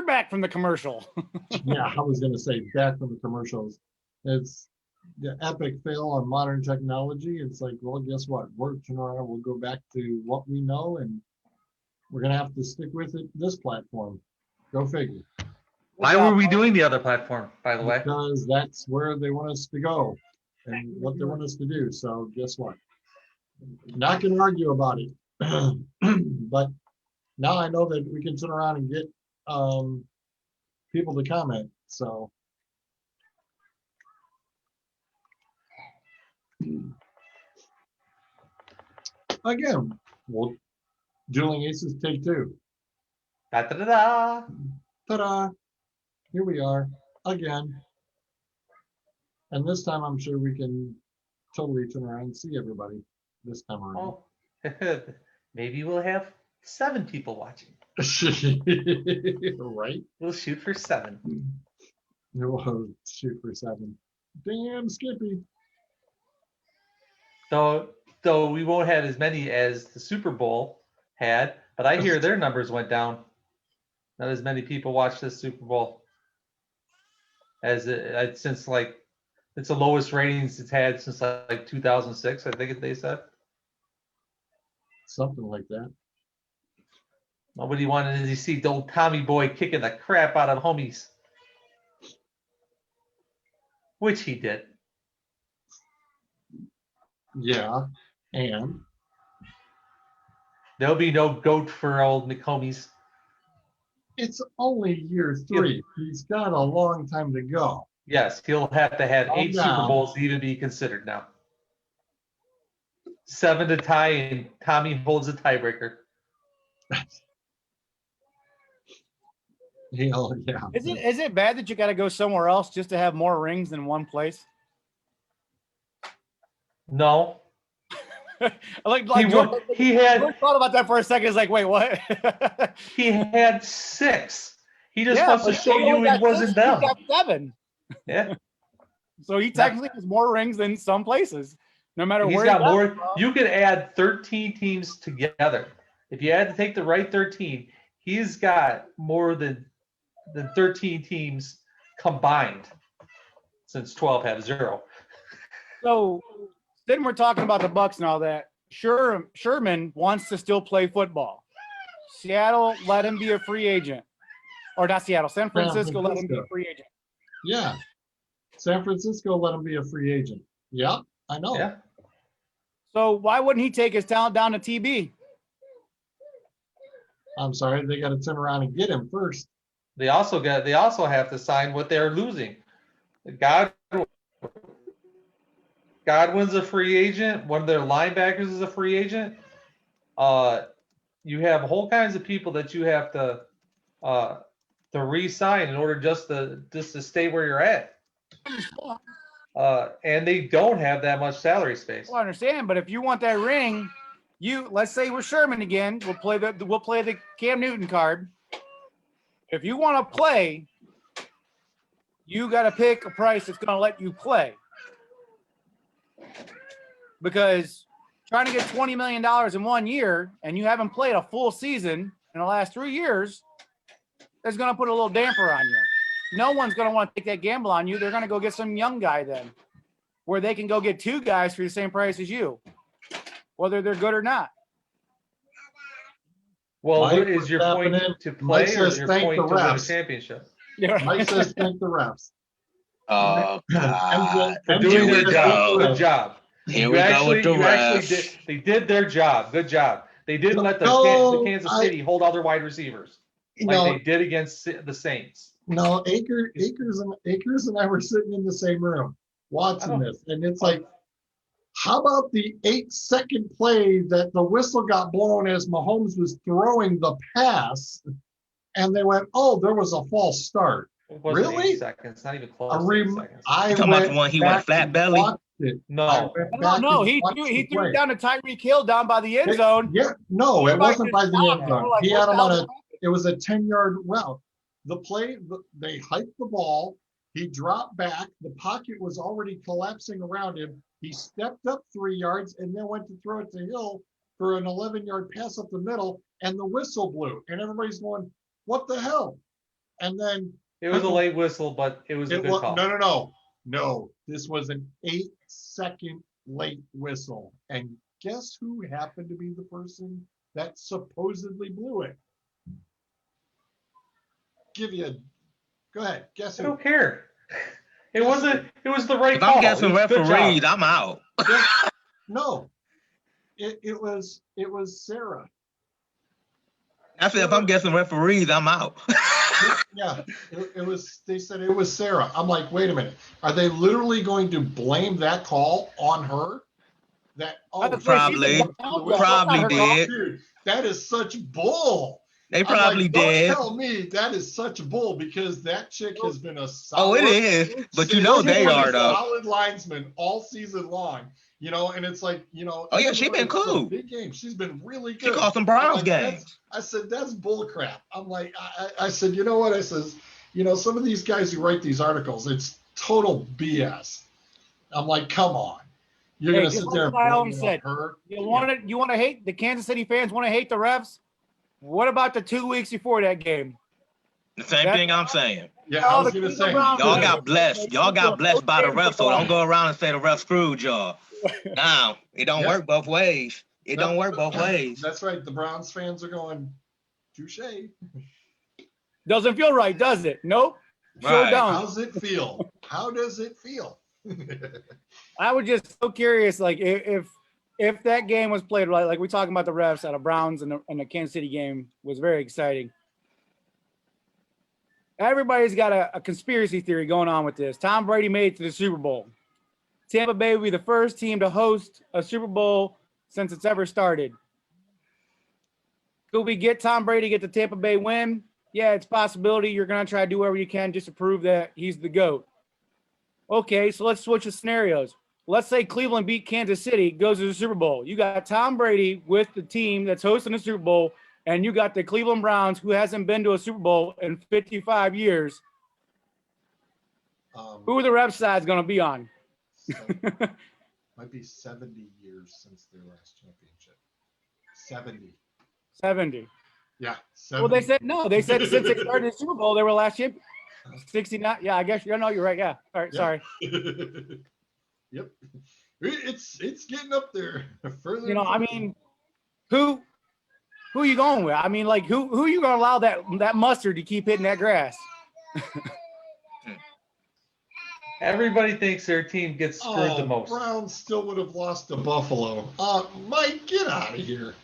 We're back from the commercial. Yeah, I was going to say back from the commercials. It's the epic fail on modern technology. It's like, well, guess what? We're turning around. We'll go back to what we know, and we're going to have to stick with it. This platform. Go figure. Why were we doing the other platform, by the way? Because that's where they want us to go and what they want us to do. So guess what? Not going to argue about it. But now I know that we can turn around and get people to comment. So again, well, Dueling Aces take two. Da, da, da, da. Ta-da! Here we are again. And this time I'm sure we can totally turn around and see everybody this time around. Oh, maybe we'll have 7 people watching. Right? We'll shoot for 7. We'll shoot for 7. Damn, Skippy. Though we won't have as many as the Super Bowl had, but I hear their numbers went down. Not as many people watched this Super Bowl as since like it's the lowest ratings it's had since like 2006. I think they said Something like that. nobody wanted to see the old Tommy boy kicking the crap out of homies, which he did. Yeah, and There'll be no goat for old McHomies. it's only year 3. He's got a long time to go. Yes, he'll have to have 8 down. Super Bowls to even be considered now. 7 to tie, and Tommy holds a tiebreaker. Yeah. Is it bad that you got to go somewhere else just to have more rings than one place? No. like He had I thought about that for a second. It's like, wait, what? he had 6. He just Yeah, wants to but show he you only it got wasn't 6, he them. got 7. Yeah. So he technically has more rings than some places, no matter He's where got he more. from. You could add 13 teams together. If you had to take the right 13, he's got more than 13 teams combined since 12 have 0. So then we're talking about the Bucks and all that. Sherman wants to still play football. Seattle let him be a free agent. Or not Seattle, San Francisco let him be a free agent. Yeah. San Francisco let him be a free agent. Yeah, I know. Yeah. So why wouldn't he take his talent down to TB? I'm sorry, they got to turn around and get him first. They also have to sign what they're losing. Godwin's a free agent. One of their linebackers is a free agent. You have whole kinds of people that you have to re-sign in order just to stay where you're at. And they don't have that much salary space. Well, I understand, but if you want that ring, let's say we're Sherman again. We'll play the Cam Newton card. If you want to play, you got to pick a price that's going to let you play. Because trying to get $20 million in 1 year and you haven't played a full season in the last 3 years, that's going to put a little damper on you. No one's going to want to take that gamble on you. They're going to go get some young guy then, where they can go get 2 guys for the same price as you, whether they're good or not. Well, Mike, is your what's point happening? to play Mike or is says your thank point the to win a refs. championship? Mike says thank the refs. Oh, God. For MJ doing their we job. go. Good job. Here we go with the refs. They did their job. Good job. They didn't let the Kansas City hold all their wide receivers like they did against the Saints. No, Akers and I were sitting in the same room watching this, and it's like, how about the 8-second play that the whistle got blown as Mahomes was throwing the pass, and they went, "Oh, there was a false start." It wasn't Really? 8 seconds. Not even close. You to 8 seconds. I talking about the one he went back flat and belly? watched it. No. No, he threw it down to Tyreek Hill down by the end zone. Yeah, no, it wasn't by the end zone. Like, He had him on it was a 10-yard route. The play, they hiked the ball. He dropped back. The pocket was already collapsing around him. He stepped up 3 yards and then went to throw it to Hill for an 11-yard pass up the middle, and the whistle blew. And everybody's going, what the hell? And then It was a late whistle, but it was a good call. No. This was an 8-second late whistle. And guess who happened to be the person that supposedly blew it? Go ahead. Guess I who? don't care. It was the right If call. I'm guessing Good job. referees, I'm out. No. It was Sarah. I said if I'm guessing referees, I'm out. Yeah, it was. They said it was Sarah. I'm like, wait a minute. Are they literally going to blame that call on her? Probably did. Dude, that is such bull. They I'm probably like, did. Don't tell me that is such bull because that chick has been a solid. Oh, it is. But you know they are though. Solid linesman all season long. And it's like, Oh yeah, she been cool. Big game. She's been really good. She called some Browns games. I said, that's bull crap. I'm like, I said, you know what? I says, some of these guys who write these articles, it's total BS. I'm like, come on. You're going to sit there and blame her? You want to hate the Kansas City fans want to hate the refs? What about the 2 weeks before that game? The same thing I'm saying. Yeah, I was going to say. Y'all got blessed. Y'all got blessed by the refs, so don't go around and say the refs screwed y'all. Now, it don't work both ways. It don't work both ways. That's right. The Browns fans are going, touche. Doesn't feel right, does it? Nope. Sure Right. don't. How's it feel? How does it feel? I was just so curious, like if that game was played right, like we're talking about the refs at a Browns and the Kansas City game was very exciting. Everybody's got a conspiracy theory going on with this. Tom Brady made it to the Super Bowl. Tampa Bay will be the first team to host a Super Bowl since it's ever started. Could we get Tom Brady, get the Tampa Bay win? Yeah, it's a possibility. You're going to try to do whatever you can just to prove that he's the GOAT. Okay, so let's switch the scenarios. Let's say Cleveland beat Kansas City, goes to the Super Bowl. You got Tom Brady with the team that's hosting the Super Bowl, and you got the Cleveland Browns, who hasn't been to a Super Bowl in 55 years. Who are the rep sides going to be on? Might be 70 years since their last championship. 70. Yeah. 70. Well, they said no. They said since they started the Super Bowl, they were last champion. 69. Yeah, I guess you're right. Yeah. All right. Yep. Sorry. Yep. It's getting up there. Further. I mean, who are you going with? I mean, like who are you going to allow that mustard to keep hitting that grass? Everybody thinks their team gets screwed the most. Browns still would have lost to Buffalo. Mike, get out of here.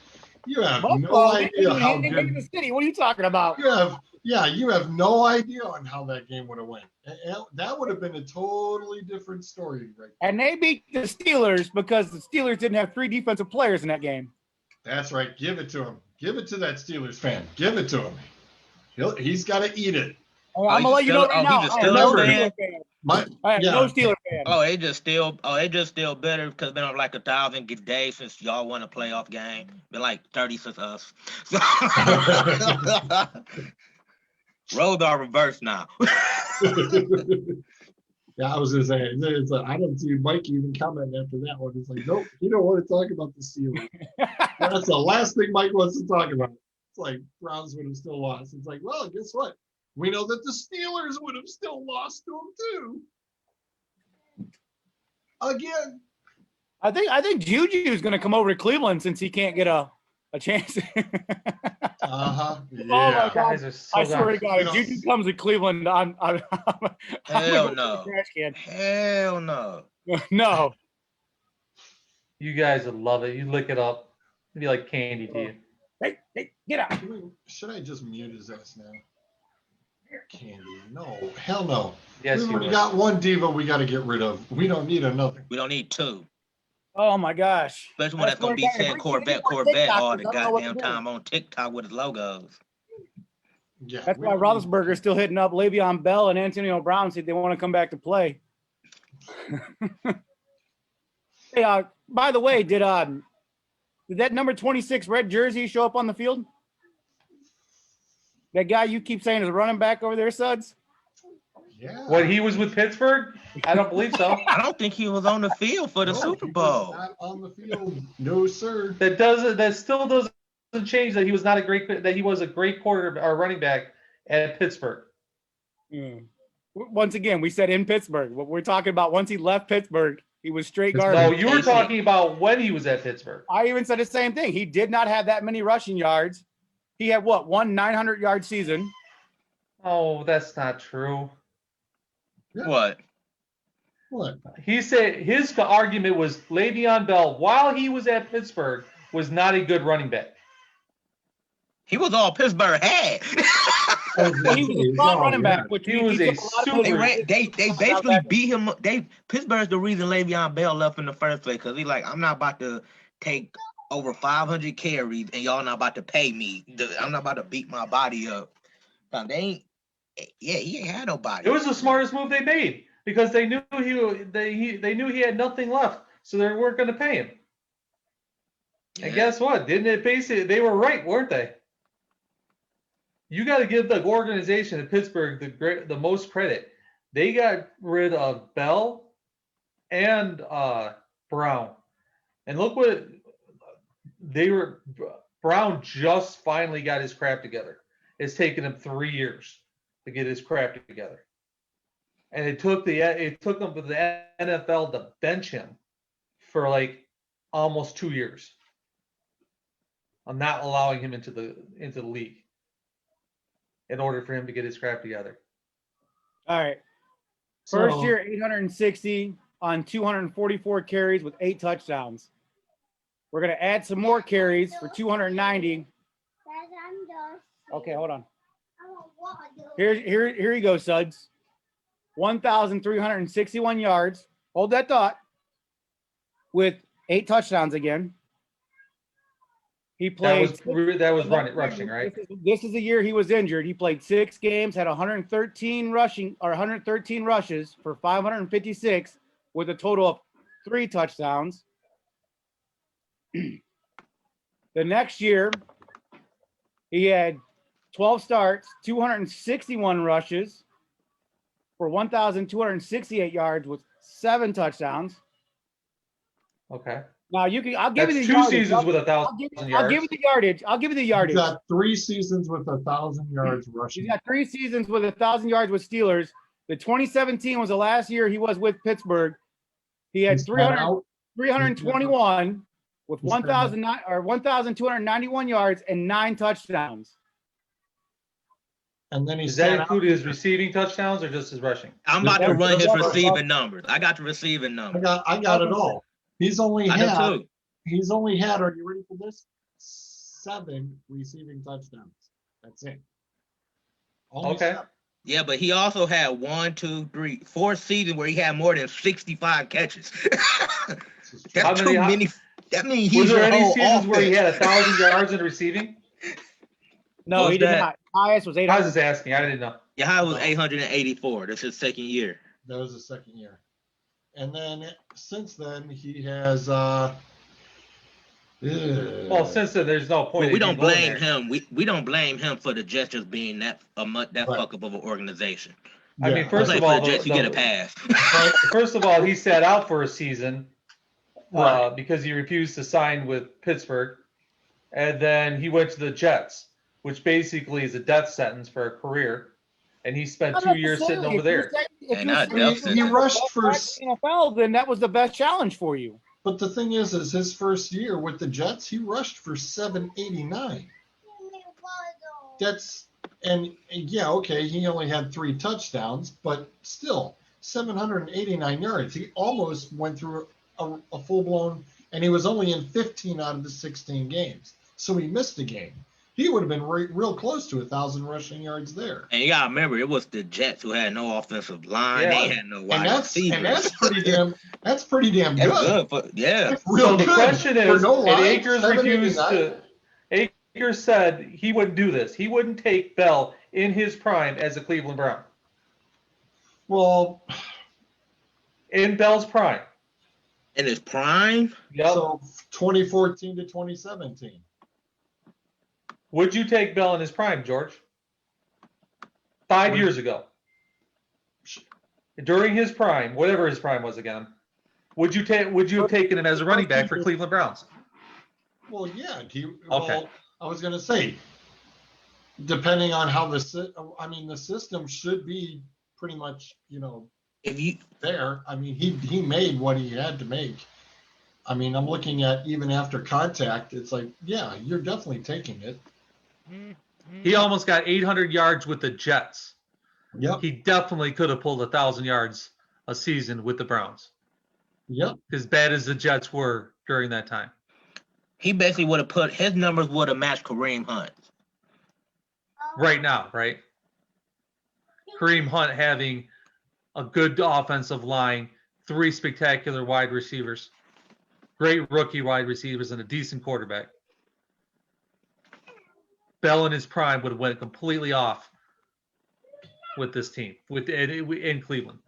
You have Buffalo, no idea how they good. the city. What are you talking about? You have no idea on how that game would have went. That would have been a totally different story, right? And they beat the Steelers because the Steelers didn't have 3 defensive players in that game. That's right. Give it to him. Give it to that Steelers fan. Give it to him. He's got to eat it. I'm gonna let you know right now. No Steelers fan. Oh, they just still better because it's been like 1,000 days since y'all won a playoff game. Been like 30 since us. So roles are reversed now. Yeah, I was gonna say I don't see Mike even comment after that one. It's like, nope, you don't want to talk about the Steelers. That's the last thing Mike wants to talk about. It's like Browns would have still lost. It's like, well, guess what? We know that the Steelers would have still lost to them too. Again. I think Juju's going to come over to Cleveland since he can't get a chance. Yeah. Oh my God! I swear to God, if Juju comes to Cleveland, I'm Hell no. Trash can. Hell no. No. You guys would love it. You lick it up. It'd be like candy to you. Hey, get out. Should I just mute his ass now? Candy. No. Hell no. Yes, We've you already would. got one diva we got to get rid of. We don't need another. We don't need 2. Oh my gosh. Especially when that's going to be saying Corvette all the goddamn time on TikTok with his logos. Yeah. That's why Roethlisberger's still hitting up Le'Veon Bell and Antonio Brown, see if they want to come back to play. Hey, by the way, did that number 26 red jersey show up on the field? That guy you keep saying is a running back over there, Suds? Yeah. When he was with Pittsburgh? I don't believe so. I don't think he was on the field for the Super Bowl. Not on the field. No, sir. That still doesn't change that he was a great quarter or running back at Pittsburgh. Once again, we said in Pittsburgh. What we're talking about, once he left Pittsburgh, he was straight No, garbage. you were talking about when he was at Pittsburgh. I even said the same thing. He did not have that many rushing yards. He had what, one 900-yard season. Oh, that's not true. What? What? He said his argument was Le'Veon Bell, while he was at Pittsburgh, was not a good running back. He was all Pittsburgh had. Well, he was a strong running back, which He was a took lot of super- They basically beat him. Pittsburgh's the reason Le'Veon Bell left in the first place, because he's like, I'm not about to take over 500 carries and y'all not about to pay me. I'm not about to beat my body up. Now, he ain't had nobody. It was the smartest move they made because they knew they knew he had nothing left, so they weren't going to pay him. Yeah. And guess what? Didn't it basically? They were right, weren't they? You got to give the organization in Pittsburgh the most credit. They got rid of Bell and Brown, and look what they were. Brown just finally got his crap together. It's taken him 3 years to get his crap together, and it took him for the NFL to bench him for like almost 2 years. I'm not allowing him into the league in order for him to get his crap together. All right. First year, 860 on 244 carries with 8 touchdowns. We're going to add some more carries for 290. Okay, hold on. Here you go, Suds. 1,361 yards. Hold that thought. With 8 touchdowns again. He played. That was rushing, right? This is the year he was injured. He played 6 games, had 113 rushes for 556 with a total of 3 touchdowns. The next year, he had 12 starts, 261 rushes for 1,268 yards with 7 touchdowns. Okay. Now I'll give you the 2 yardage. seasons with 1,000 yards. I'll give you the yardage. I'll give you the yardage. He's got 3 seasons with 1,000 yards rushing. He's got 3 seasons with 1,000 yards with Steelers. The 2017 was the last year he was with Pittsburgh. He had 321 with 1,291 yards and 9 touchdowns. And then Does that include his receiving touchdowns or just his rushing? I'm about to run his receiving numbers. I got the receiving numbers. I got it all. He's only I had, do too. are you ready for this? 7 receiving touchdowns. That's it. Only Okay. 7. Yeah, but he also had 1, 2, 3, 4 seasons where he had more than 65 catches. That's too many. That means Was he's there your any whole seasons where he offense. had 1,000 yards in receiving? No, What he was did that? not. Highest was I 800. was just asking. I didn't know. Yeah, it was 884. That's his second year. That was the second year. And then since then he has Well, since then, there's no point. Well, we in don't going blame there. him. We don't blame him for the Jets just being that Right. fuck up of an organization. I mean, first Play of for all, the Jets, you get a pass. First of all, he sat out for a season Right. because he refused to sign with Pittsburgh, and then he went to the Jets, which basically is a death sentence for a career. And he spent 2 years sitting over there. And not death he rushed for NFL, then that was the best challenge for you. But the thing is his first year with the Jets, he rushed for 789. And yeah, okay, he only had 3 touchdowns, but still 789 yards. He almost went through a full-blown, and he was only in 15 out of the 16 games. So he missed a game. He would have been real close to 1,000 rushing yards there. And you gotta remember, it was the Jets who had no offensive line. Yeah. They had no wide receivers. And that's pretty damn good. That's good. Yeah. That's real So the good. question For is, no and line, Akers refused 789? to. Akers said he wouldn't do this. He wouldn't take Bell in his prime as a Cleveland Brown. Well, In Bell's prime. In his prime, Yep. so 2014 to 2017. Would you take Bell in his prime, George? 5 years ago. During his prime, whatever his prime was again, would you have taken him as a running back for Cleveland Browns? Well, yeah. Okay. I was going to say, depending on how the system should be pretty much, If you there. I mean, he made what he had to make. I mean, I'm looking at even after contact, it's like, yeah, you're definitely taking it. He almost got 800 yards with the Jets. Yep. He definitely could have pulled 1,000 yards a season with the Browns. Yep. As bad as the Jets were during that time. he basically would have his numbers would have matched Kareem Hunt. Right now, right? Kareem Hunt having a good offensive line, 3 spectacular wide receivers, great rookie wide receivers, and a decent quarterback. Bell in his prime would have went completely off with this team, in Cleveland.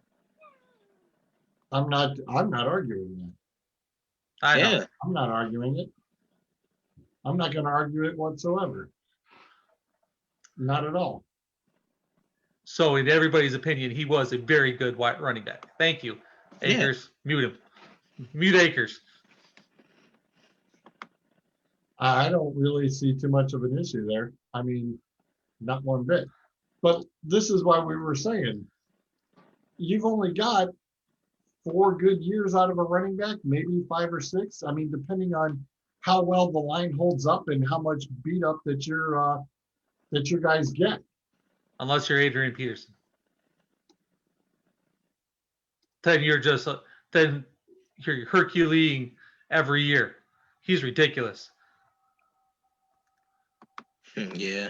I'm not arguing that. I know. Yeah. I'm not arguing it. I'm not going to argue it whatsoever. Not at all. So, in everybody's opinion, he was a very good running back. Thank you, Akers. Yeah. Mute him. Mute Akers. I don't really see too much of an issue there. I mean, not one bit. But this is why we were saying, you've only got 4 good years out of a running back, maybe 5 or 6. I mean, depending on how well the line holds up and how much beat up that your guys get. Unless you're Adrian Peterson, then you're Herculean every year. He's ridiculous. Yeah.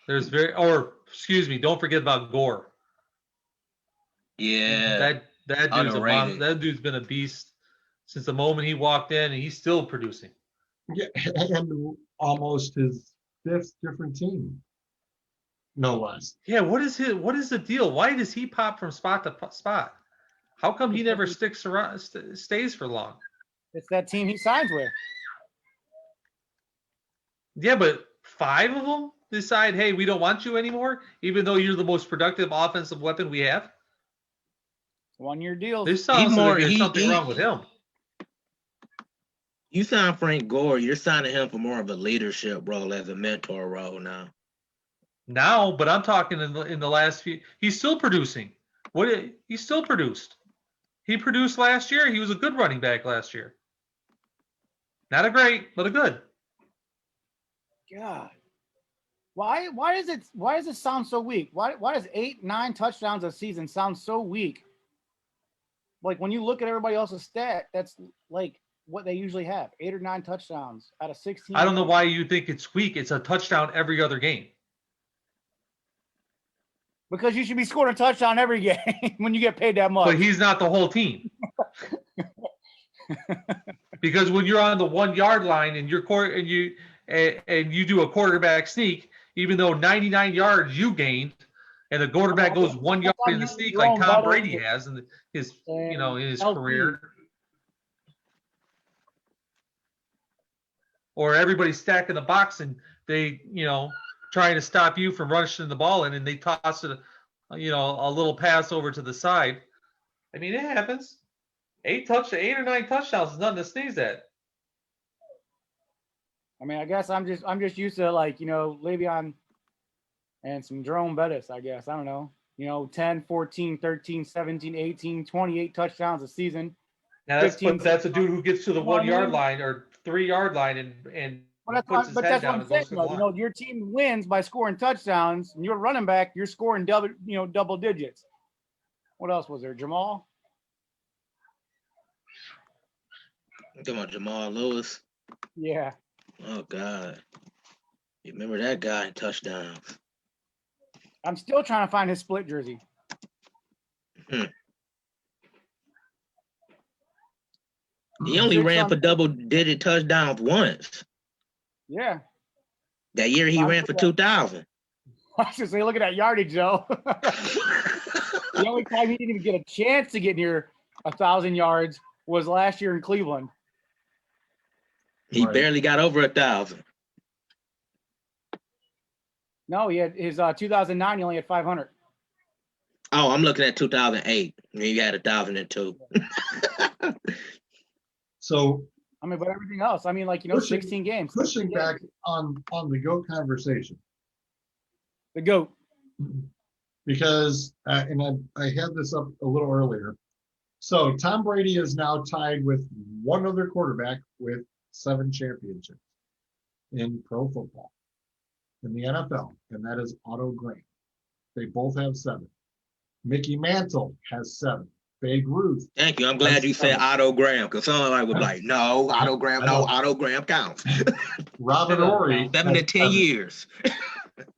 Don't forget about Gore. Yeah. That dude's been a beast since the moment he walked in, and he's still producing. Yeah, and almost his 5th different team, no less. Yeah, what is the deal? Why does he pop from spot to spot? How come he never stays for long? It's that team he signs with. Yeah, but 5 of them decide, hey, we don't want you anymore, even though you're the most productive offensive weapon we have. 1-year deals. This sounds like there's something wrong with him. You sign Frank Gore, you're signing him for more of a leadership role as a mentor role now. Now, but I'm talking in the last few. He's still producing. He still produced. He produced last year. He was a good running back last year. Not a great, but a good. God, why does it sound so weak? Why does 8-9 touchdowns a season sound so weak? Like when you look at everybody else's stat, that's like what they usually have, 8 or 9 touchdowns out of 16. I don't know why you think it's weak. It's a touchdown every other game. Because you should be scoring a touchdown every game when you get paid that much. But he's not the whole team. Because when you're on the 1-yard line and you do a quarterback sneak, even though 99 yards you gained, and the quarterback goes 1 yard in the sneak like Tom Brady has in his career, or everybody's stacking the box and they trying to stop you from rushing the ball in, and they toss it a little pass over to the side. I mean, it happens. 8 or 9 touchdowns is nothing to sneeze at. I mean, I guess I'm just used to Le'Veon and some Jerome Bettis, I guess. I don't know. 10, 14, 13, 17, 18, 28 touchdowns a season. Now that's a dude who gets to the 1-yard line or 3-yard line and puts his head down and goes to the line. Your team wins by scoring touchdowns, and you're running back, you're scoring double digits. What else was there? Jamal? You talking about Jamal Lewis? Yeah. Oh God. You remember that guy in touchdowns? I'm still trying to find his split jersey. He only ran for double-digit touchdowns once. Yeah. That year he ran for 2,000. I should say, look at that yardage, though. The only time he didn't even get a chance to get near 1,000 yards was last year in Cleveland. He barely got over 1,000. No, he had his 2009. He only had 500. Oh, I'm looking at 2008. He had 1,002. So I mean, but everything else, I mean, like, you know, 16 games. Pushing back on the GOAT conversation. The GOAT. Because, and I had this up a little earlier. So Tom Brady is now tied with one other quarterback with 7 championships in pro football, in the NFL, and that is Otto Graham. They both have 7. Mickey Mantle has 7. Babe Ruth. Thank you. I'm glad you said Otto Graham, because someone was like, no, Otto Graham, no, Otto Graham counts. Robert Ory. 7 to 10 years.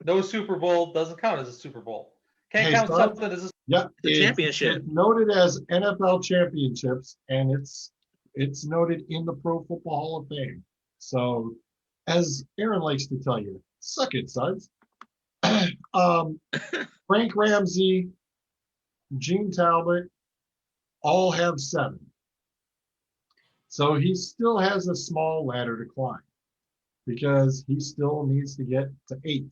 No Super Bowl doesn't count as a Super Bowl. Can't Hey, count son. something as a Yep, The championship. It's noted as NFL championships, and it's noted in the Pro Football Hall of Fame. So, as Aaron likes to tell you, suck it, suds. Frank Ramsey, Gene Talbot, all have 7. So he still has a small ladder to climb because he still needs to get to 8.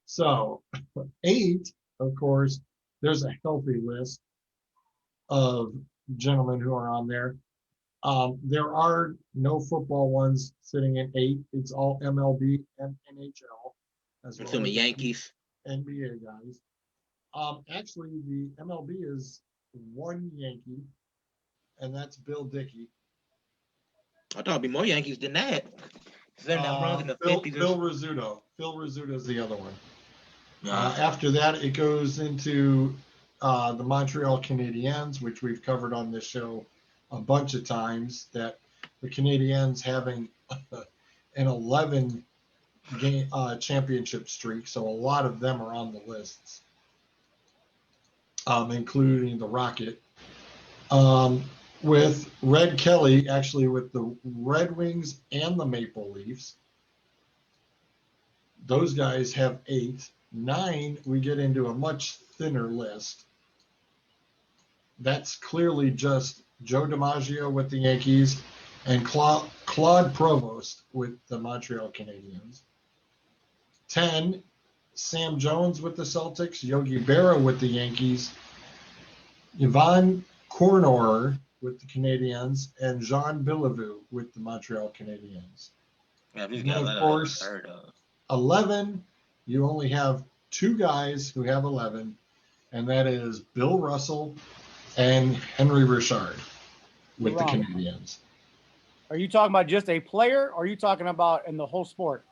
So 8, of course, there's a healthy list of gentlemen who are on there. There are no football ones sitting at 8. It's all MLB and NHL, as well Assuming as Yankees. NBA guys. Actually, the MLB is 1 Yankee, and that's Bill Dickey. I thought it'd be more Yankees than that. They're not wrong in the 50s. Phil Rizzuto. Phil Rizzuto is the other one. Yeah. After that, it goes into the Montreal Canadiens, which we've covered on this show a bunch of times, that the Canadiens having an 11 game championship streak. So a lot of them are on the lists, including the Rocket. With Red Kelly, actually with the Red Wings and the Maple Leafs. Those guys have 8. 9, we get into a much thinner list. That's clearly just Joe DiMaggio with the Yankees and Claude Provost with the Montreal Canadiens. 10, Sam Jones with the Celtics, Yogi Berra with the Yankees, Yvonne Cornor with the Canadiens, and Jean Bellevue with the Montreal Canadiens. Yeah, these And guys of I course, never heard of. 11, you only have 2 guys who have 11, and that is Bill Russell and Henry Richard with the Canadiens. Are you talking about just a player, or are you talking about in the whole sport?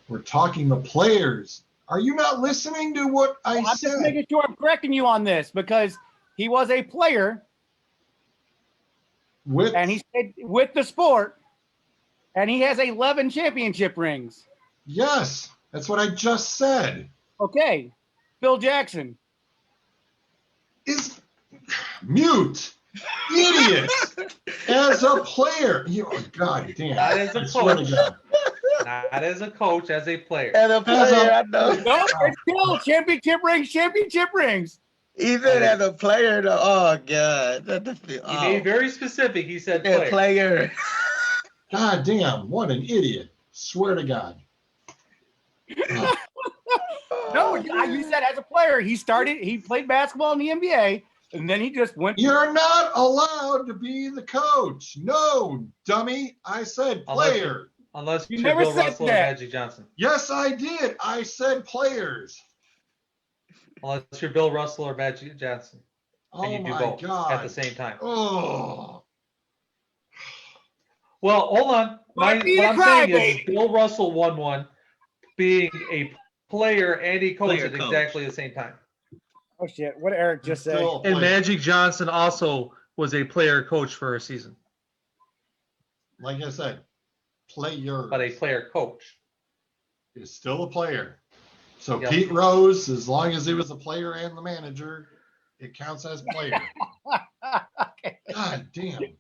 We're talking the players. Are you not listening to what I I'm said? just making sure I'm correcting you on this, because he was a player and he stayed with the sport, and he has 11 championship rings. Yes, that's what I just said. Okay, Phil Jackson. Is mute, idiot. As a player, God damn. Not as a I swear to coach. God. Not as a coach, as a player. As a player, I know. No, it's still championship rings. Even as a player, though. Oh, God. He made very specific. He said Yeah, player. player. God damn, what an idiot. Swear to God. No, you said as a player. He played basketball in the NBA, and then he just went. You're not allowed to be the coach. No, dummy. I said player. Unless You you're never Bill said Russell or that. Magic Johnson. Yes, I did. I said players. Unless you're Bill Russell or Magic Johnson. And Oh you do my both God. at the same time. Oh. Well, hold on. Don't be What a I'm saying crybaby. is Bill Russell won one, being a player and a coach Player at coach. exactly the same time. Oh shit! What did Eric just say? Still a And player. Magic Johnson also was a player coach for a season, Like I said, player but a player coach. is still a player. So Yep. Pete Rose, as long as he was a player and the manager, it counts as player. Okay. God damn. And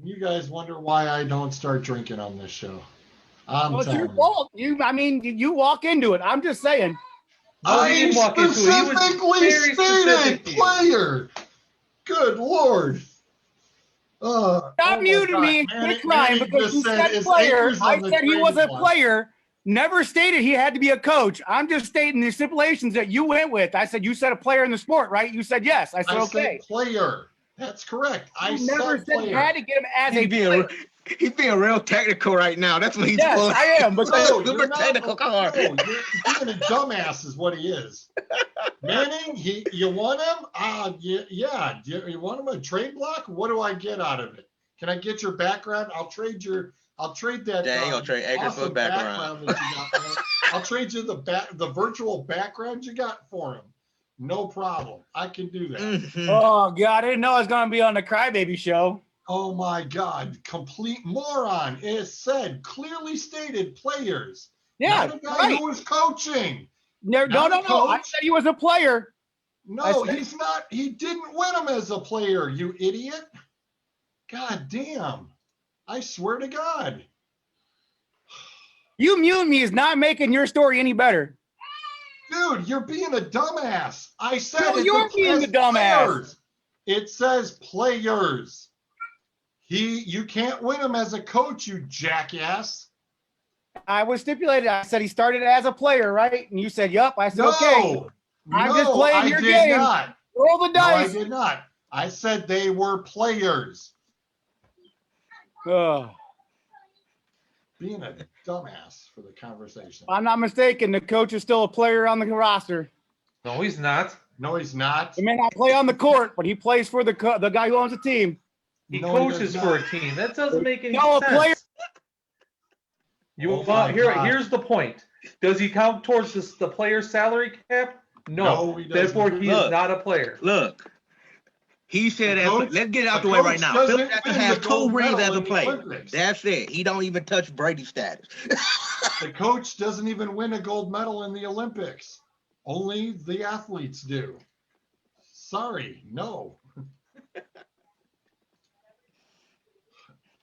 you guys wonder why I don't start drinking on this show. I'm Well, it's your telling you. fault. You walk into it. I'm just saying. No, he I didn't walk into it. He was specifically very stated specific to you. player. Good Lord. Stop oh muting my me and God. quit Manny crying just because you said it's player. acres I on the said he was a trading block. player. Never stated he had to be a coach. I'm just stating the stipulations that you went with. I said you said a player in the sport, right? You said yes. I said I okay. said player. That's correct. I You never said said you had to get him as a He's player. being real technical right now. That's what he's Yes, pulling. I am. But No, Super you're not. technical card. No, you're being a dumbass is what he is. Manning, you want him? Yeah. You want him a trade block? What do I get out of it? Can I get your background? I'll trade that. Yeah, he gonna trade acres for a awesome background. that you got. Man. I'll trade you the virtual background you got for him. No problem. I can do that. Mhm. oh God, I didn't know I was gonna be on the Crybaby show. Oh my God, complete moron. It said clearly stated players. Yeah, Not a guy right. who was coaching. No. Not a I coach. said he was a player. No, he's not. He didn't win him as a player, you idiot. God damn. I swear to God. You mute me is not making your story any better. Dude, you're being a dumbass. I said No, it you're being the dumbass. players. It says players. You can't win him as a coach, you jackass. I was stipulated. I said he started as a player, right? And you said, "Yup." I said, No. "Okay." I'm just playing I your did game. not. Roll the No, I dice. did not. I said they were players. Ugh. Being a dumbass for the conversation. If I'm not mistaken, the coach is still a player on the roster. No, he's not. No, he's not. He may not play on the court, but he plays for the guy who owns the team. He No, he coaches does for not. a team. That doesn't make any No, a sense. player- You Oh my God. here's the point. Does he count towards the player's salary cap? No. he doesn't. Therefore, he Look. is not a player. Look, he said, The that, coach- let's get it out the the way right coach now. doesn't Phil Jackson win has the 2 gold rings medal as a in the player. Olympics. That's it. He don't even touch Brady status. The coach doesn't even win a gold medal in the Olympics. Only the athletes do. Sorry, no.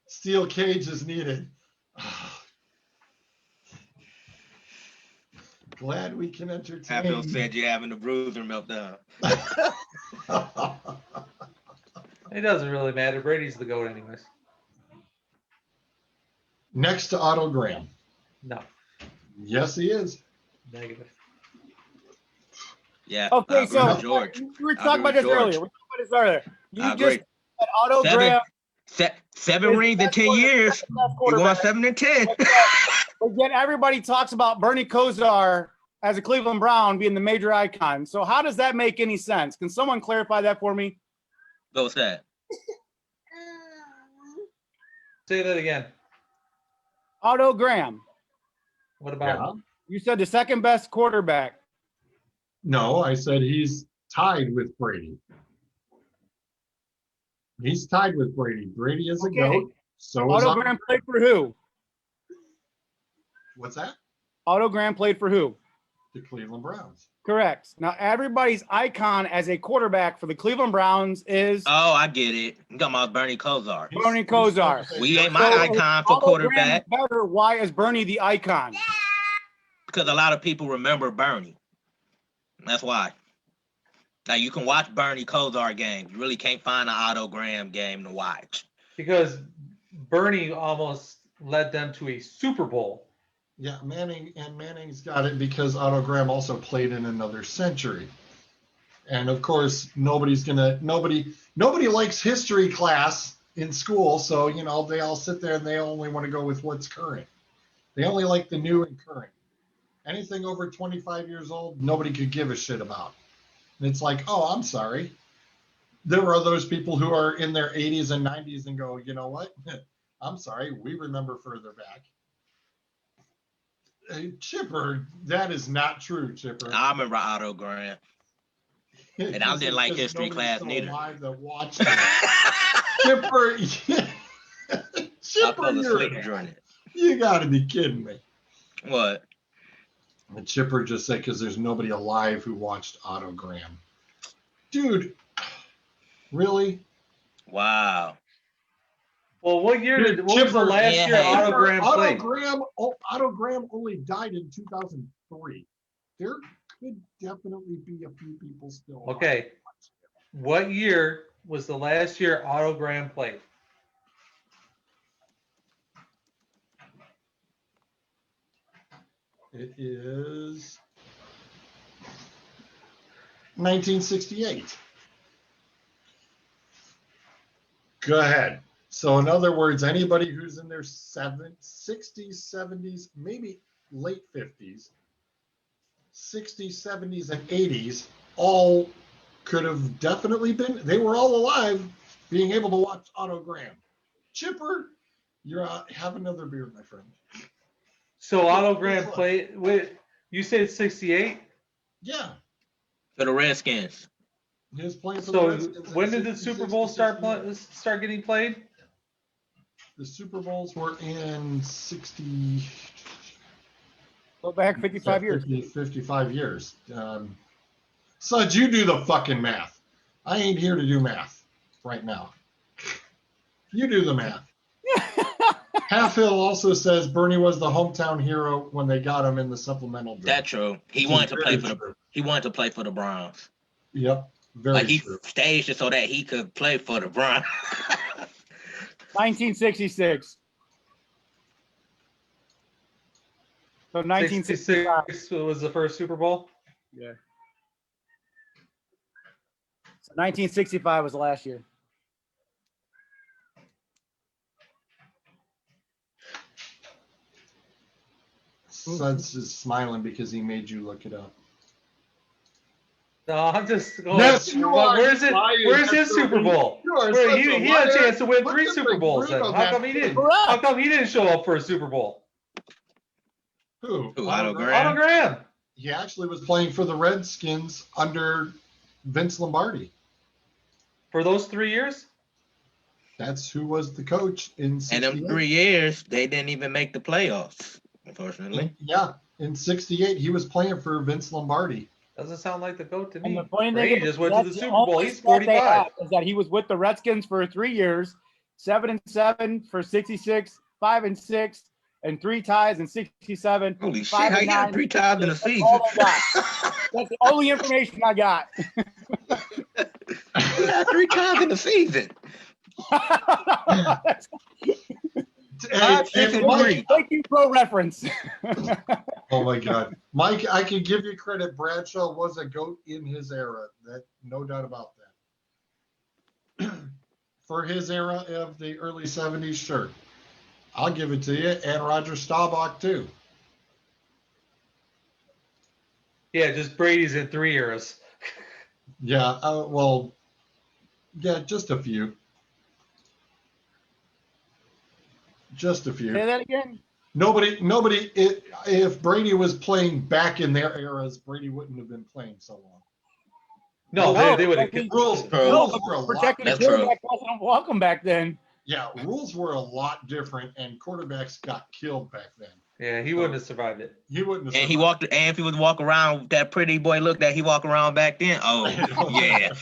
Steel cage is needed. Glad we can After entertain. said you're having the bruiser meltdown. It doesn't really matter. Brady's the GOAT anyways. Next to Otto Graham. No. Yes, he is. Negative. Yeah. I Okay, agree so with George. we were I talking about agree this with earlier. George. We talked about this earlier. I You agree. just said Otto Graham. 7 rings in 10 years. He won quarterback. 7 and 10. But yet everybody talks about Bernie Kosar as a Cleveland Brown being the major icon. So how does that make any sense? Can someone clarify that for me? What's that? Say that again. Otto Graham. What about Yeah. him? You said the second best quarterback. No, I said he's tied with Brady. He's tied with Brady. Brady is a Okay. GOAT. So is Otto Graham played for who? What's that? Otto Graham played for who? The Cleveland Browns. Correct. Now everybody's icon as a quarterback for the Cleveland Browns is Oh, I get it. You talking about Bernie Kosar. Bernie Kosar. We ain't So my if icon for Otto Graham quarterback is better, why is Bernie the icon? because a lot of people remember Bernie. That's why. Now you can watch Bernie Kosar games. You really can't find an Otto Graham game to watch. Because Bernie almost led them to a Super Bowl. Yeah, Manning's got it because Otto Graham also played in another century. And of course, nobody likes history class in school, so they all sit there and they only want to go with what's current. They only like the new and current. Anything over 25 years old, nobody could give a shit about. And it's like, oh, I'm sorry. There are those people who are in their 80s and 90s and go, you know what? I'm sorry, we remember further back. Hey, Chipper, that is not true, Chipper. I remember Otto Graham. And I didn't like history class neither. Alive that watched it. Chipper, I Chipper, fell asleep during it. you got to be kidding me. What? And Chipper just said because there's nobody alive who watched Otto Graham. Dude, really? Wow. Well, what year Dude, what was the Chipper- last Yeah. year Otto Graham played? Otto Graham only died in 2003. There could definitely be a few people still alive. Okay. What year was the last year Otto Graham played? It is 1968. Go ahead. So in other words, anybody who's in their 60s, 70s, maybe late 50s, 60s, 70s, and 80s, all could have definitely been, they were all alive being able to watch Otto Graham. Chipper, you're out. Have another beer, my friend. So Otto Graham played. Wait, you said 68? Yeah. For the Redskins. He was playing for the So Redskins when in did the 66 Super Bowl to start 68. start getting played? The Super Bowls were in 60. Go back 55 years. 55 years. Suds, you do the fucking math. I ain't here to do math right now. You do the math. Halfhill also says Bernie was the hometown hero when they got him in the supplemental draft. That's true. He wanted to play for the Browns. Yep, very Like he true. staged it so that he could play for the Browns. 1966. So 1965. 66 was the first Super Bowl. Yeah. So 1965 was the last year. Suds is smiling because he made you look it up. No, I'm just going. Yes, you are. Where's it? Lying. Where's That's his Super the- Bowl? You are Where such he a had a liar. chance to win Look 3 at Super the Bowls. grin Then on how that come he didn't? face. How come he didn't show up for a Super Bowl? Who? Who, Otto Otto Graham? Graham? Otto Graham. He actually was playing for the Redskins under Vince Lombardi. For those 3 years? That's who was the coach in And 68. them 3 years, they didn't even make the playoffs, unfortunately. Yeah, in 68, he was playing for Vince Lombardi. Doesn't sound like the GOAT to And me. the funny thing Brady is, just went to the that's Super Bowl. only He's stat they 45. have is that he was with the Redskins for 3 years, 7-7 for 66, 5-6, and 3 ties in 67. Holy shit, 5 how and you got 9. 3 times in a That's season? all I got. That's the only information I got. He got 3 times in the season. And 6 and Mike, 3. Thank you, Pro Reference. oh my God, Mike, I can give you credit. Bradshaw was a GOAT in his era. That no doubt about that. For his era of the early 70s, sure, I'll give it to you. And Roger Staubach too. Yeah, just Brady's in 3 years. Yeah, well, yeah, just a few. Just a few. Say that again. Nobody. If Brady was playing back in their eras, Brady wouldn't have been playing so long. No, No, they would have. but he- Rules No, were a lot. protecting the That's true. quarterback wasn't welcome back then. Yeah, rules were a lot different, and quarterbacks got killed back then. Yeah, he wouldn't have survived it. He wouldn't have. And he survived. and if he would walk around with that pretty boy look that he walked around back then, oh yeah.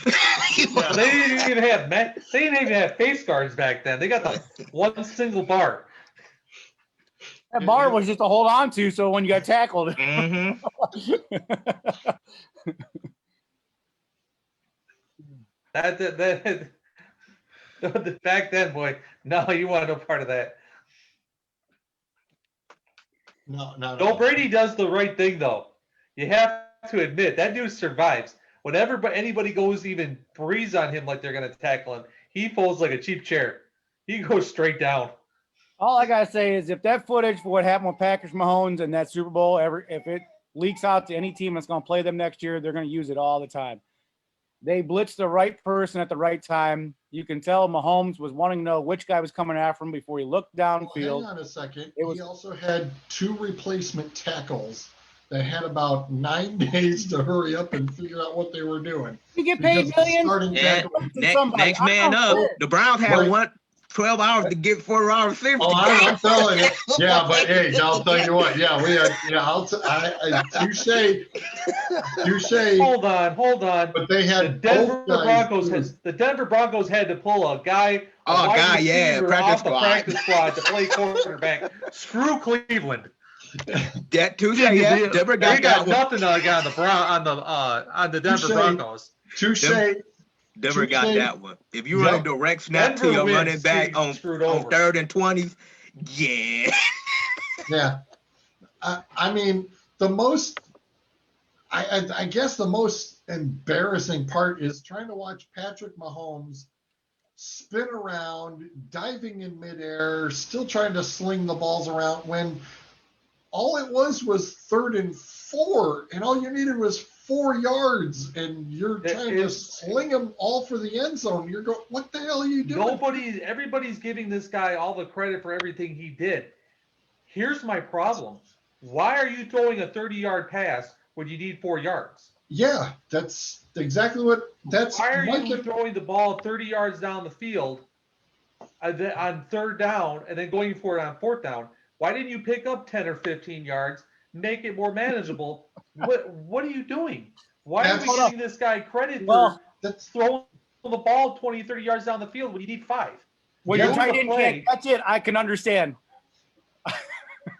They didn't even have they didn't even have face guards back then. They got the one single bar. That bar was just to hold on to, so when you got tackled. Mm-hmm. That back then, boy. No, you want no part of that. No. No, Brady does the right thing though. You have to admit that dude survives. Whenever anybody goes even breathes on him like they're gonna tackle him, he folds like a cheap chair. He goes straight down. All I gotta say is, if that footage for what happened with Packers Mahomes and that Super Bowl if it leaks out to any team that's gonna play them next year, they're gonna use it all the time. They blitzed the right person at the right time. You can tell Mahomes was wanting to know which guy was coming after him before he looked downfield. Hang on a second. It was- He also had 2 replacement tackles that had about 9 days to hurry up and figure out what they were doing. You get paid Because the millions. starting Yeah. tackle- Next man up. The Browns had Right. 12 hours to get 4 hours receivers. Oh, I'm telling you. Yeah, but hey, I'll tell you what. Yeah, we had. Yeah, touche. Hold on. But they The had Denver both guys. Broncos had to pull a wide yeah, receiver practice off the squad. practice squad to play quarterback. Screw Cleveland. That too, yeah. Denver They got got that one. nothing on the Denver Touche. Broncos. Touche. Denver got Touche. that one. If you run a direct snap to Denver your wins, running back on screwed over. 3rd and 20s, yeah. Yeah. I mean, the most. I guess the most embarrassing part is trying to watch Patrick Mahomes spin around, diving in midair, still trying to sling the balls around when all it was 3rd and 4, and all you needed was 4 yards, and you're trying to sling them all for the end zone. You're going, what the hell are you doing? Everybody's giving this guy all the credit for everything he did. Here's my problem. Why are you throwing a 30-yard pass when you need 4 yards? Yeah, that's exactly what. Why are you throwing the ball 30 yards down the field on 3rd down and then going for it on 4th down? Why didn't you pick up 10 or 15 yards, make it more manageable? What are you doing? Why are we giving this guy credit for throwing the ball 20, 30 yards down the field when you need 5? When your tight end can't catch it, I can understand.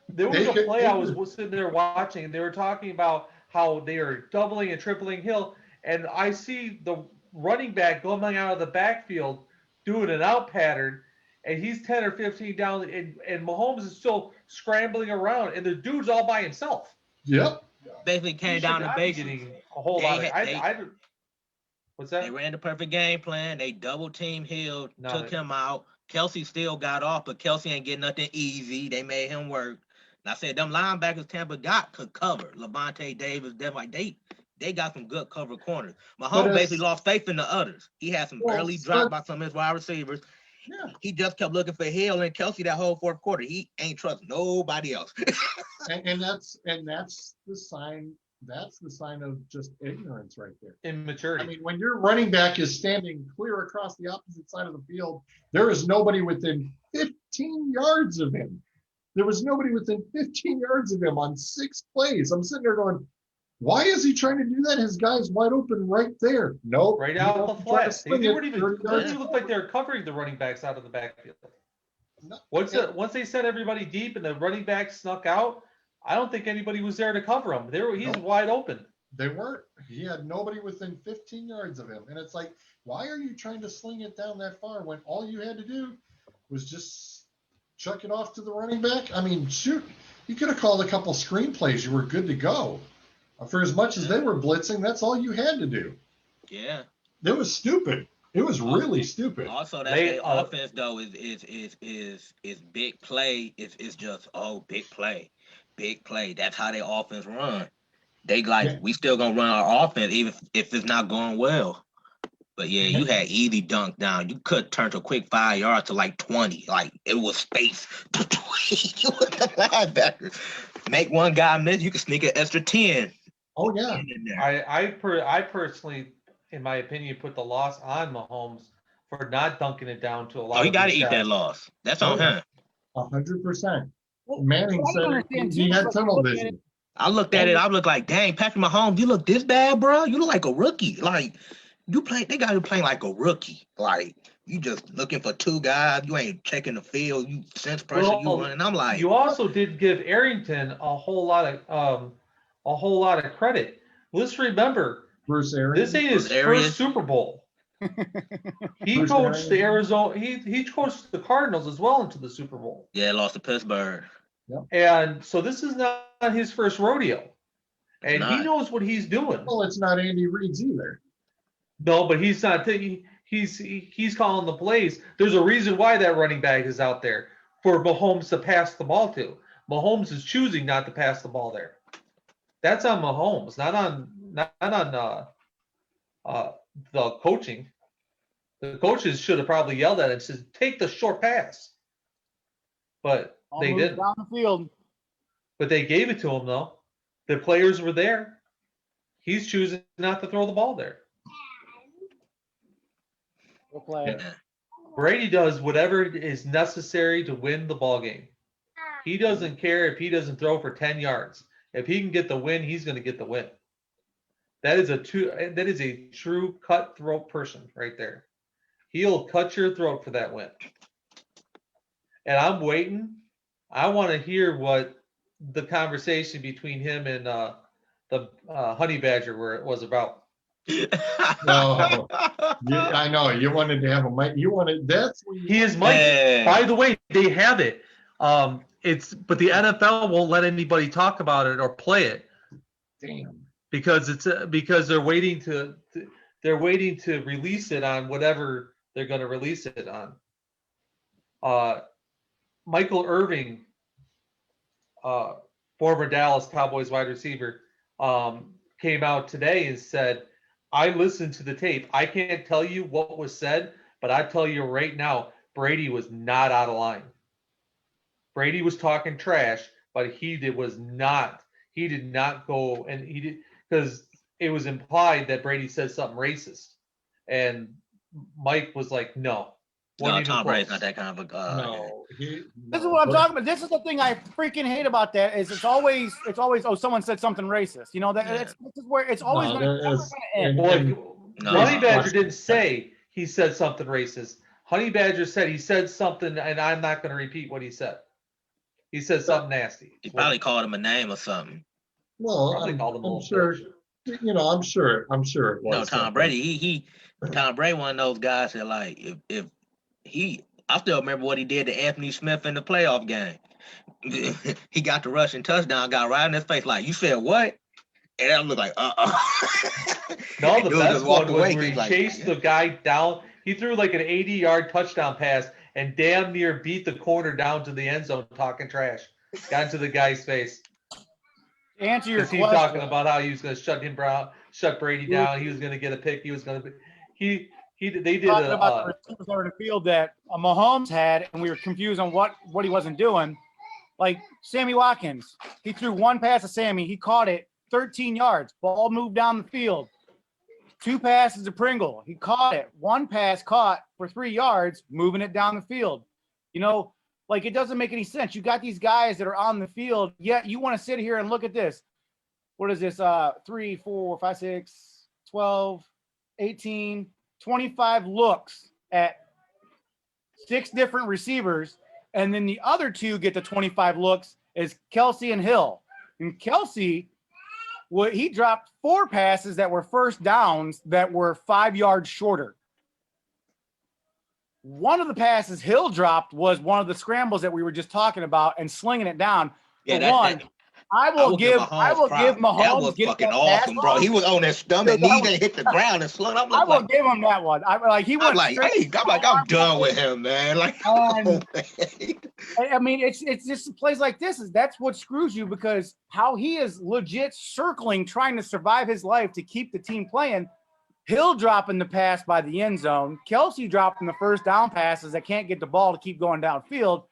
There was a play I was sitting there watching, and they were talking about how they are doubling and tripling Hill, and I see the running back going out of the backfield doing an out pattern, and he's 10 or 15 down, and Mahomes is still scrambling around, and the dude's all by himself. Yep. Basically came down to basics. A whole lot. What's that? They ran the perfect game plan. They double teamed Hill, took him out. Kelsey still got off, but Kelsey ain't getting nothing easy. They made him work. And I said them linebackers Tampa got could cover. Levante Davis, they got some good cover corners. Mahomes basically lost faith in the others. He had some early drops by some of his wide receivers. Yeah. He just kept looking for Hill and Kelsey that whole 4th quarter. He ain't trust nobody else. and that's the sign. That's the sign of just ignorance right there. Immaturity. I mean, when your running back is standing clear across the opposite side of the field, there is nobody within 15 yards of him. There was nobody within 15 yards of him on 6 plays. I'm sitting there going, why is he trying to do that? His guy's wide open right there. Nope. Right out the flat. They didn't look like they were covering the running backs out of the backfield. No. Once they set everybody deep and the running back snuck out, I don't think anybody was there to cover him. He's wide open. They weren't. He had nobody within 15 yards of him. And it's like, why are you trying to sling it down that far when all you had to do was just chuck it off to the running back? I mean, shoot, you could have called a couple screenplays. You were good to go. For as much as they were blitzing, that's all you had to do. Yeah. It was stupid. It was really stupid. Also, that offense though is big play. It's just big play, big play. That's how their offense run. They we still gonna run our offense even if it's not going well. But yeah, you had easy dunk down. You could turn to a quick 5 yards to like 20. Like it was space between you and the linebackers. Make one guy miss, you can sneak an extra 10. Oh yeah. I personally, in my opinion, put the loss on Mahomes for not dunking it down to a lot. Oh, he got to eat that loss. That's on him. 100%. Manning said he had tunnel vision. I looked at it. I looked like, dang, Patrick Mahomes, you look this bad, bro. You look like a rookie. Like they got you playing like a rookie. Like you just looking for 2 guys. You ain't checking the field. You sense pressure. You running. I'm like. You also did give Arrington a whole lot of credit. Let's remember, Bruce Arians. This ain't his first Super Bowl. He coached the Arizona. He coached the Cardinals as well into the Super Bowl. Yeah, lost to Pittsburgh. Yep. And so this is not his first rodeo, and he knows what he's doing. Well, it's not Andy Reid's either. No, but he's not. He's calling the plays. There's a reason why that running back is out there for Mahomes to pass the ball to. Mahomes is choosing not to pass the ball there. That's on Mahomes, not on the coaching. The coaches should have probably yelled at him and said, "Take the short pass," but they didn't. Down the field. But they gave it to him though. The players were there. He's choosing not to throw the ball there. We'll play. Brady does whatever is necessary to win the ball game. He doesn't care if he doesn't throw for 10 yards. If he can get the win, he's going to get the win. That is a true cutthroat person right there. He'll cut your throat for that win. And I'm waiting. I want to hear what the conversation between him and the honey badger was about. No, I know you wanted to have a mic. He is Mike. By the way, they have it. But the NFL won't let anybody talk about it or play it. Damn. Because they're waiting to release it on whatever they're going to release it on. Michael Irving, former Dallas Cowboys wide receiver, came out today and said, I listened to the tape. I can't tell you what was said, but I tell you right now, Brady was not out of line. Brady was talking trash, but he did not go, and he did, because it was implied that Brady said something racist. And Mike was like, no. No, Tom Brady's not that kind of a guy. No, This is what I'm talking about. This is the thing I freaking hate about that is it's always oh, someone said something racist. You know that this is where it's always No, going that is- to end. Well, Honey Badger didn't say he said something racist. Honey Badger said he said something, and I'm not going to repeat what he said. He said something nasty. He probably called him a name or something. Well, Probably called him a I'm little sure. bitch. You know, I'm sure it was. No, Tom Brady. Tom Brady, one of those guys that like if I still remember what he did to Anthony Smith in the playoff game. He got the rushing touchdown, got right in his face, like, you said what? And I looked like, No, the Dude best just walked one was away, where he he's like, chased the guy down. He threw like an 80-yard touchdown pass and damn near beat the corner down to the end zone talking trash. Got into the guy's face. To answer your Because he's question, talking about how he was going to shut Brady down. He was going to get a pick. He was going to they did talking about the receivers that were in the field that Mahomes had, and we were confused on what he wasn't doing. Like Sammy Watkins, he threw one pass to Sammy. He caught it 13 yards. Ball moved down the field. 2 passes to Pringle. He caught it. 1 pass caught for 3 yards, moving it down the field. You know, like it doesn't make any sense. You got these guys that are on the field, yet you want to sit here and look at this. What is this? 3, 4, 5, 6, 12, 18, 25 looks at 6 different receivers, and then the other 2 get the 25 looks is Kelsey and Hill. And Kelsey, he dropped 4 passes that were first downs that were 5 yards shorter. One of the passes Hill dropped was one of the scrambles that we were just talking about and slinging it down. yeah, I will give Mahomes. That was fucking awesome, bro. He was on his stomach, knees and hit the ground and slung up. I will give him that one. I'm done with him, man. Like, I mean, it's just plays like this that's what screws you, because how he is legit circling, trying to survive his life to keep the team playing. Hill dropping the pass by the end zone. Kelsey dropping the first down passes that can't get the ball to keep going downfield.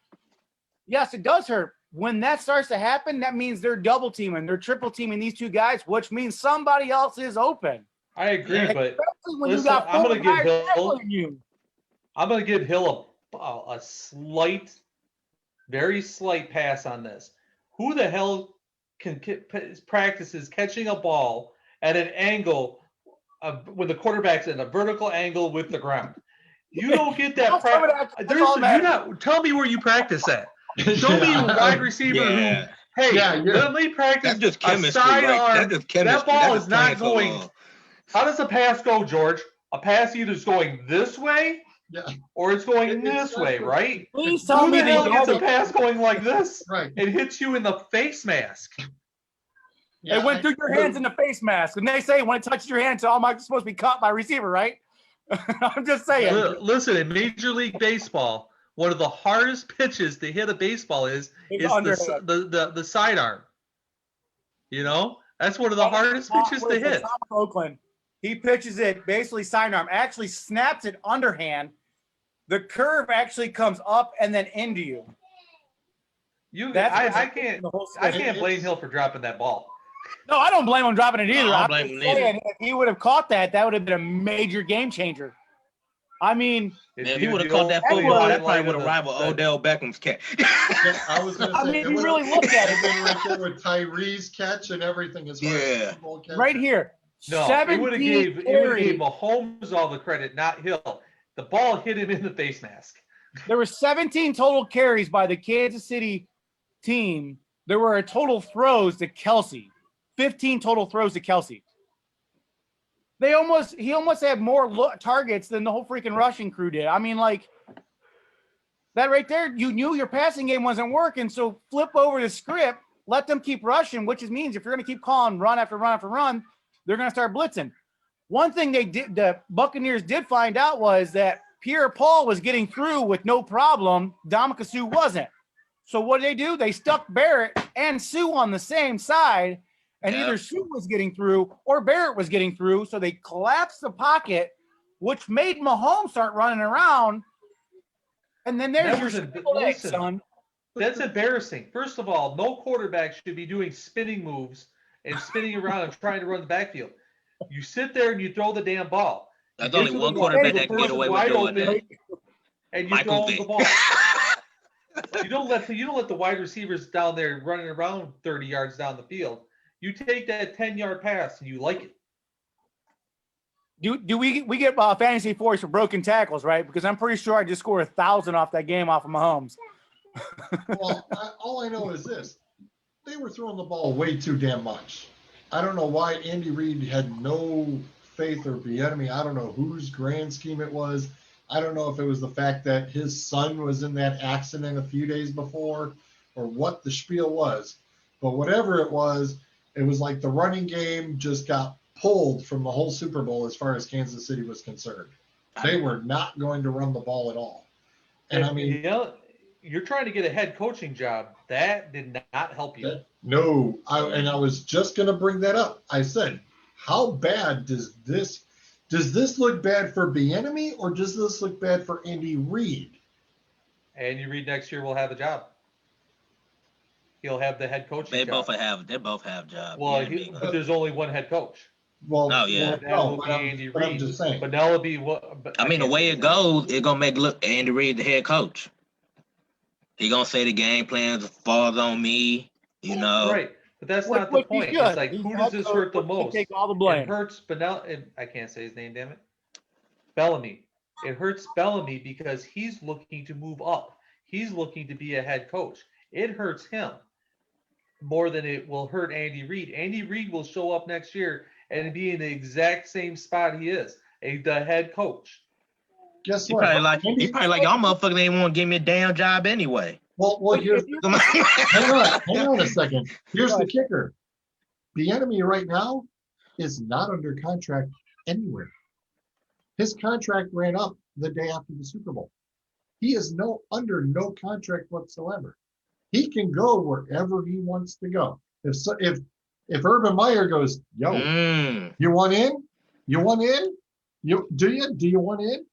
Yes, it does hurt. When that starts to happen, that means they're double teaming, they're triple teaming these 2 guys, which means somebody else is open. I agree, but when listen, you got I'm going to give Hill. you. I'm going to give Hill a slight, very slight pass on this. Who the hell practices catching a ball at an angle when the quarterback's in a vertical angle with the ground? You don't get that practice. Tell me where you practice at. Show me a wide receiver who, let me practice. That's just chemistry, a sidearm. right? That's just chemistry. That ball is not going. How does a pass go, George? A pass either is going this way or it's going this way, right? Please tell me who the hell gets a pass going like this? Right. It hits you in the face mask. Yeah, it went through your hands in the face mask. And they say when it touches your hands, it's supposed to be caught by receiver, right? I'm just saying. Listen, in Major League Baseball, one of the hardest pitches to hit a baseball is the sidearm. You know, that's one of the hardest pitches to hit. Oakland, he pitches it basically sidearm, actually snaps it underhand. The curve actually comes up and then into you. I can't blame Hill for dropping that ball. No, I don't blame him dropping it either. No, I don't blame him either. If he would have caught that would have been a major game changer. I mean, if he would have caught that football, that probably would have rivaled Odell Beckham's catch. I was going to say. I mean, you really look at it. Right there with Tyree's catch and everything as well. Right here. No, it would have gave Mahomes all the credit, not Hill. The ball hit him in the face mask. There were 17 total carries by the Kansas City team. There were a total throws to Kelsey. 15 total throws to Kelsey. He almost had more targets than the whole freaking rushing crew did. I mean, like, that right there, you knew your passing game wasn't working, so flip over the script, let them keep rushing, which means if you're going to keep calling run after run after run, they're going to start blitzing. One thing the Buccaneers did find out was that Pierre-Paul was getting through with no problem. Dominic Sue wasn't. So what did they do? They stuck Barrett and Sue on the same side, and either Sue was getting through or Barrett was getting through. So they collapsed the pocket, which made Mahomes start running around. And then there's your scrambled egg, son. That's embarrassing. First of all, no quarterback should be doing spinning moves and spinning around and trying to run the backfield. You sit there and you throw the damn ball. There's only one quarterback that can get away with doing that. And you throw the ball. You don't let the wide receivers down there running around 30 yards down the field. You take that 10-yard pass and you like it. Do we get fantasy points for broken tackles, right? Because I'm pretty sure I just scored 1,000 off that game off of Mahomes. Well, all I know is this: they were throwing the ball way too damn much. I don't know why Andy Reid had no faith or Bieniemy. I don't know whose grand scheme it was. I don't know if it was the fact that his son was in that accident a few days before, or what the spiel was. But whatever it was like the running game just got pulled from the whole Super Bowl as far as Kansas City was concerned. They were not going to run the ball at all. And I mean, you're trying to get a head coaching job. That did not help you. No, I was just going to bring that up. I said, how bad does this look bad for Bieniemy, or does this look bad for Andy Reid? Andy Reid next year will have a job. He'll have the head coaching They job. both have jobs. Well, but there's only one head coach. Well, Andy Reid. I'm just saying. But now it'll be what? I mean, the way it goes, it's gonna make Andy Reid the head coach. He gonna say the game plans falls on me, you know. Right, but that's not the point. It's like, who does this hurt the most? Take all the blame. It hurts I can't say his name, damn it. Bellamy. It hurts Bellamy because he's looking to move up. He's looking to be a head coach. It hurts him more than it will hurt Andy Reid. Andy Reid will show up next year and be in the exact same spot he is, the head coach. Guess He what? probably like y'all motherfuckers ain't want to give me a damn job anyway. Well, here's hang on a second. Here's the kicker. Bieniemy right now is not under contract anywhere. His contract ran up the day after the Super Bowl. He is under no contract whatsoever. He can go wherever he wants to go. If Urban Meyer goes, yo, you want in? You want in? Do you want in?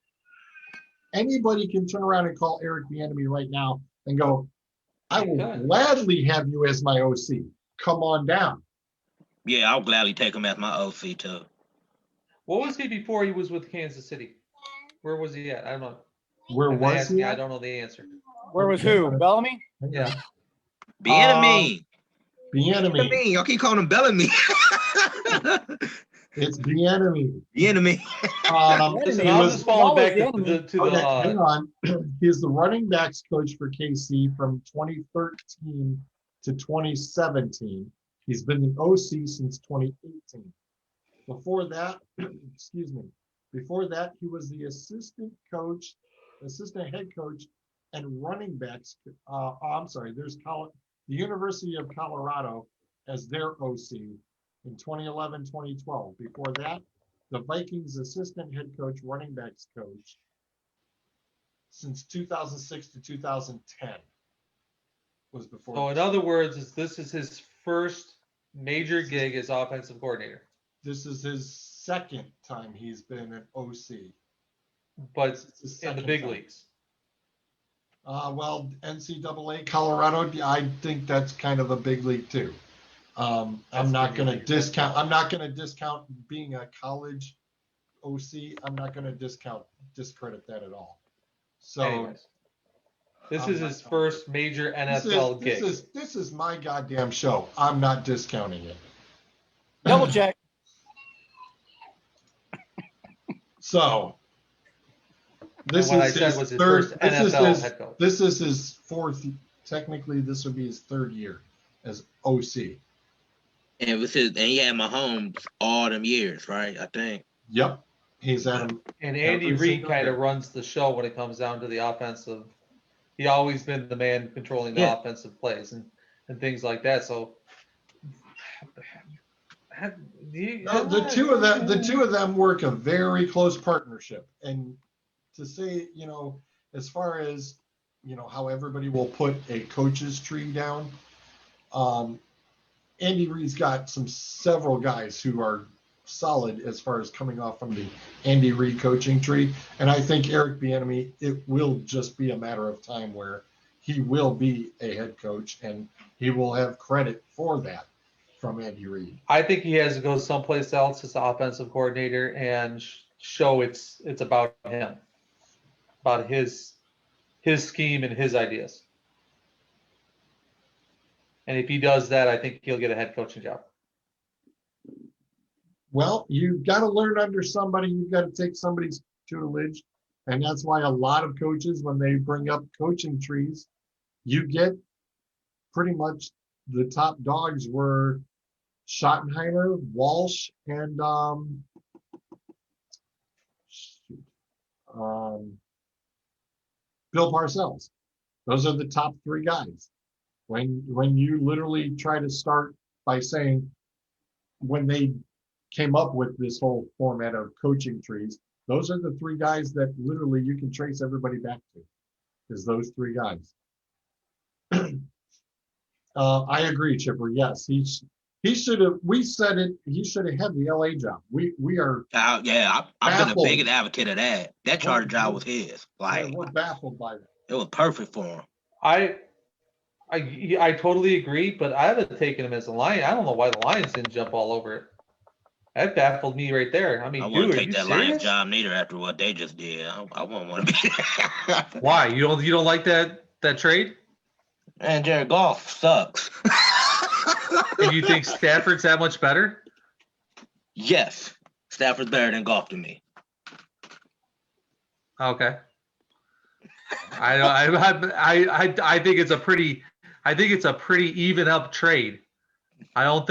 Anybody can turn around and call Eric Bieniemy right now and go, I will gladly have you as my OC. Come on down. Yeah, I'll gladly take him as my OC too. What was he before he was with Kansas City? Where was he at? I don't know. Where was he? I don't know the answer. Where was who? Bellamy? Yeah. Bieniemy. Bieniemy. Y'all keep calling him Bellamy. It's Bieniemy. Bieniemy. I'll just fall back to the hang on. He's the running backs coach for KC from 2013 to 2017. He's been the OC since 2018. Before that, before that, he was the assistant head coach and running backs. There's the University of Colorado as their OC in 2011, 2012. Before that, the Vikings assistant head coach, running backs coach since 2006 to 2010 was before. So in other words, this is his first major gig as offensive coordinator. This is his second time he's been an OC. But in the big leagues. Well, NCAA Colorado, I think that's kind of a big league too. I'm not going to discount being a college OC. I'm not going to discredit that at all. So anyways, this is his first major NFL gig. This is my goddamn show. I'm not discounting it. Double check. So this is his third. This is his fourth. Technically, this would be his third year as OC. And he had Mahomes all them years, right? I think. Yep, he's at him. And Andy Reid kind of runs the show when it comes down to the offensive. He always been the man controlling the offensive plays and things like that. So the two of them work a very close partnership, and to say, as far as, how everybody will put a coach's tree down, Andy Reid's got several guys who are solid as far as coming off from the Andy Reid coaching tree. And I think Eric Bieniemy, it will just be a matter of time where he will be a head coach and he will have credit for that from Andy Reid. I think he has to go someplace else as the offensive coordinator and show it's about him, about his scheme and his ideas. And if he does that, I think he'll get a head coaching job. Well, you've got to learn under somebody. You've got to take somebody's tutelage. And that's why a lot of coaches, when they bring up coaching trees, you get pretty much the top dogs were Schottenheimer, Walsh, and Bill Parcells. Those are the top three guys. When you literally try to start by saying, when they came up with this whole format of coaching trees, those are the three guys that literally you can trace everybody back to, is those three guys. I agree, Chipper. Yes, he should have. We said it. He should have had the LA job. We are. I've been the biggest advocate of that. That Charger job was his. Like, we're baffled by that. It was perfect for him. I totally agree, but I would have taken him as a Lion. I don't know why the Lions didn't jump all over it. That baffled me right there. I mean, I wouldn't take that serious? Lions job neither after what they just did. I wouldn't want to be there. Why? You don't like that trade? Man, Jared Goff sucks. And you think Stafford's that much better? Yes, Stafford's better than Goff to me. Okay. I think it's a pretty even up trade. I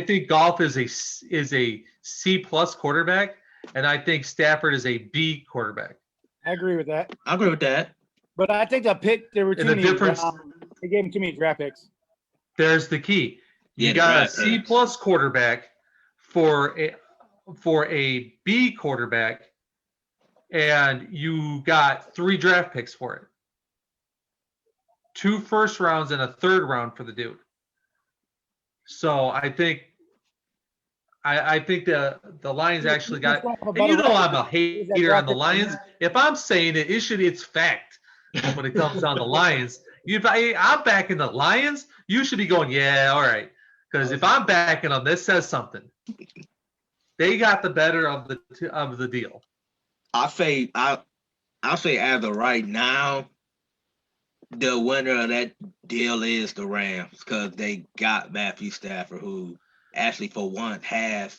think Goff is a C+ quarterback, and I think Stafford is a B quarterback. I agree with that. I agree with that. But I think there were too many. They gave him too many draft picks. There's the key. You got a C+ quarterback for a B quarterback, and you got 3 draft picks for it. 2 first rounds and a 3rd round for the dude. So I think the Lions actually got. And I'm a hater on the Lions. If I'm saying it's fact when it comes down to Lions. I'm backing the Lions. You should be going, yeah, all right. Because if I'm backing them, this says something. They got the better of the deal. I'll say as of right now, the winner of that deal is the Rams because they got Matthew Stafford, who actually for once has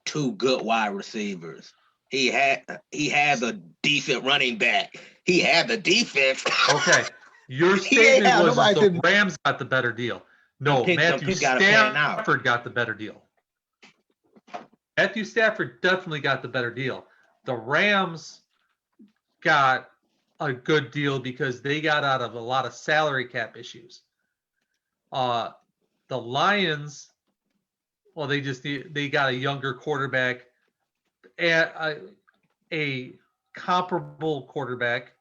2 good wide receivers. He had a decent running back. He had the defense. Okay. Your statement was that the Rams got the better deal. No, Matthew Stafford got the better deal. Matthew Stafford definitely got the better deal. The Rams got a good deal because they got out of a lot of salary cap issues. The Lions, well, they got a younger quarterback, a comparable quarterback,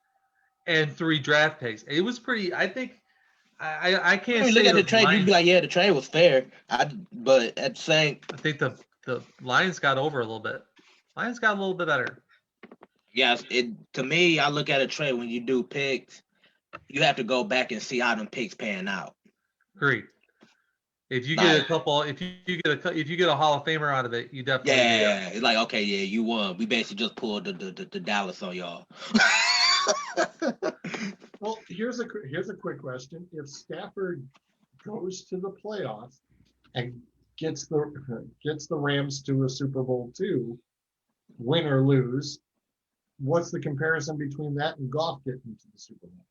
and 3 draft picks. It was pretty. I think I can't say look at the trade. You'd be like, yeah, the trade was fair. But at the same, I think the Lions got over a little bit. Lions got a little bit better. Yes, to me, I look at a trade when you do picks, you have to go back and see how them picks pan out. Agreed. If you get a couple, if you get a Hall of Famer out of it, you definitely it's like, okay, yeah, you won. We basically just pulled the Dallas on y'all. Well, here's a quick question: if Stafford goes to the playoffs and gets the Rams to a Super Bowl 2, win or lose, what's the comparison between that and Goff getting to the Super Bowl?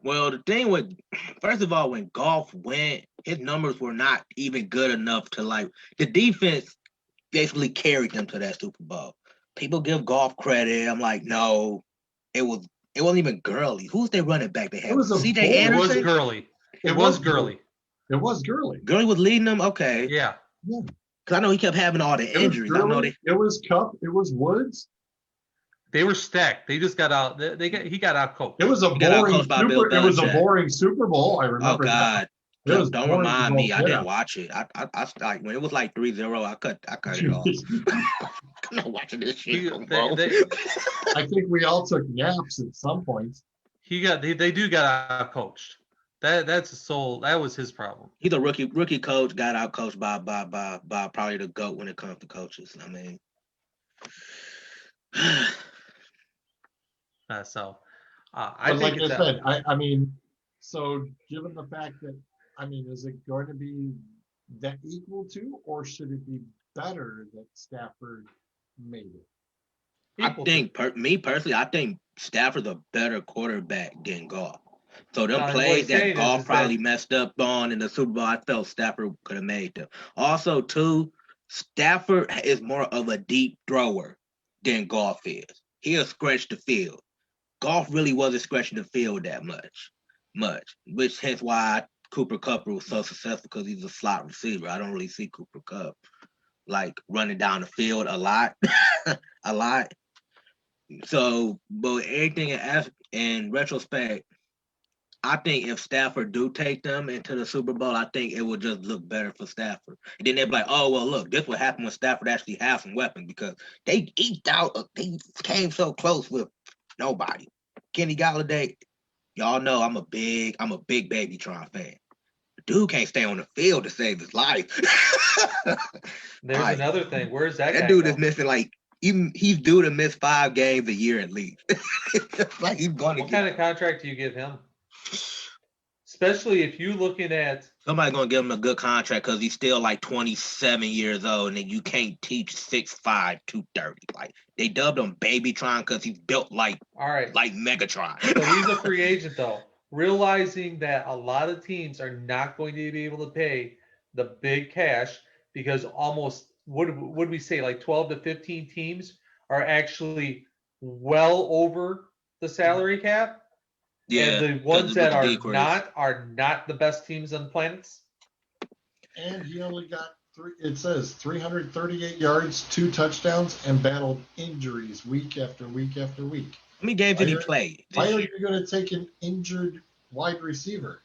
Well, the thing with, first of all, when Goff went, his numbers were not even good enough to the defense basically carried them to that Super Bowl. People give Goff credit. I'm like, no, it wasn't even Gurley. Who's their running back they had? It was C.J. Anderson? It was Gurley. It was Gurley. It was Gurley. Gurley was leading them? Okay. Yeah. Because I know he kept having all the It was injuries. I know Gurley, it was Cup, it was Woods. They were stacked. They just got out. He got out coached. It was a He got boring outcoached by Bill Super. It was a Belichick. boring Super Bowl. I Oh remember that. God. It was Don't boring remind to me. go I get didn't up. watch it. I like when it was like 3-0, I cut it off. I'm not watching this shit. Bro. I think we all took naps at some points. They do got out coached. That was his problem. He's a rookie coach, got out coached by probably the GOAT when it comes to coaches. I mean, I But think like I said, I mean, so given the fact that, I mean, is it going to be that equal to, or should it be better that Stafford made it? I think me personally, I think Stafford's a better quarterback than Goff. So them plays that Goff probably messed up on in the Super Bowl, I felt Stafford could have made them. Also, too, Stafford is more of a deep thrower than Goff is. He'll scratch the field. Goff really wasn't scratching the field that much, which hence why Cooper Kupp was so successful, because he's a slot receiver. I don't really see Cooper Kupp like running down the field a lot, a lot. So, but everything in retrospect, I think if Stafford do take them into the Super Bowl, I think it would just look better for Stafford. And then they'll be like, oh, well, look, this what happened when Stafford actually has some weapons, because they came so close with nobody. Kenny Galladay, y'all know I'm a big Babytron fan. The dude can't stay on the field to save his life. There's another thing. Where's that guy? That dude is missing he's due to miss 5 games a year at least. Like he's going to What kind of contract do you give him? Especially if you're looking at somebody's gonna give him a good contract because he's still like 27 years old, and then you can't teach 6'5", 230. Like they dubbed him Babytron because he's built like Megatron. So he's a free agent though, realizing that a lot of teams are not going to be able to pay the big cash because almost would we say like 12 to 15 teams are actually well over the salary cap. Yeah, and the ones that are not the best teams on the planets. And he only got it says 338 yards, 2 touchdowns, and battled injuries week after week after week. How many games did he play? Why are you going to take an injured wide receiver?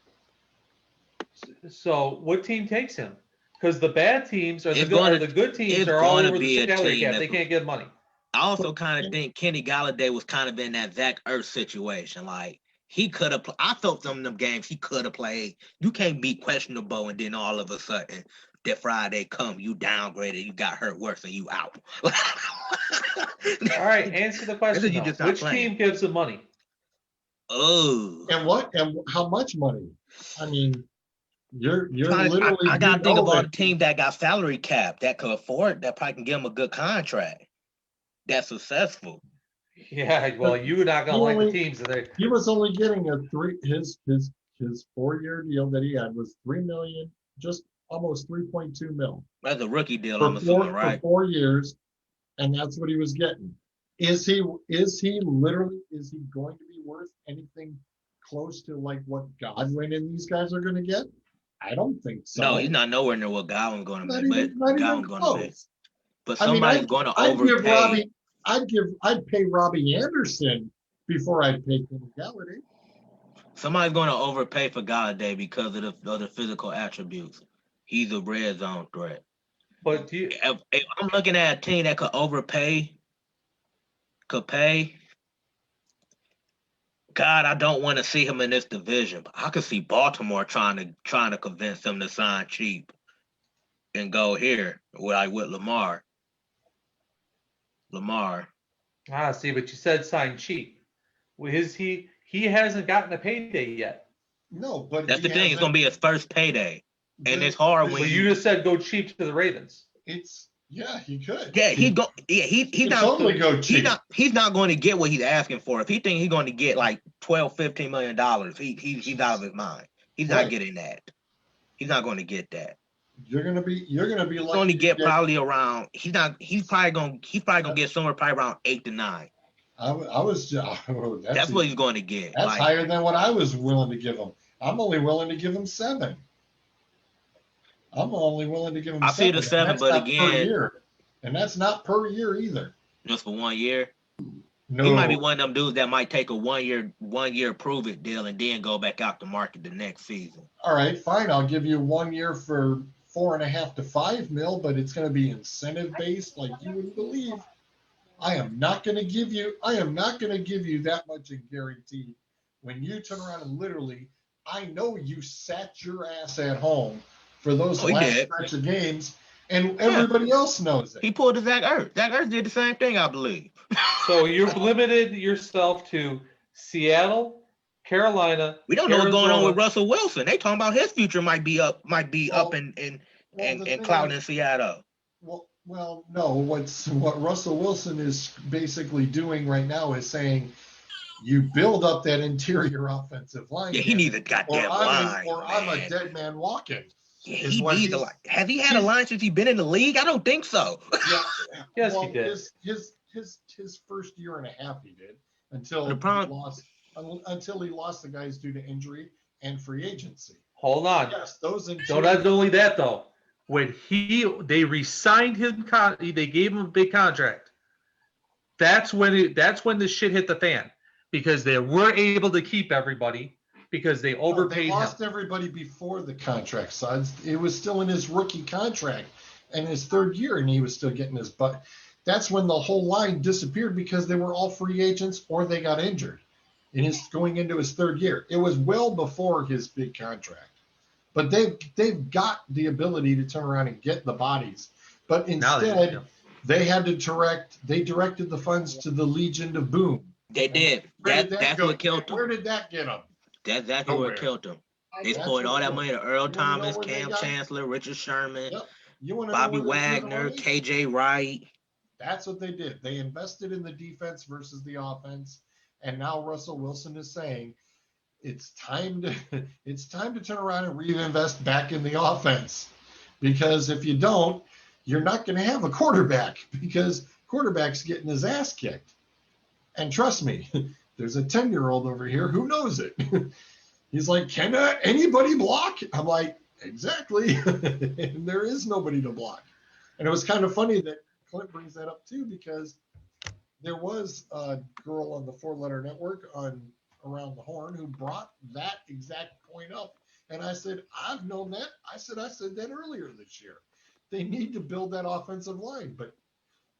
So what team takes him? Because the bad teams the good teams are all over the salary cap. They can't get money. I also kind of think Kenny Galladay was kind of in that Zach Ertz situation. Like, he could have. I felt some of them games he could have played. You can't be questionable, and then all of a sudden, that Friday come, you downgraded, you got hurt worse, and you out. All right, answer the question. Which team gives him money? Oh, and how much money? I mean, you're literally. I gotta think of all the teams that got salary cap that could afford that probably can give him a good contract. That's successful. Yeah, well, you're not gonna like the teams that he was only getting his 4-year deal that he had was $3 million, just almost 3.2 mil. That's a rookie deal, I'm assuming, right? For 4 years, and that's what he was getting. Is he going to be worth anything close to like what Godwin and these guys are going to get? I don't think so. No, he's not nowhere near what Godwin's going to be. But somebody's going to overpay. I'd pay Robbie Anderson before I'd pay Kenny Galladay. Somebody's going to overpay for Galladay because of the physical attributes. He's a red zone threat. But if I'm looking at a team that could pay, God, I don't want to see him in this division. But I could see Baltimore trying to convince him to sign cheap and go here with Lamar. See, but you said sign cheap. He hasn't gotten a payday yet. No, but that's the thing. It's going to be his first payday, and it's hard when you just said go cheap to the Ravens. He could. Yeah, he's not going to get what he's asking for. If he thinks he's going to get like $12-15 million, he's out of his mind. He's not getting that. He's not going to get that. You're gonna be like he's going to get probably around. He's probably going to get somewhere probably around 8 to 9. That's what he's going to get. That's higher than what I was willing to give him. I'm only willing to give him 7. I'm only willing to give him I feel the 7, That's but not per again, year. And that's not per year either. just for 1 year. No. He might be one of them dudes that might take a 1 year prove it deal and then go back out to market the next season. All right, fine. I'll give you 1 year for 4.5 to 5 mil, but it's going to be incentive based like you wouldn't believe. I am not going to give you that much in guarantee. When you turn around and literally, I know you sat your ass at home for those last stretch of games, and everybody else knows it. He pulled a Zach Ertz. Zach Ertz did the same thing, I believe. So you've limited yourself to Seattle, Carolina. We don't know Arizona. what's going on with Russell Wilson. They talking about his future might be up and clouding in Seattle. Well, no. What Russell Wilson is basically doing right now is saying, you build up that interior offensive line. Yeah, he needs a goddamn line. I'm a dead man walking. Yeah, he needs a line. Has he had a line since he's been in the league? I don't think so. Yeah, yes, he did. His first year and a half he did until he lost the guys due to injury and free agency. Hold on. Yes, those not only that though. When they re-signed him, they gave him a big contract. That's when the shit hit the fan, because they were able to keep everybody because they overpaid him. They lost everybody before the contract, Suds. It was still in his rookie contract and his third year, and he was still getting his butt. That's when the whole line disappeared because they were all free agents or they got injured. And he's going into his third year. It was well before his big contract. But they've got the ability to turn around and get the bodies. But instead, they directed the funds to the Legion of Boom. They did. That's what killed them. Where did that get them? That's exactly what killed them. They poured all that money to Earl Thomas, Cam Chancellor, Richard Sherman, Bobby Wagner, KJ Wright. That's what they did. They invested in the defense versus the offense. And now Russell Wilson is saying, it's time to turn around and reinvest back in the offense, because if you don't, you're not going to have a quarterback, because quarterback's getting his ass kicked. And trust me, there's a 10-year-old over here who knows it. He's like, can anybody block? I'm like, exactly. And there is nobody to block. And it was kind of funny that Clint brings that up too, because there was a girl on the 4-Letter Network on Around the Horn who brought that exact point up. And I said, I've known that. I said that earlier this year. They need to build that offensive line, but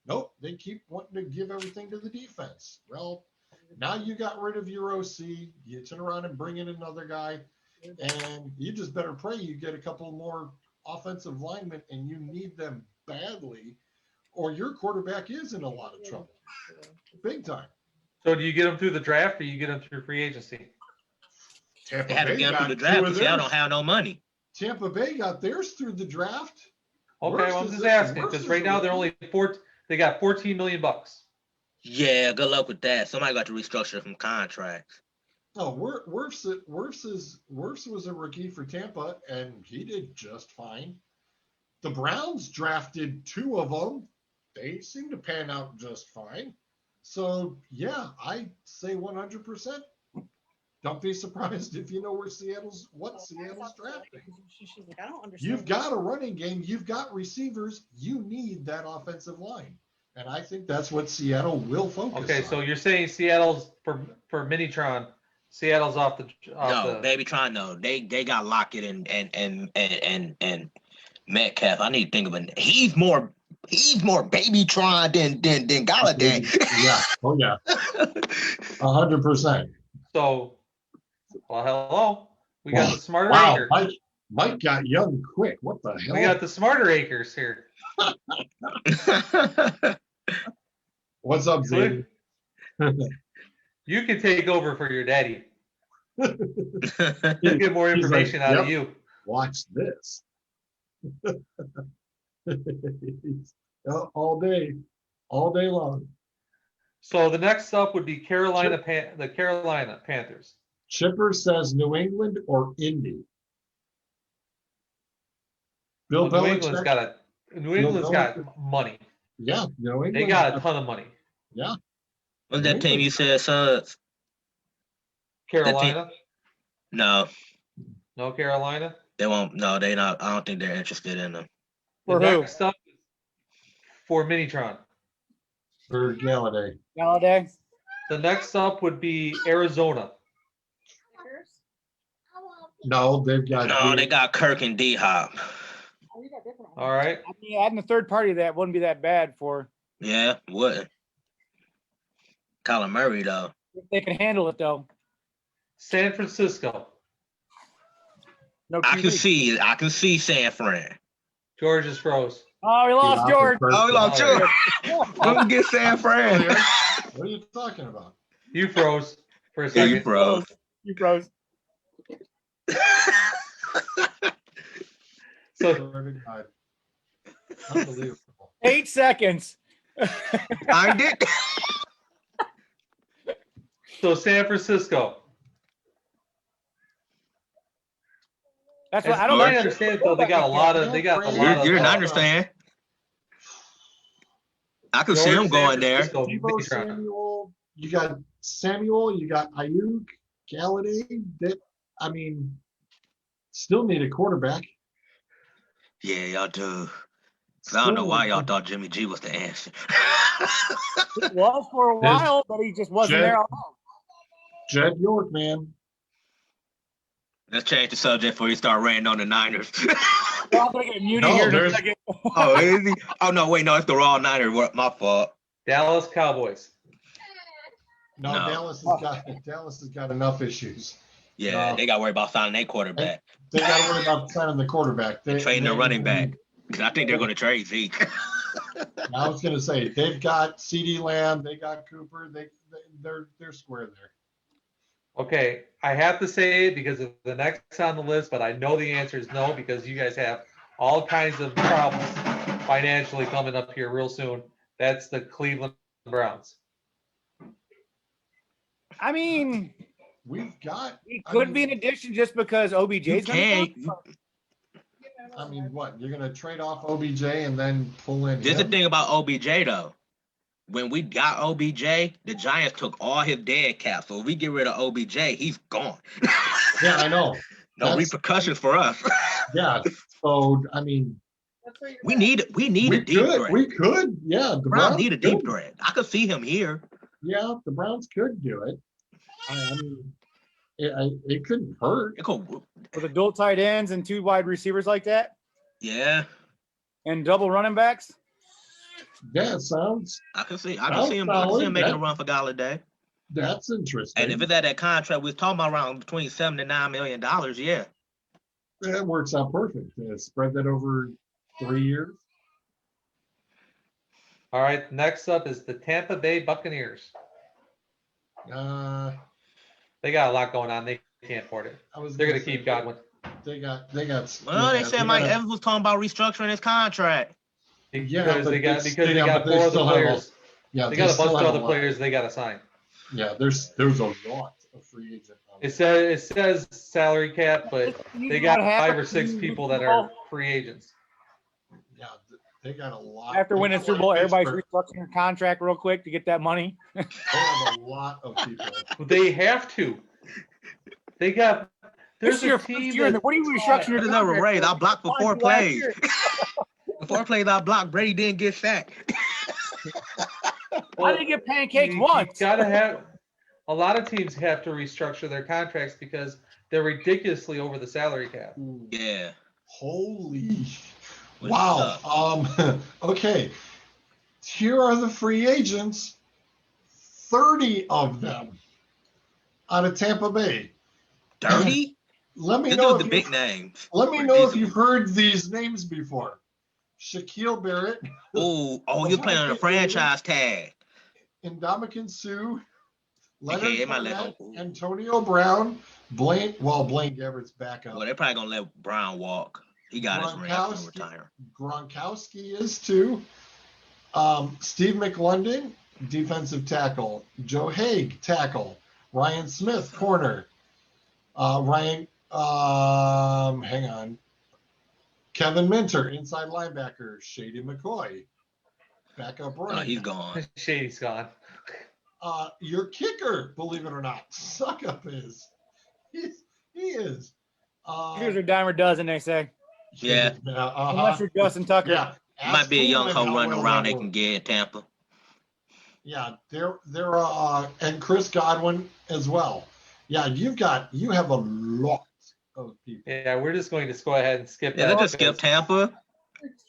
nope, they keep wanting to give everything to the defense. Well, now you got rid of your OC. You turn around and bring in another guy, and you just better pray you get a couple more offensive linemen, and you need them badly, or your quarterback is in a lot of trouble. Big time. So do you get them through the draft, or you get them through free agency? They had to get them through the draft because y'all don't have no money. Tampa Bay got theirs through the draft. Okay, well, I'm just asking, because right now they're only they got $14 million. Yeah, good luck with that. Somebody got to restructure some contracts. Oh, Wirfs was a rookie for Tampa, and he did just fine. The Browns drafted 2 of them. They seem to pan out just fine. So, yeah, I say 100%. Don't be surprised if you know what Seattle's drafting. She's like, I don't understand. You've got a running game. You've got receivers. You need that offensive line. And I think that's what Seattle will focus on. Okay, so you're saying Seattle's for Minitron, Seattle's off the Babytron, no. They got Lockett and Metcalf. I need to think of it. He's more Babytron than Galladay. Yeah. Oh yeah. 100%. So, well, hello. We got the smarter wow. acres. Mike got young quick. What the hell? We got the smarter acres here. What's up, Zane? You can take over for your daddy. He'll get more information out of you. Watch this. all day long. So the next up would be the Carolina Panthers. Chipper says New England or Indy. New England's got money. Yeah, New England. They got a ton of money. Yeah. What's that team you said, Suds? Carolina? No. No Carolina. They won't. No, they not. I don't think they're interested in them. For The who? next up is for Minitron. For Galladay. Galladay. The next up would be Arizona. No, they've got. No, they got Kirk and D Hop. All right. I mean, adding a third party to that wouldn't be that bad for Yeah, wouldn't. Kyler Murray though. if they can handle it though. San Francisco. No I can QB. see San Fran. George is froze. Oh, we lost Get off George. the first Oh, we lost one. George. Come get San Fran. What are you talking about? You froze for a Yeah, second. you froze. You froze. So Unbelievable. 8 seconds. I did. San Francisco. That's what As I don't I understand it though, they got a lot of You're not understand. I can see George, him San going there. Francisco, Debo Minitron. Samuel, you got Samuel, you got Ayuk, Galladay. That I mean, still need a quarterback. Yeah, y'all do. I don't know why y'all thought Jimmy G was the answer. It was for a while, but he just wasn't Jed- there all along. Jed York, man. Let's change the subject before you start ranting on the Niners. Well, I'm gonna get muted No, here in a there's- second. Oh, is he? Oh no, wait, no, it's the wrong Niners. My fault. Dallas Cowboys. No, No. Dallas has got enough issues. Yeah, No. they got to worry about signing their quarterback, They got to worry about signing the quarterback. trading their running back. Because I think they're going to trade Zeke. I was going to say they've got CeeDee Lamb, they got Cooper, they're square there. Okay, I have to say it because of the next on the list, but I know the answer is no because you guys have all kinds of problems financially coming up here real soon. That's the Cleveland Browns. I mean, We've got. it could be an addition just because OBJ's You gonna can't. come. I mean, what? You're going to trade off OBJ and then pull in This is the him? thing about OBJ, though. When we got OBJ, the Giants took all his dead cap. So if we get rid of OBJ, he's gone. Yeah, I know. No That's- repercussions for us. Yeah. So, I mean, we need a deep threat. We could. Yeah. The Browns Browns need a deep could. threat. I could see him here. Yeah, the Browns could do it. I mean, it couldn't hurt. It could- With adult tight ends and 2 wide receivers like that Yeah, and double running backs. Yeah, it sounds. I can see. Sounds him solid. making a run for Galladay. That's interesting. And if it's at that contract, we're talking about around between $7 to $9 million. Yeah. That works out perfect. Spread that over 3 years. All right, next up is the Tampa Bay Buccaneers. I They got a lot going on. They can't afford it. was. They're going to say, keep Godwin They got. Well, they said Mike got- Evans was talking about restructuring his contract. Yeah, because but they got they- because they yeah, got but they 4 other still have a- players. Yeah, They got a still bunch of have other lot. players they got to sign. Yeah, there's a lot of free agent. It says salary cap, but they got 5 or 6 people that are free agents. Yeah, they got a lot. After they winning got Super like Bowl, everybody's Pittsburgh. restructuring their contract real quick to get that money. They have a lot of people. They have to. They got. This There's is your a first team year. that, What are you restructuring your There's never contract raised. for? I blocked for 4 Last plays. year. The 4 plays I blocked, Brady didn't get sacked. Why did he get pancaked you once? gotta have. A lot of teams have to restructure their contracts because they're ridiculously over the salary cap. Yeah. Holy. What's Wow. Okay. Here are the free agents. 30 of them out of Tampa Bay. Dirty? Let me This know was if the you big names. let me know if you've heard these names before. Shaquille Barrett, Oh, you're playing on the franchise tag. Ndamukong Suh, Leonard Okay, they might let Fournette, him- Antonio Brown, Blaine Gabbert's back up. Well, they're probably gonna let Brown walk. He got his ring. He's gonna retire. Gronkowski is too. Steve McLendon, defensive tackle. Joe Haig, tackle. Ryan Smith, corner. Hang on. Kevin Minter, inside linebacker. Shady McCoy, backup Oh, right. he's gone. Shady's gone. Your kicker, believe it or not, Suckup is. He is. Here's a dime a dozen, they say. Yeah. Unless you're Justin Tucker. Yeah. Might be a young Ask hoe Coolman running how around well they that can works. get in Tampa. Yeah, and Chris Godwin as well. Yeah, you have a lot of people. Yeah, we're just going to go ahead and skip Yeah, that. let's just skip because- Tampa.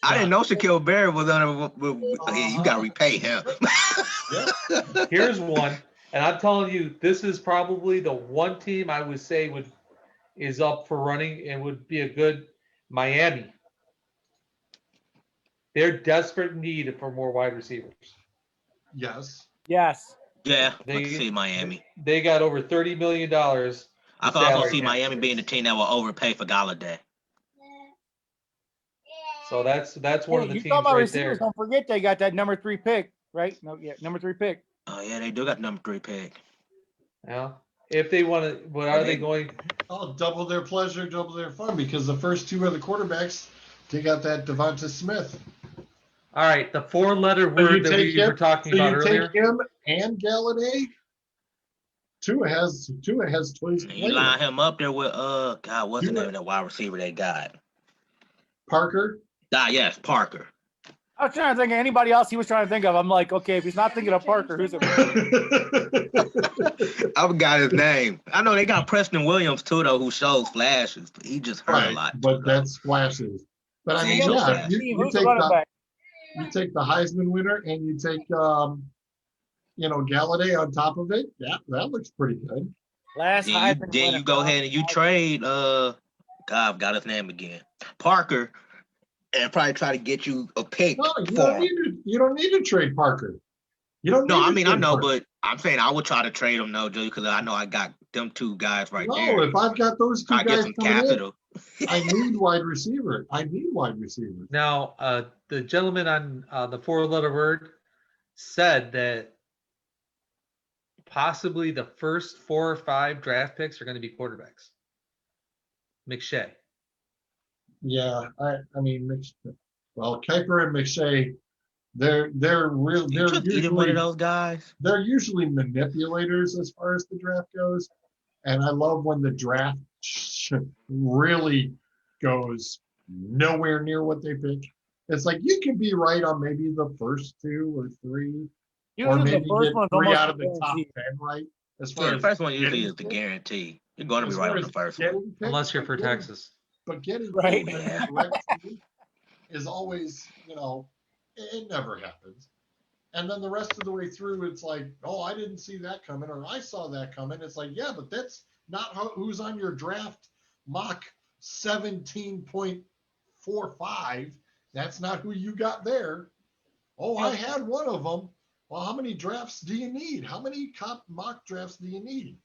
I didn't know Shaquille Barrett was under. Yeah, you got to repay him. Yeah. Here's one, and I'm telling you, this is probably the one team I would say is up for running and would be a good Miami. They're desperate need for more wide receivers. Yes. Yes. Yeah, I They can see Miami. They got over $30 million. I could also salary see cap Miami space. being the team that will overpay for Galladay. So that's one of the You teams talk about right receivers. there. Don't forget they got that number 3 pick, right? No, yeah, number 3 pick. Oh yeah, they do got number 3 pick. Yeah. If they want to, what are they going? Oh, double their pleasure, double their fun, because the first two of the quarterbacks, they got that Devonta Smith. All right, the 4-letter So word that we were talking about earlier. Take him and Galladay. Tua has twice And you line him up there with God, what's the name of that wide receiver they got? Parker. Yes, Parker. I was trying to think of anybody else he was trying to think of. I'm like, okay, if he's not thinking of Parker, who's it? I forgot his name. I know they got Preston Williams too, though, who shows flashes, but he just hurt a lot. But that's flashes. But I mean, Yeah, yeah, Who's the running back? you take the Heisman winner and you take Galladay on top of it. Yeah, that looks pretty good. Last Heisman Then winner. you go ahead and you trade God, I've got his name again. Parker, and probably try to get you a pick. No, you don't need to trade Parker. You don't. No, need I to mean I trade know, Parker. but I'm saying I would try to trade him though, Joe, because I know I got them two guys right No, there. if I've got those two I get guys some coming capital. in, I need wide receiver. Now, the gentleman on the 4-letter word said that possibly the first 4 or 5 draft picks are going to be quarterbacks. McShay. Yeah, I mean, Kuiper and McShay, they're You took either one of usually those guys. they're usually manipulators as far as the draft goes, and I love when the draft really goes nowhere near what they pick. It's like you could be right on maybe the first 2 or 3, or Usually maybe the first get one's 3 almost out of the top guaranteed. 10 right. As far Yeah, the as first one usually getting is the picked. guarantee. You're going to be As right far on the as first one. getting picked, Unless you're for but getting- Texas. But getting Right. picked in the correct team is always, it never happens. And then the rest of the way through, it's like, oh, I didn't see that coming, or I saw that coming. It's like, yeah, but that's not who's on your draft mock 17.45. That's not who you got there. Oh, I had one of them. Well, how many drafts do you need? How many mock drafts do you need?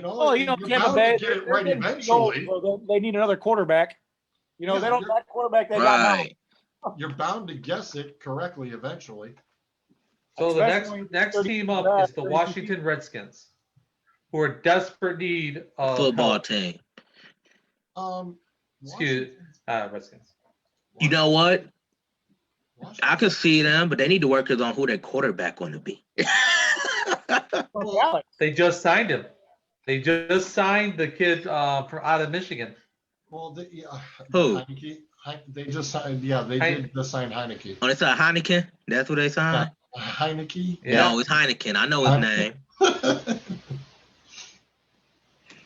Oh, you're Tampa bound Bay, to get it they're right getting eventually. goals, so they need another quarterback. Yeah, they don't you're- that quarterback they got now. Right. You're bound to guess it correctly eventually. So the Especially when next 30 team up is the 32 Washington Redskins, who are desperate need of Football help. team. Excuse Redskins. You know what? Washington- I could see them, but they need to work on who their quarterback going to be. Alex. They just signed him. They just signed the kid from out of Michigan. Well, Who? Heineke. They just signed. Yeah, they did just sign Heineke. Oh, it's a Heineken. That's what they signed. Heineke. Yeah. No, it's Heineken. I know his name.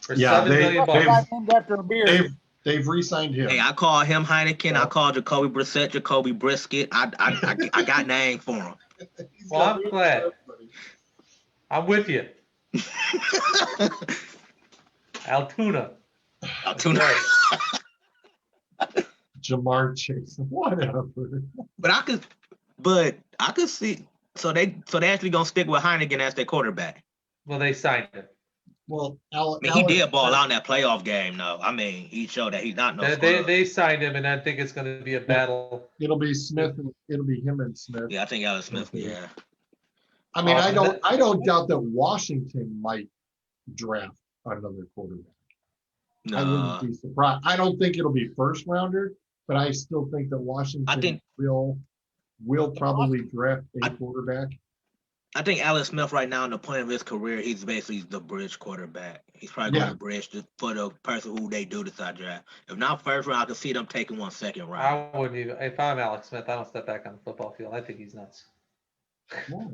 For Yeah, $7 they- million That bucks. guy named after a beer. They've re-signed him. Hey, I call him Heineken. I Yeah. call Jacoby Brissett Jacoby Brisket. I got name for him. He's Well, got I'm re- glad. I'm with you. Altoona. Right. Jamar Chase. Whatever. But I could see. So they actually gonna stick with Heineken as their quarterback. Well, they signed him. Well, I mean, he did ball out in that playoff game, though. I mean, he showed that he's not no. They signed him, and I think it's going to be a battle. It'll be Smith. It'll be him and Smith. Yeah, I think Alex Smith. Yeah. I mean, I that- don't doubt that Washington might draft another quarterback. I No. wouldn't be surprised. I don't think it'll be first rounder, but I still think that Washington I think- will probably draft a quarterback. I think Alex Smith right now in the point of his career, he's basically the bridge quarterback. He's probably going to bridge for the person who they do decide to draft. If not first round, I can see them taking one second round. I wouldn't even. If I'm Alex Smith, I don't step back on the football field. I think he's nuts. Why?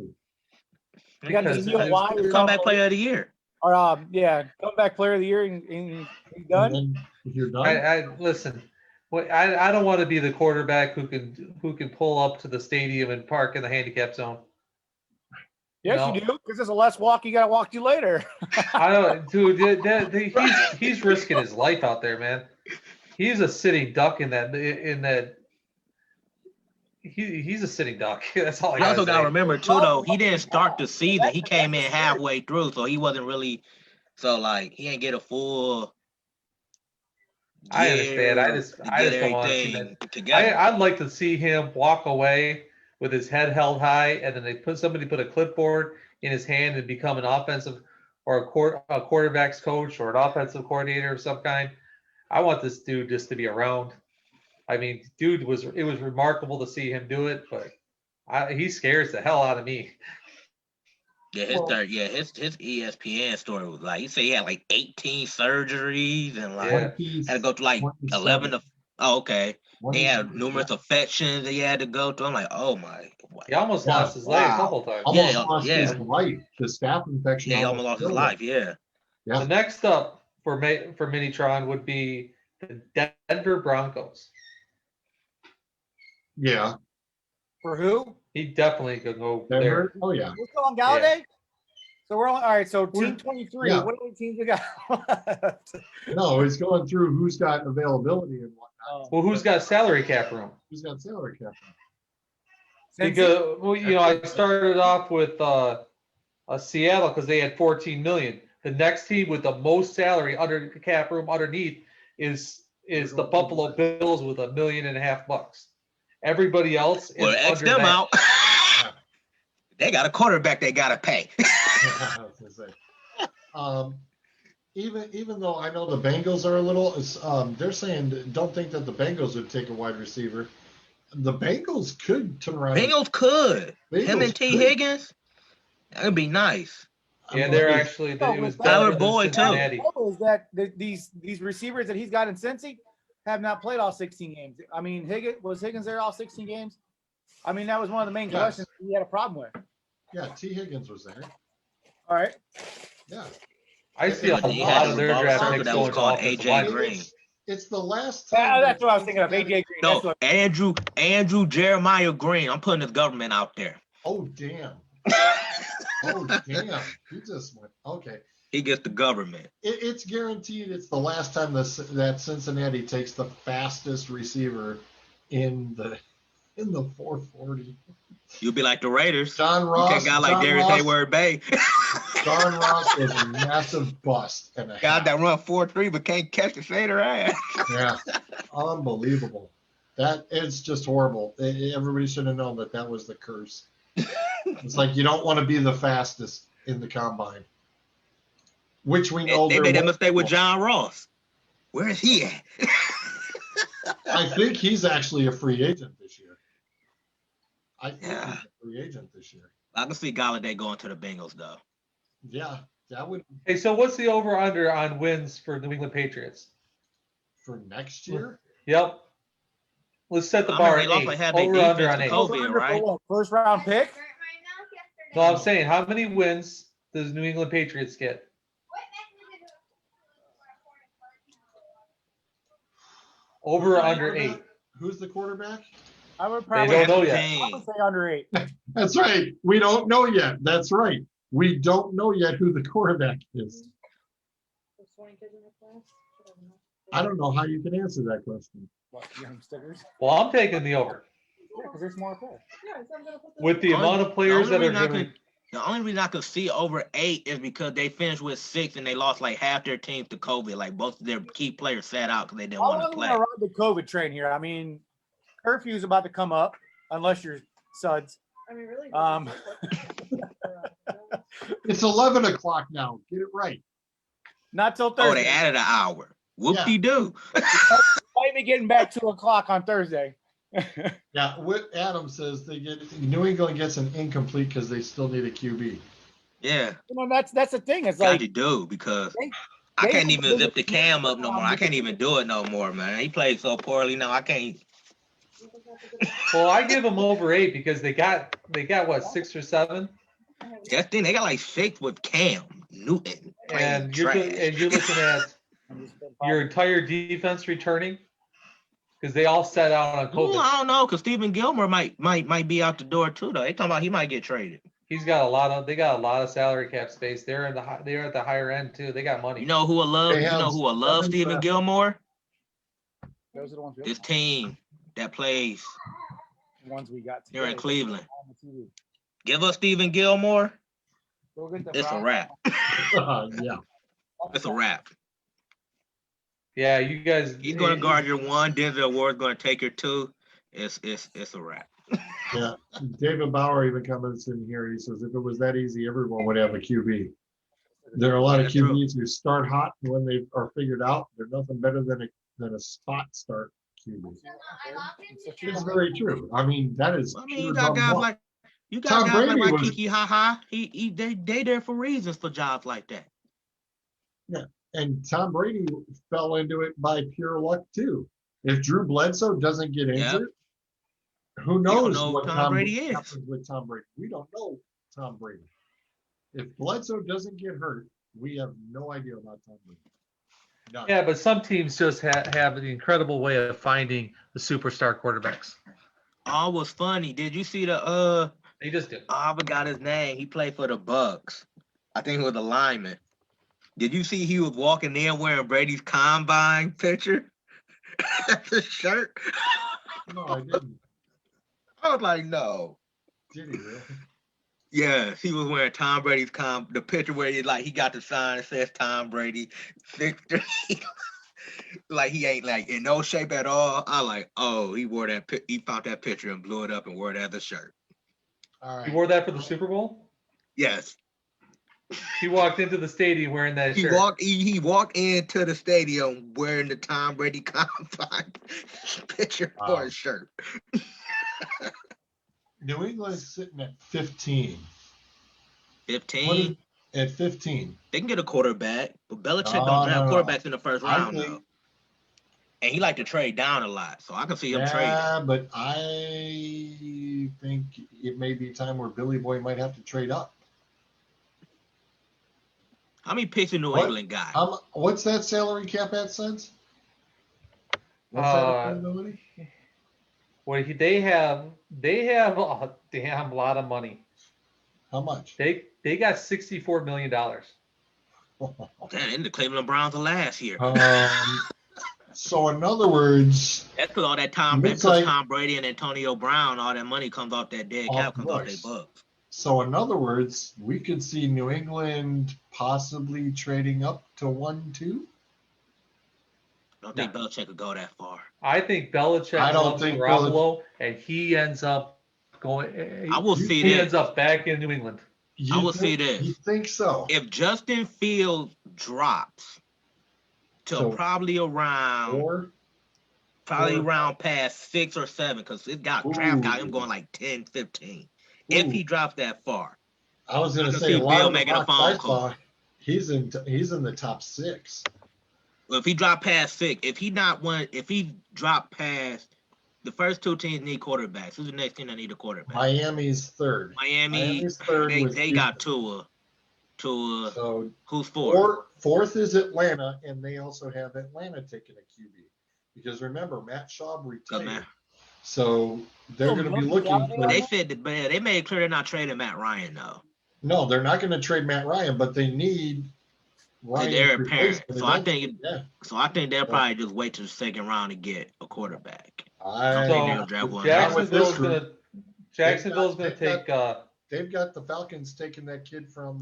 You got to Because see why He's you're comeback player of the year. Or comeback player of the year and he's done. And then if you're done, I listen. I don't want to be the quarterback who can pull up to the stadium and park in the handicap zone. Yes, you do, because there's a less walk you got to walk to later. I don't, dude. He's risking his life out there, man. He's a sitting duck in that. He's a sitting duck. That's all I You also got got to remember too, though, he didn't start the season. He came in halfway through, so he wasn't really. So like he didn't get a full. I understand. I just don't want to see that together. I'd like to see him walk away with his head held high, and then somebody put a clipboard in his hand and become an offensive or a quarterback's coach or an offensive coordinator of some kind. I want this dude just to be around. I mean, it was remarkable to see him do it, but he scares the hell out of me. Yeah, his ESPN story was like, he said he had like 18 surgeries and like had to go to like 11 to. Oh, okay. He had numerous affections that he had to go to. I'm like, oh my. He almost lost his leg a couple times. Almost lost his life. The staph infection. Yeah, he almost lost his life. Yeah. The next up for Minitron would be the Denver Broncos. Yeah. For who? He definitely could go Denver? there. Oh yeah. We're still on Galladay. Yeah. So we're on. All right. So team 23. Yeah. What other teams we got? No, it's going through who's got availability and whatnot. Well, who's got salary cap room? Who's got salary cap room? Because I started off with Seattle because they had 14 million. The next team with the most salary under the cap room underneath is the Buffalo Bills with $1.5 million. Everybody else is X under them that. out. They got a quarterback they gotta pay. Even though I know the Bengals are a little, they're saying don't think that the Bengals would take a wide receiver. The Bengals could turn around. Bengals could. Him and T. Higgins, that would be nice. Yeah, they're actually. It was Tyler Boyd too. Is that these receivers that he's got in Cincy have not played all 16 games? I mean, Higgins there all 16 games? I mean, that was one of the main questions he had a problem with. Yeah, T. Higgins was there. All right. Yeah. I see a lot of their draft picks going called AJ Green. It's the last time. That's what I was thinking of. AJ Green. No, Andrew Jeremiah Green. I'm putting his government out there. Oh damn. Oh damn. He just went. Okay. He gets the government. It's guaranteed. It's the last time that Cincinnati takes the fastest receiver in the 440. You'll be like the Raiders. John Ross. You take a guy like Darius Hayward Bay. John Ross was a massive bust. And a guy that run 4.3 but can't catch the shader ass. Yeah, unbelievable. That it's just horrible. Everybody should have known that was the curse. It's like you don't want to be the fastest in the combine, which we know they made that mistake with John Ross. Where is he at? I think he's actually a free agent this year. I think he's a free agent this year. I can see Galladay going to the Bengals though. Yeah, that would. Hey, so what's the over/under on wins for New England Patriots for next year? Yep. Let's set the bar at 8. Over/under on 8. COVID, right? First round pick. No, I'm saying how many wins does New England Patriots get? Over or under 8? Who's the quarterback? I would probably don't know yet. I would say under 8. That's right. We don't know yet. That's right. We don't know yet who the quarterback is. I don't know how you can answer that question. What, young stickers? Well, I'm taking the over. Yeah, because there's more players. With the amount of players that are going to. The only reason I could see over 8 is because they finished with 6 and they lost like half their team to COVID. Like both of their key players sat out because they didn't want to play. I'm going to ride the COVID train here. I mean, curfew's about to come up, unless you're suds. I mean, really. It's 11 o'clock now. Get it right. Not till Thursday. Oh, they added an hour. Whoop-de-doo. Might be getting back 2 o'clock on Thursday. Yeah, what Adam says, New England gets an incomplete because they still need a QB. Yeah, That's the thing. It's got like to do because they, I they can't have even the zip the cam up no more. I can't even do it no more, man. He played so poorly now. I can't. Well, I give them over 8 because they got what, 6 or 7, That's the thing. They got like 6 with Cam Newton playing and you're trash. looking at your entire defense returning because they all set out on Ooh, COVID. I don't know, because Stephen Gilmore might be out the door too, though. They talking about he might get traded. They got a lot of salary cap space. They're at the higher end too. They got money. You know who will love? They You know have who will love 7 Stephen left. Gilmore? Those are the ones. This team that plays The ones we got here in today. Cleveland. Give us Stephen Gilmore. Go get the It's a Browns. wrap. Yeah. It's a wrap. Yeah, you guys. He's going to guard your 1. Denzel Ward's going to take your 2. It's a wrap. Yeah. David Bauer even comments in here. He says, if it was that easy, everyone would have a QB. There are a lot of That's true. QBs who start hot, and when they are figured out, they're nothing better than a spot start QB. It's very true. I mean, that is. I mean, pure you got dumb guys luck. like Tom Brady like was- Kiki Ha. They there for reasons for jobs like that. And Tom Brady fell into it by pure luck too. If Drew Bledsoe doesn't get injured, who knows know what Tom Brady is. happens with Tom Brady? We don't know Tom Brady. If Bledsoe doesn't get hurt, we have no idea about Tom Brady. None. Yeah, but some teams just have an incredible way of finding the superstar quarterbacks. Oh, was funny. Did you see the They just do. I forgot his name. He played for the Bucks. I think he was a lineman. Did you see he was walking in wearing Brady's combine picture? That's his shirt. No, I didn't. I was like, no. Did he really? Yes, he was wearing Tom Brady's the picture where he got the sign that says Tom Brady victory. Like he ain't like in no shape at all. I like, oh, he found that picture and blew it up and wore it as a shirt. All right. You wore that for the Super Bowl? Yes. He walked into the stadium wearing that He shirt. He walked into the stadium wearing the Tom Brady combine picture for his shirt. New England's sitting at 15. 15. At 15. They can get a quarterback, but Belichick No, don't draft no. quarterbacks in the first I round, think- though. And he like to trade down a lot, so I can see him trading. Yeah, but I think it may be time where Billy Boy might have to trade up. How many picks in New What? England got? What's that salary cap at, Sense? What's that availability? Well, they have a damn lot of money. How much? They got $64 million. Damn, and the Cleveland Browns are last year. So in other words, That's because all that Tom Brady and Antonio Brown, all that money comes off that dead cap, comes off their bucks. So in other words, we could see New England possibly trading up to 1-2. Don't think Belichick could go that far. I think Belichick I don't loves think Garoppolo, and he ends up going. I will see He this. ends up back in New England. I will see this. You think so? If Justin Fields drops to So, probably around past 6 or 7, because it got draft got him going like 10, 15. If he drops that far. I was going I to can say see a lot Bill of the making a mocks phone I call. saw, he's in the top 6. Well, if he drop past 6, if he drop past the first 2 teams need quarterbacks. Who's the next team that need a quarterback? Miami's third. Miami, third. they got Tua. So Who's fourth? Fourth is Atlanta, and they also have Atlanta taking a QB. Because remember, Matt Schaub retired. man. So they're going to be looking for. They said that, but they made it clear they're not trading Matt Ryan though. No, they're not going to trade Matt Ryan, but they need Ryan. They're to apparent. replace him. So I think Yeah. they'll probably just wait till the second round to get a quarterback. I So- think they'll draft one. Jacksonville's gonna take. They've got the Falcons taking that kid from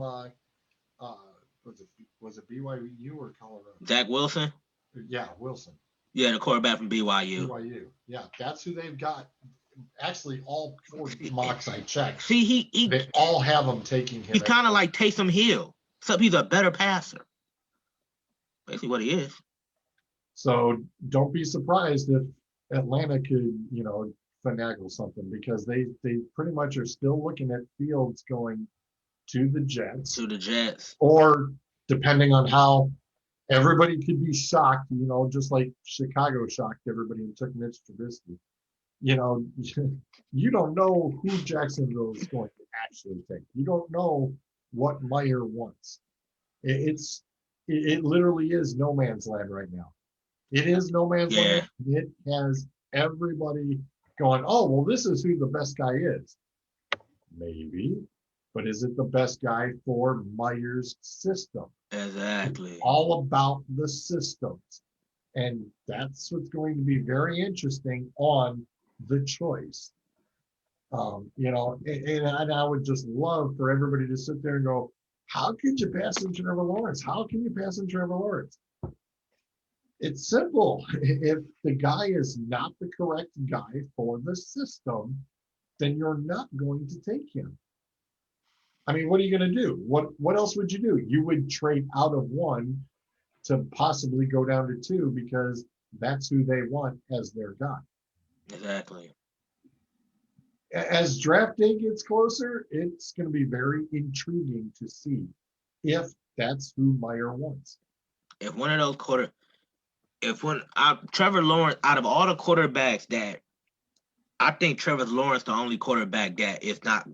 was it BYU or Colorado? Zach Wilson. Yeah, Wilson. Yeah, the quarterback from BYU. BYU. Yeah, that's who they've got. Actually, all 4 mocks I checked, See, they all have him taking him. he's kind of like Taysom Hill, except he's a better passer. Basically, what he is. So don't be surprised if Atlanta could, finagle something because they pretty much are still looking at Fields going to the Jets, To the Jets. or depending on how everybody could be shocked, just like Chicago shocked everybody and took Mitch Trubisky. You don't know who Jacksonville is going to actually take. You don't know what Meyer wants. It literally is no man's land right now. It is no man's Yeah. land. It has everybody going, oh, well, this is who the best guy is. Maybe, but is it the best guy for Meyer's system? Exactly. It's all about the systems. And that's what's going to be very interesting on the choice. And I would just love for everybody to sit there and go, how could you pass in Trevor Lawrence? How can you pass in Trevor Lawrence? It's simple. If the guy is not the correct guy for the system, then you're not going to take him. I mean, what are you going to do? What else would you do? You would trade out of one to possibly go down to two because that's who they want as their guy. Exactly. As draft day gets closer, it's going to be very intriguing to see if that's who Meyer wants. If one of those Trevor Lawrence, out of all the quarterbacks that I think Trevor Lawrence the only quarterback that is not,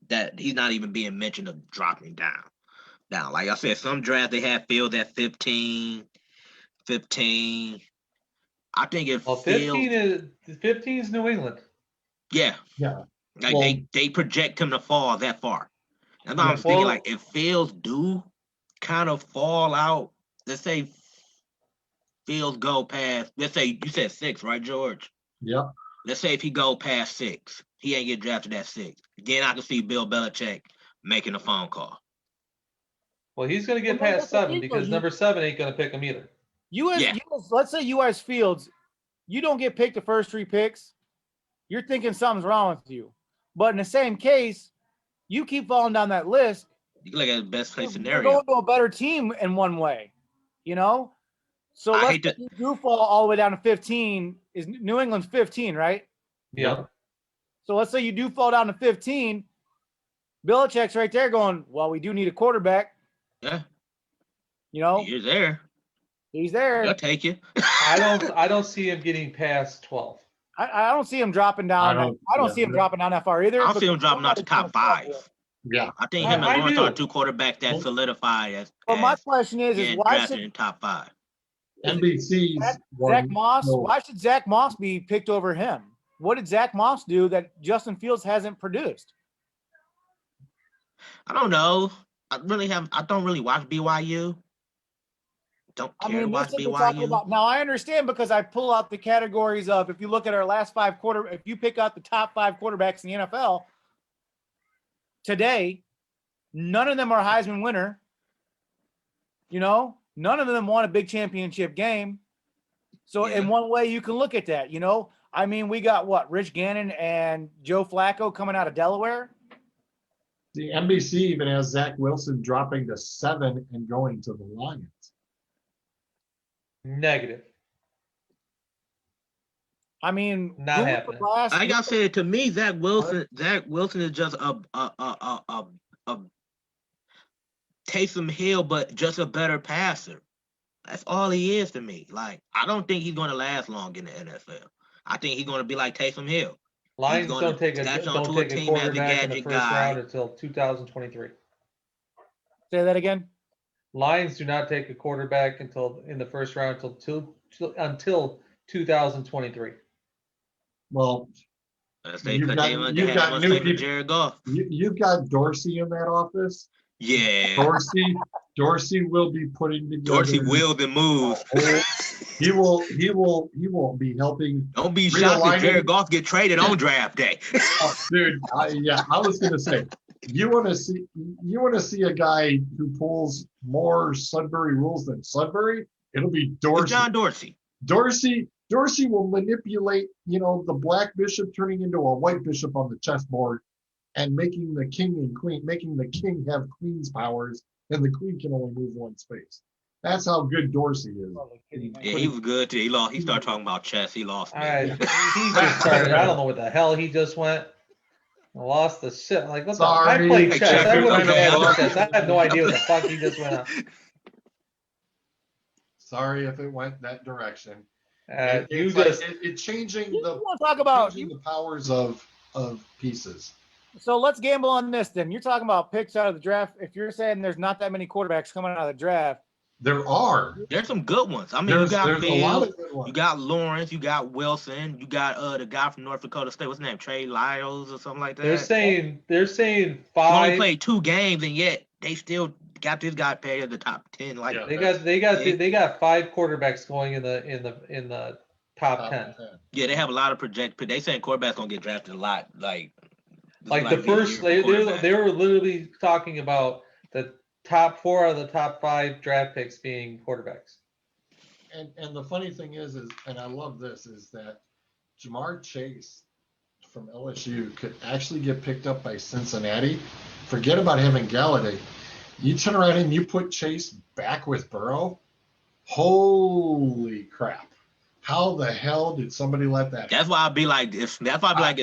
that he's not even being mentioned of dropping down. Like I said, some drafts they have Fields at 15. I think if Well, 15 is New England. Yeah. Like Well, they project him to fall that far. That's why I'm thinking, like, if Fields do kind of fall out, let's say Fields go past, let's say you said 6, right, George? Yep. Let's say if he go past 6, he ain't get drafted at 6. Then I can see Bill Belichick making a phone call. Well, he's going to get Well, past that's the 7 thing, because though. number 7 ain't going to pick him either. Let's say you as Fields, you don't get picked the first 3 picks. You're thinking something's wrong with you. But in the same case, you keep falling down that list. You can look at the best case You're scenario. going to a better team in one way, So let's say you do fall all the way down to 15. Is New England's 15, right? Yeah. So let's say you do fall down to 15. Belichick's right there going, well, we do need a quarterback. Yeah. You're there. He's there. I'll take you. I don't see him getting past 12. I don't see him dropping down. I don't see him dropping down that far either. I don't see him dropping out to top 5. Yeah. I think him and Lawrence are 2 quarterbacks that solidified as. But my question is why drafted in top 5? NBC's Zach Moss. Why should Zach Moss be picked over him? What did Zach Moss do that Justin Fields hasn't produced? I don't know. I don't really watch BYU. Don't care to watch BYU. Now I understand because I pull out the categories of, if you look at our last 5 if you pick out the top 5 quarterbacks in the NFL today, none of them are Heisman winner. None of them won a big championship game. So in one way you can look at that, I mean, we got Rich Gannon and Joe Flacco coming out of Delaware. The NBC even has Zach Wilson dropping to 7 and going to the Lions. Negative. I mean, not happening. Like I said, to me, Zach Wilson is just a Taysom Hill, but just a better passer. That's all he is to me. Like, I don't think he's going to last long in the NFL. I think he's going to be like Taysom Hill. Lions don't take a quarterback in the first round until 2023. Say that again. Lions do not take a quarterback in the first round until 2023. Well, you've got new people. Jared Goff. You've got Dorsey in that office. Yeah. Dorsey will be putting together. Dorsey will be moved. He will be helping. Don't be shocked if Jared Goff get traded on draft day. Dude, I was gonna say, you want to see a guy who pulls more Sudbury rules than Sudbury? It'll be Dorsey. It's John Dorsey. Dorsey will manipulate, the black bishop turning into a white bishop on the chessboard and making the king and queen, making the king have queen's powers, and the queen can only move one space. That's how good Dorsey is. Yeah, he was good too. He lost. He started talking about chess. He lost. All Man. right, he just started. I don't know what the hell he just went. Lost the shit. Like what Sorry. the? I played Hey, chess. check I your wouldn't be bad phone. at chess. I have no idea what the fuck he just went on. Sorry if it went that direction. You It's just like it changing You the want to talk about changing the powers of pieces. so let's gamble on this then. You're talking about picks out of the draft. If you're saying there's not that many quarterbacks coming out of the draft, There are. There's some good ones. I mean, There's you got a lot Fields, of good ones. you got Lawrence, you got Wilson, you got the guy from North Dakota State. What's his name? Trey Lyles or something like that. they're saying He only 5. played 2 games, and yet they still got this guy paid at the top 10. Like Yeah. They got 5 quarterbacks going in the top 10. yeah, they have a lot of project. They saying quarterbacks gonna get drafted a lot. Like The first they were literally talking about the top 4 out of the top 5 draft picks being quarterbacks. And the funny thing is, and I love this, is that Jamar Chase from LSU could actually get picked up by Cincinnati. Forget about having Galladay. You turn around and you put Chase back with Burrow. Holy crap. How the hell did somebody let that happen? That's why I'd be like, if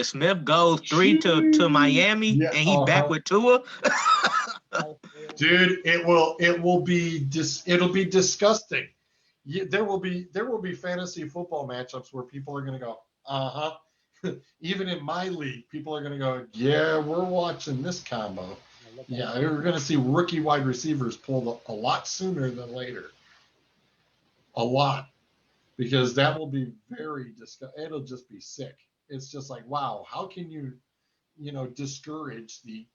Smith goes 3 to Miami Yeah, and he back with Tua. Dude, it'll be disgusting. There will be fantasy football matchups where people are going to go, even in my league, people are going to go, yeah, we're watching this combo. Yeah, we're going to see rookie wide receivers pulled a lot sooner than later. A lot. Because that will be very disgusting. It'll just be sick. It's just like, wow, how can you discourage the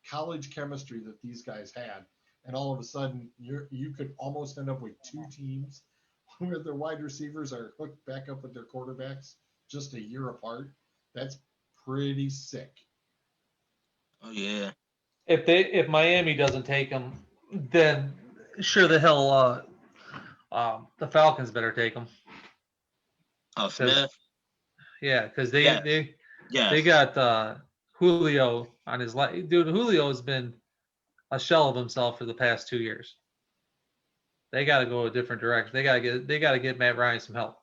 college chemistry that these guys had, and all of a sudden you could almost end up with 2 teams where their wide receivers are hooked back up with their quarterbacks just a year apart. That's pretty sick. Oh yeah. If Miami doesn't take him, then sure the hell the Falcons better take him. Oh, Smith. Yeah, because they Yeah. got Julio on his dude. Julio has been a shell of himself for the past 2 years. They got to go a different direction. They got to get Matt Ryan some help.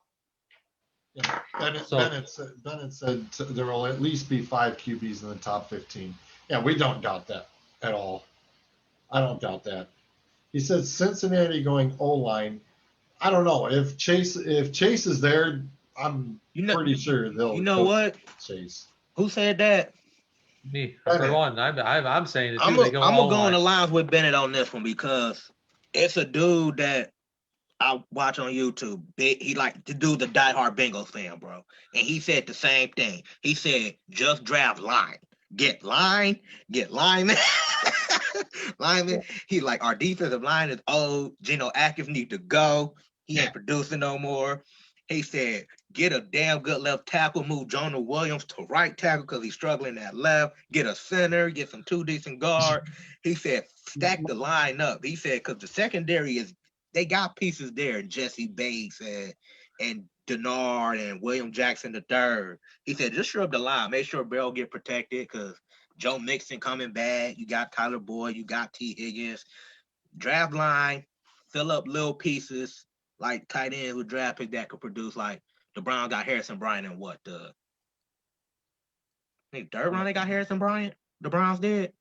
Yeah. Bennett said there will at least be 5 QBs in the top 15. Yeah, we don't doubt that at all. I don't doubt that. He said Cincinnati going O-line. I don't know if Chase is there. I'm pretty sure they'll. You know what? Chase. Who said that? Me for one. I'm saying it too. I'm gonna go on the lines with Bennett on this one because it's a dude that I watch on YouTube. He like to do the diehard Bengals fan, bro. And he said the same thing. He said, just draft line. Get lineman. Lineman. He like, our defensive line is old. Geno Atkins need to go. He ain't producing no more. He said, get a damn good left tackle, move Jonah Williams to right tackle because he's struggling at left. Get a center, get some 2 decent guard. He said, stack the line up. He said, because the secondary they got pieces there, Jesse Bates and Denard and William Jackson III. He said, just shore up the line. Make sure Bell get protected because Joe Mixon coming back. You got Tyler Boyd. You got T. Higgins. Draft line, fill up little pieces like tight ends with draft pick that could produce. Like the Browns got Harrison Bryant and what? I think third round they got Harrison Bryant. The Browns did.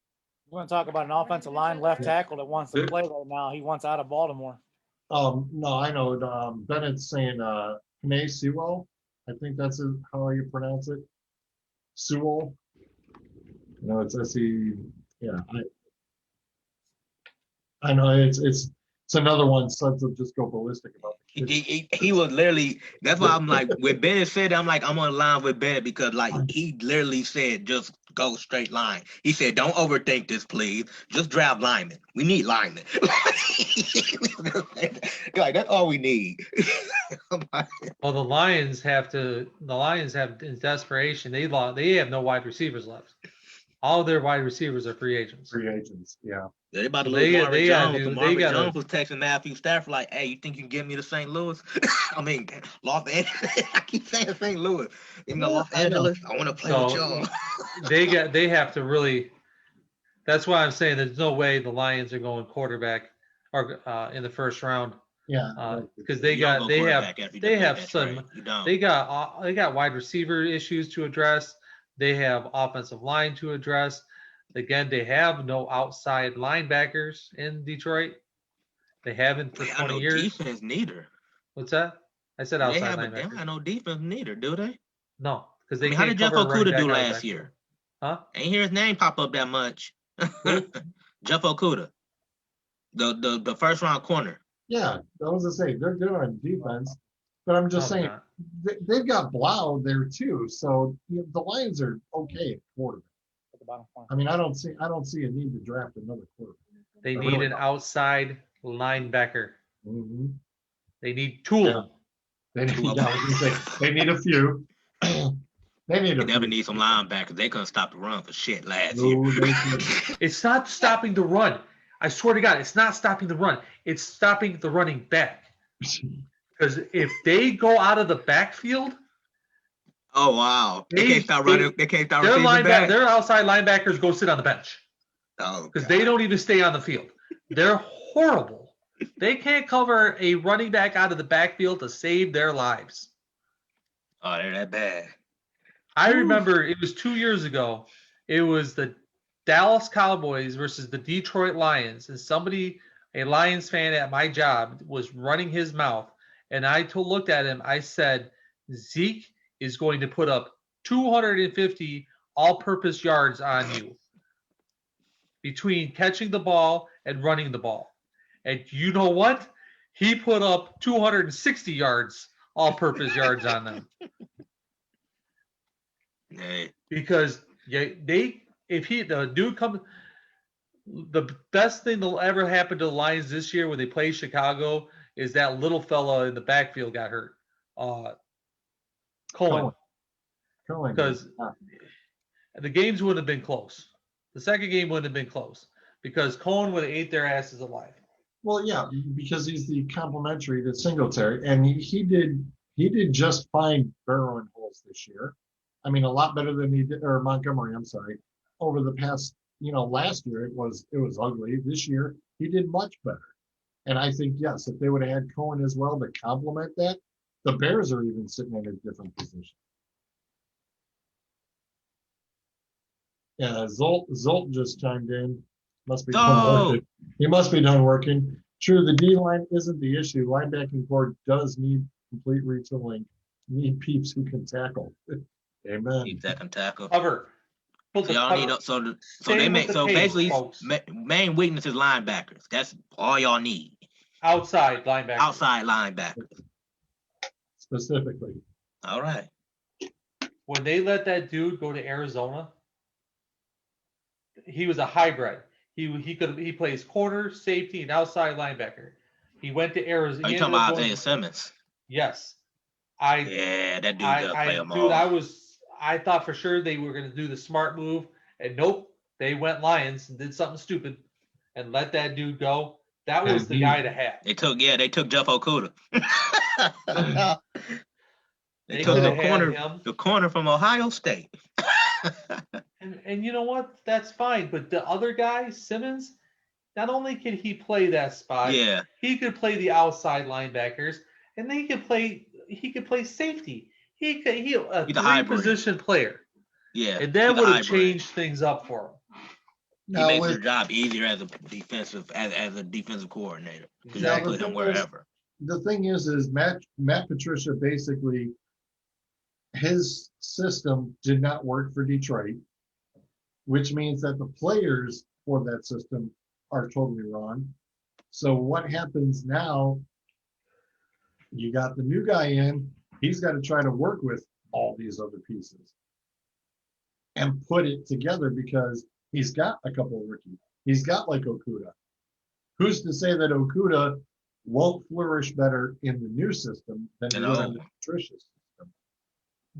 we're going to talk about an offensive line left tackle that wants to play right now. He wants out of Baltimore. No, I know. Bennett's saying Panay Sewell. I think that's how you pronounce it. Sewell. No, it's S-E. Yeah, I know it's another one. Sons of just go ballistic about the kid. He was literally. That's why I'm like, when Bennett said that, I'm like, I'm on the line with Bennett because like he literally said just go straight line. He said, don't overthink this, please. Just draft linemen. We need linemen. Like that's all we need. Well, the Lions have in desperation. They have no wide receivers left. All their wide receivers are free agents. Free agents, yeah. They about to lose Marvin Jones. Marvin Jones was texting Matthew Stafford like, "Hey, you think you can get me to St. Louis? I mean, Los Angeles. I keep saying St. Louis. Even though Los Angeles, I want to play with y'all." They have to really. That's why I'm saying there's no way the Lions are going quarterback or in the first round. Yeah. Because You don't go they quarterback after you they make have that some trade. You don't. they got wide receiver issues to address. They have offensive line to address. Again, they have no outside linebackers in Detroit. They haven't for They have 20 no years. defense neither. What's that? I said They outside don't linebacker. have no defense neither, do they? No, because I they mean, how can't did Jeff cover a running Okuda back do out of the last backfield. year? Huh? Ain't hear his name pop up that much. Who? Jeff Okuda, the first round corner. Yeah, I was gonna say they're good on defense, but I'm just No, they're saying not. they've got Blau there too. So the Lions are okay at quarterback. At the bottom corner. I mean, I don't see a need to draft another quarterback. They I need really an don't. outside linebacker. Mhm. They need Tool. They need, Two of yeah, I was gonna say they need a few. They need They a never few. need some linebackers. They couldn't stop the run for shit last year. No, they couldn't. It's not stopping the run. I swear to God, it's not stopping the run. It's stopping the running back. Because if they go out of the backfield, Oh wow! They They- can't stop running. They can't stop their receiving back. their outside linebackers go sit on the bench Oh, because God. they don't even stay on the field. They're horrible. They can't cover a running back out of the backfield to save their lives. Oh, they're that bad. I remember it was 2 years ago. It was the Dallas Cowboys versus the Detroit Lions, and a Lions fan at my job, was running his mouth, and I looked at him. I said, Zeke is going to put up 250 all-purpose yards on you between catching the ball and running the ball. And you know what? He put up 260 yards, all-purpose yards on them. Hey, Because the dude comes, the best thing that'll ever happen to the Lions this year when they play Chicago is that little fella in the backfield got hurt, Cohen, Cohen. because the games would have been close. The second game wouldn't have been close because Cohen would have ate their asses alive. Well, yeah, because he's the complementary to Singletary, and he did just fine burrowing holes this year. I mean, a lot better than he did, or Montgomery. I'm sorry. Over the past, last year it was ugly. This year he did much better, and I think yes, if they would have had Cohen as well to complement that, the Bears are even sitting in a different position. Yeah, Zolt just chimed in. Must be done working. He must be done working. True, the D line isn't the issue. Linebacking core does need complete retooling. Need peeps who can tackle. Amen. keep that can tackle. Cover. So y'all need so they make so basically main weakness is linebackers. That's all y'all need. Outside linebacker. Outside linebackers. Specifically. All right. When they let that dude go to Arizona, he was a hybrid. He plays corner, safety, and outside linebacker. He went to Arizona. Are you talking about Isaiah Simmons? Yes. Yeah, that dude does play them all. I thought for sure they were going to do the smart move, and nope, they went Lions and did something stupid and let that dude go. That was the guy to have. They took Jeff Okuda. They took the corner from Ohio State. And you know what? That's fine. But the other guy, Simmons, not only can he play that spot, he could play the outside linebackers, and then he could play safety. He's a three-position player. Yeah. And that would have changed things up for him. He makes your job easier as a defensive coordinator. Because you can put him wherever. The thing is Matt Patricia basically, his system did not work for Detroit, which means that the players for that system are totally wrong. So what happens now, you got the new guy in, he's got to try to work with all these other pieces and put it together because he's got a couple of rookies. He's got like Okuda. Who's to say that Okuda won't flourish better in the new system than he will in the Patricia system?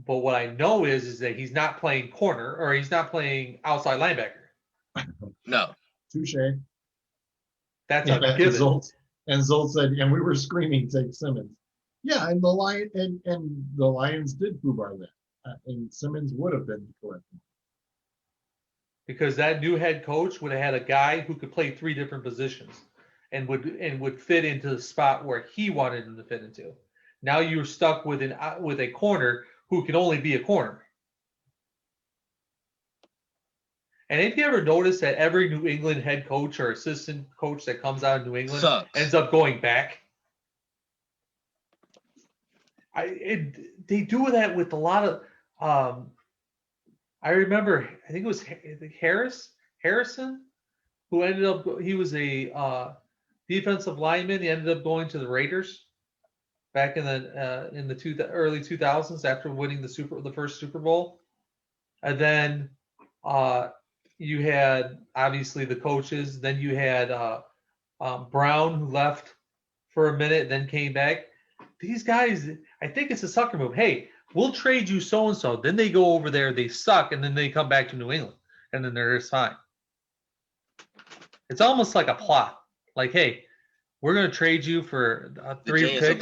But what I know is that he's not playing corner or he's not playing outside linebacker. No. Touche. That's a given. And Zolt said, and we were screaming, take Simmons. Yeah, and the Lions did foobar that, and Simmons would have been correct. Because that new head coach would have had a guy who could play three different positions, and would fit into the spot where he wanted him to fit into. Now you're stuck with a corner who can only be a corner. And if you ever notice that every New England head coach or assistant coach that comes out of New England ends up going back, they do that with a lot of. I remember, I think it was Harrison, who ended up. He was a defensive lineman. He ended up going to the Raiders back in the early 2000s after winning the first Super Bowl, and then you had obviously the coaches. Then you had Brown, who left for a minute, then came back. These guys, I think it's a sucker move. Hey, we'll trade you so and so. Then they go over there, they suck, and then they come back to New England, and then they're just fine. It's almost like a plot. Like, hey, we're gonna trade you for 3 picks.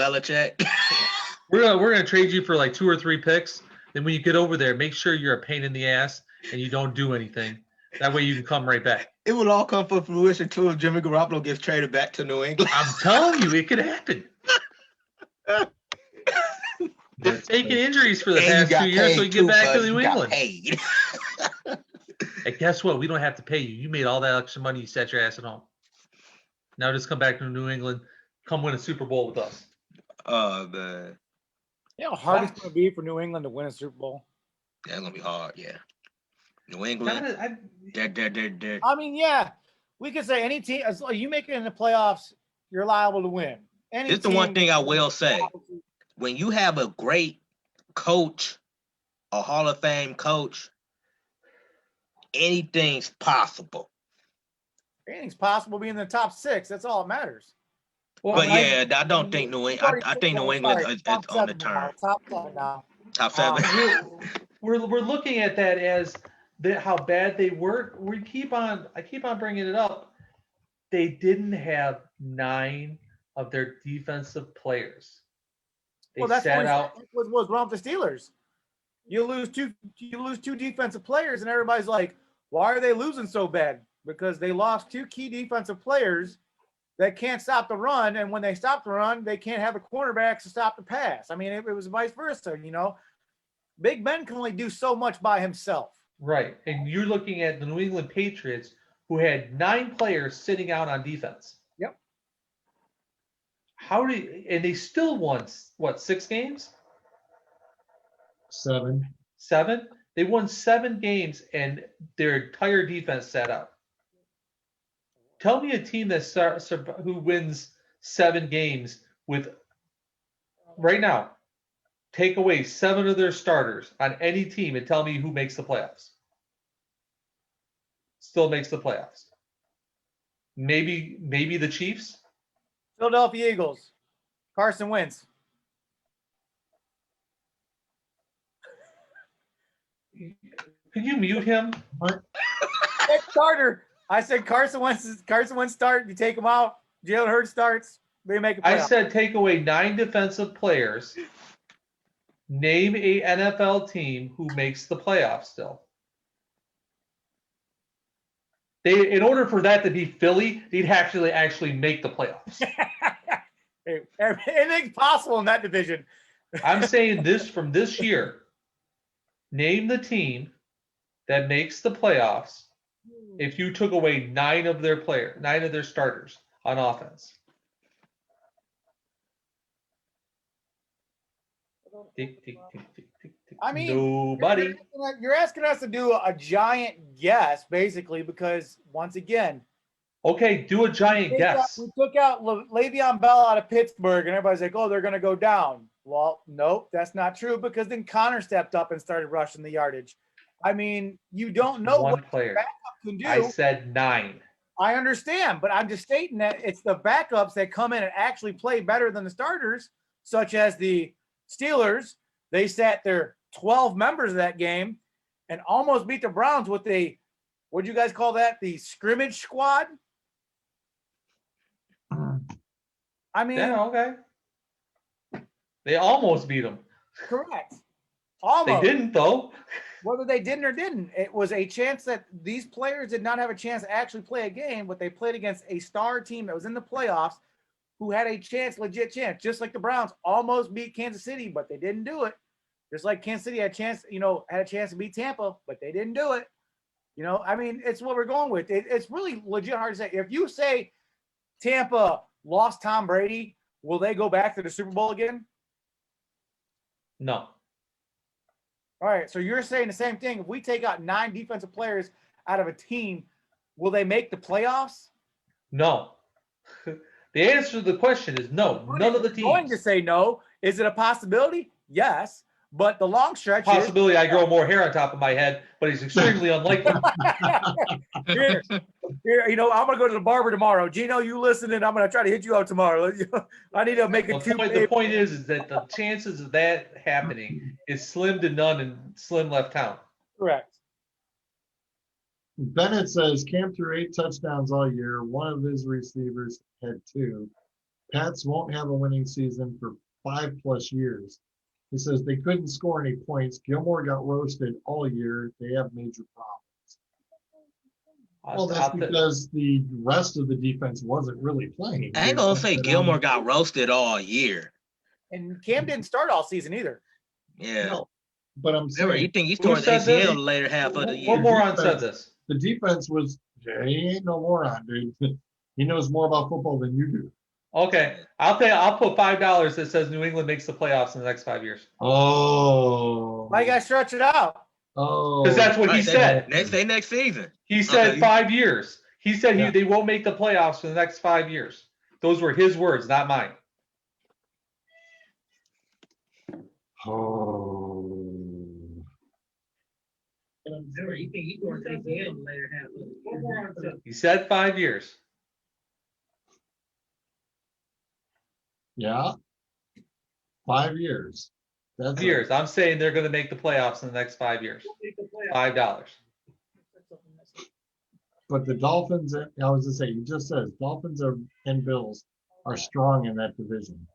We're gonna trade you for like 2 or 3 picks. Then when you get over there, make sure you're a pain in the ass and you don't do anything. That way you can come right back. It will all come for fruition too if Jimmy Garoppolo gets traded back to New England. I'm telling you, it could happen. They're taking injuries for the past 2 years so you get back to New England. And guess what? We don't have to pay you. You made all that extra money. You sat your ass at home. Now just come back to New England. Come win a Super Bowl with us. Oh, man. You know how hard it's going to be for New England to win a Super Bowl? That's going to be hard, yeah. New England, they're. I mean, yeah. We could say any team, as you make it in the playoffs, you're liable to win. This is the one thing I will say. When you have a great coach, a Hall of Fame coach, anything's possible. Anything's possible being in the top 6. That's all that matters. Well, But I don't think New England. I think New England is on the turn. Top 7 now. Top 7. We're looking at that as how bad they were. I keep on bringing it up. They didn't have 9 of their defensive players. They sat out. What's wrong with the Steelers? You lose two defensive players, and everybody's like, "Why are they losing so bad?" Because they lost 2 key defensive players that can't stop the run, and when they stop the run, they can't have the cornerbacks to stop the pass. I mean, it was vice versa. Big Ben can only do so much by himself. Right, and you're looking at the New England Patriots, who had 9 players sitting out on defense. Yep. And they still won, 6 games? 7. 7? They won 7 games, and their entire defense sat out. Tell me a team who wins 7 games with, right now, take away 7 of their starters on any team and tell me who makes the playoffs. Still makes the playoffs. Maybe the Chiefs? Philadelphia Eagles. Carson Wentz. Could you mute him? Starter. I said Carson Wentz start. You take him out. Jalen Hurts starts. They make a playoff. I said take away 9 defensive players. Name a NFL team who makes the playoffs still. In order for that to be Philly, they'd actually make the playoffs. Hey, anything's possible in that division. I'm saying this from this year. Name the team that makes the playoffs if you took away 9 of their starters on offense. Tick, tick, tick, tick, tick, tick. I mean, nobody. You're asking us to do a giant guess, basically, because once again, okay, do a giant guess. We took out Le'Veon Bell out of Pittsburgh, and everybody's like, "Oh, they're going to go down." Well, nope, that's not true, because then Connor stepped up and started rushing the yardage. I mean, you don't know what player. The backup can do. I said 9. I understand, but I'm just stating that it's the backups that come in and actually play better than the starters, such as the Steelers. They sat their 12 members of that game and almost beat the Browns with what'd you guys call that? The scrimmage squad? I mean, yeah, okay. They almost beat them. Correct. Almost. They didn't, though. Whether they didn't or didn't, it was a chance that these players did not have a chance to actually play a game, but they played against a star team that was in the playoffs who had a chance, legit chance, just like the Browns almost beat Kansas City, but they didn't do it. Just like Kansas City had a chance, had a chance to beat Tampa, but they didn't do it. I mean, it's what we're going with. It's really legit hard to say. If you say Tampa lost Tom Brady, will they go back to the Super Bowl again? No. All right, so you're saying the same thing. If we take out 9 defensive players out of a team, will they make the playoffs? No. The answer to the question is no. None of the teams. Going to say no. Is it a possibility? Yes. But the long stretch possibility I grow more hair on top of my head, but it's extremely unlikely. Here, I'm gonna go to the barber tomorrow. Gino, you listening? I'm gonna try to hit you out tomorrow. I need to make a the point is that the chances of that happening is slim to none and slim left town. Correct. Bennett says Cam threw 8 touchdowns all year. One of his receivers had 2. Pats won't have a winning season for 5+ years. He says they couldn't score any points. Gilmore got roasted all year. They have major problems. Well, that's because the rest of the defense wasn't really playing. I ain't gonna say Gilmore got roasted all year. And Cam didn't start all season either. Yeah. No, but I'm saying. Remember, you think he's towards ACL later half of the year. One moron said this. The defense was, he ain't no moron, dude. He knows more about football than you do. Okay, I'll put $5 that says New England makes the playoffs in the next 5 years. Oh. Why you gotta stretch it out? Oh. Because that's what he said. Next season. He said 5 years. He said they won't make the playoffs for the next 5 years. Those were his words, not mine. Oh. He said 5 years. Yeah. 5 years. That's years. I'm saying they're going to make the playoffs in the next 5 years. $5. But the Dolphins, I was going to say, you just said Dolphins and Bills are strong in that division.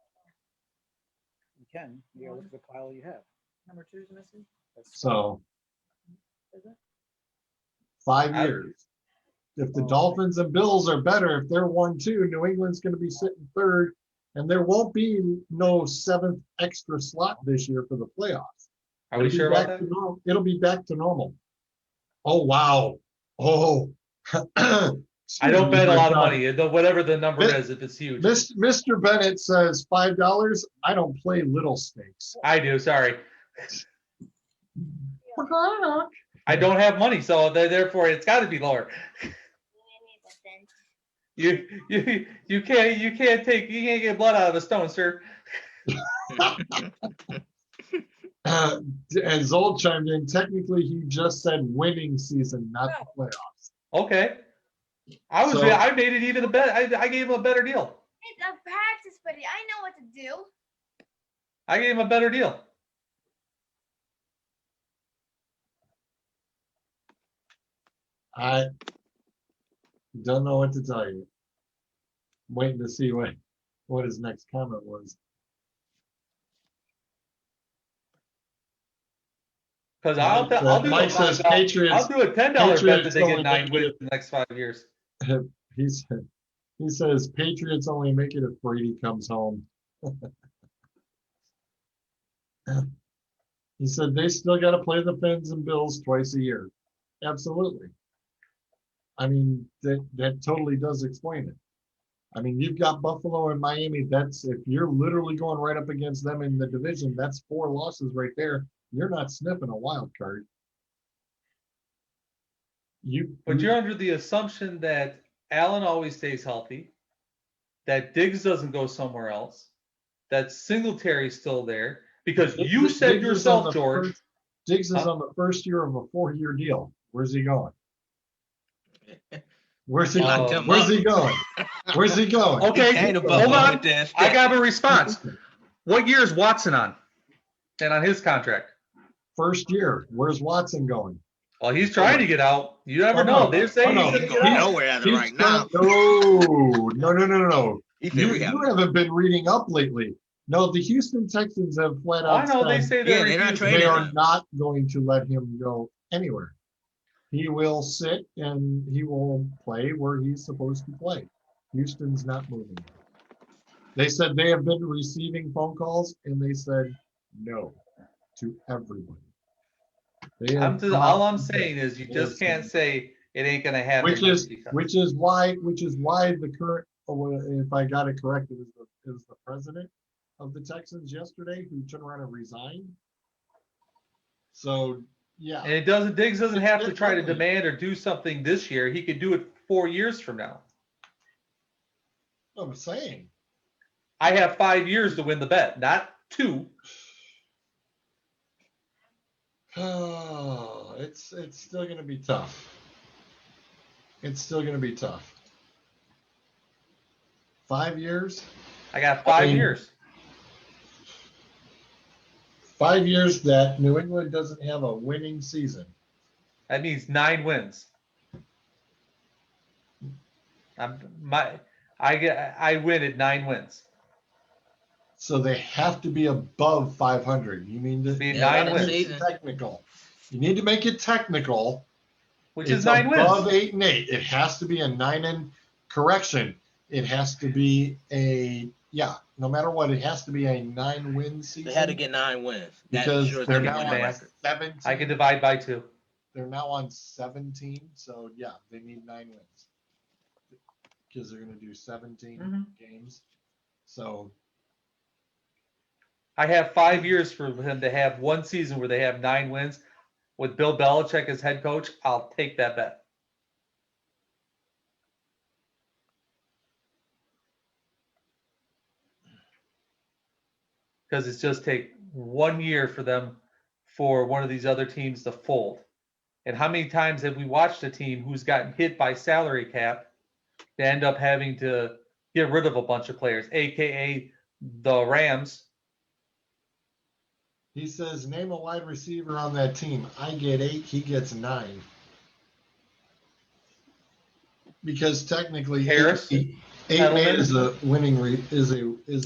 You can. You gotta look at the pile you have. Number 2 is missing. So 5 years. If the Dolphins and Bills are better, if they're 1-2, New England's going to be sitting third. And there won't be no 7th extra slot this year for the playoffs. Are we sure about that? It'll be back to normal. Oh, wow. Oh. I don't bet a lot of money. Whatever the number is, if it's huge. Mr. Bennett says $5. I don't play little stakes. I do. Sorry. I don't have money, so therefore it's got to be lower. You can't get blood out of a stone, sir. And Zold chimed in. Technically, he just said winning season, not the playoffs. Okay. I made it even a bet. I gave him a better deal. It's a practice, buddy. I know what to do. I gave him a better deal. I don't know what to tell you. I'm waiting to see what his next comment was. Because I'll do Mike says Patriots. I'll do a $10 bet that they get 9 wins in the next 5 years. He says Patriots only make it if Brady comes home. He said they still got to play the Fins and Bills twice a year. Absolutely. I mean, that totally does explain it. I mean, you've got Buffalo and Miami. That's, if you're literally going right up against them in the division, that's 4 losses right there. You're not sniffing a wild card. But you're under the assumption that Allen always stays healthy, that Diggs doesn't go somewhere else, that Singletary's still there, because you said yourself, George. Diggs is on the first year of a 4-year deal. Where's he going? Where's he going? Where's he going? Where's he going? Okay, hold on. I got a response. What year is Watson on? And on his contract? First year. Where's Watson going? Well, he's trying to get out. You never know. They're saying he's going to get out. Nowhere at it right now. No. You haven't been reading up lately. No, the Houston Texans have flat Oh, I out know they said say Yeah, they're not refusing. trading they are him. not going to let him go anywhere. He will sit and he will play where he's supposed to play. Houston's not moving. They said they have been receiving phone calls and they said no to everyone. They have come All out I'm and said- saying is you they have just can't said- say it ain't gonna happen. which is because- which is why the current, if I got it correct, it was the president of the Texans yesterday who turned around and resigned. So yeah, And Diggs doesn't have to try to Definitely. demand or do something this year. He could do it 4 years from now. I'm saying. I have 5 years to win the bet, not 2. Oh, it's still going to be tough. It's still going to be tough. 5 years? I got 5 mean- years. 5 years that New England doesn't have a winning season. That means 9 wins. I win at 9 wins. So they have to be above 500. You mean to Be you 9 gotta wins. make it technical. You need to make it technical. Which It's is 9 above wins. 8-8. It has to be a 9 and correction. It has to be no matter what, it has to be a 9-win season. They had to get 9 wins. That because ensures they're they now win on the math. record. 17. I can divide by 2. They're now on 17, so yeah, they need 9 wins because they're going to do 17 Mhm. games. So I have 5 years for him to have one season where they have 9 wins. With Bill Belichick as head coach, I'll take that bet. Because it's just take 1 year for them for one of these other teams to fold. And how many times have we watched a team who's gotten hit by salary cap to end up having to get rid of a bunch of players, aka the Rams? he says, name a wide receiver on that team. I get 8, he gets 9. Because technically, Harris, 8 Edelman. is a winning is a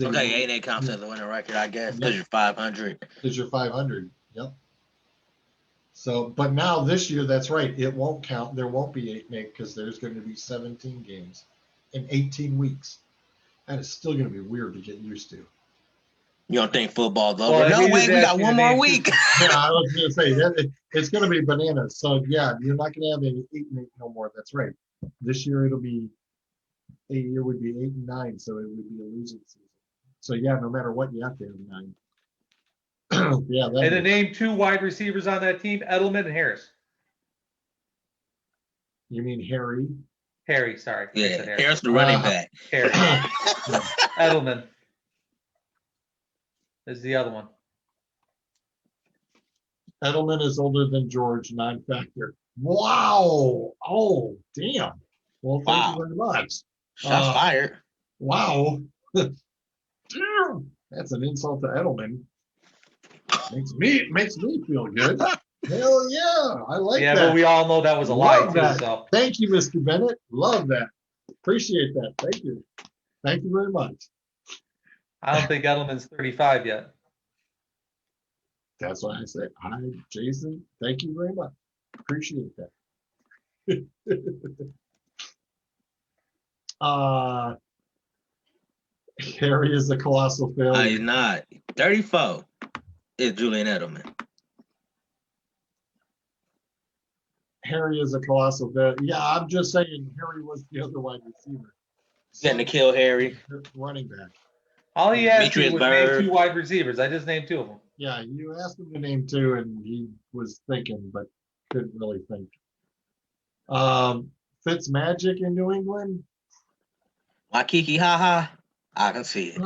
Okay, 8-8 counts as a winning record, I guess, because you're 500. is your 500. Yep. So, but now this year, that's right. It won't count. There won't be 8-8 because there's going to be 17 games in 18 weeks. And it's still going to be weird to get used to. You don't think football's over? Well, No, he wait, was we got asking one to more name week. Yeah, I was going to say it's going to be bananas. So yeah, you're not going to have any 8-8 no more. That's right. This year it'll be a year would be 8-9, so it would be a losing season. So yeah, no matter what, you have to have 9. Yeah, that And to is- name 2 wide receivers on that team, Edelman and Harris. you mean Harry? Harry, sorry. I Yeah, said Harris the running Uh, back. Harry. Edelman is the other one. Edelman is older than George, non-factor. Wow. Oh, damn. Well, thank you very much. Shots fired. Wow. Damn. That's an insult to Edelman. Makes me feel good. Hell yeah. I like Yeah, that. but we all know that was a lie Love too. that. So Thank you, Mr. Bennett. Love that. Appreciate that. Thank you. Thank you very much. I don't think Edelman's 35 yet. That's why I said, hi, Jason. Thank you very much. Appreciate that. Harry is a colossal He's failure. not. 34 is Julian Edelman. Harry is a colossal failure. Yeah, I'm just saying Harry was the other wide receiver. Getting to kill Harry. Running back. All he asked me Demetrius was name Byrd. 2 wide receivers. I just named 2 of them. Yeah, you asked him to name 2, and he was thinking, but couldn't really think. Fitzmagic in New England? Waikiki, haha. I can see it.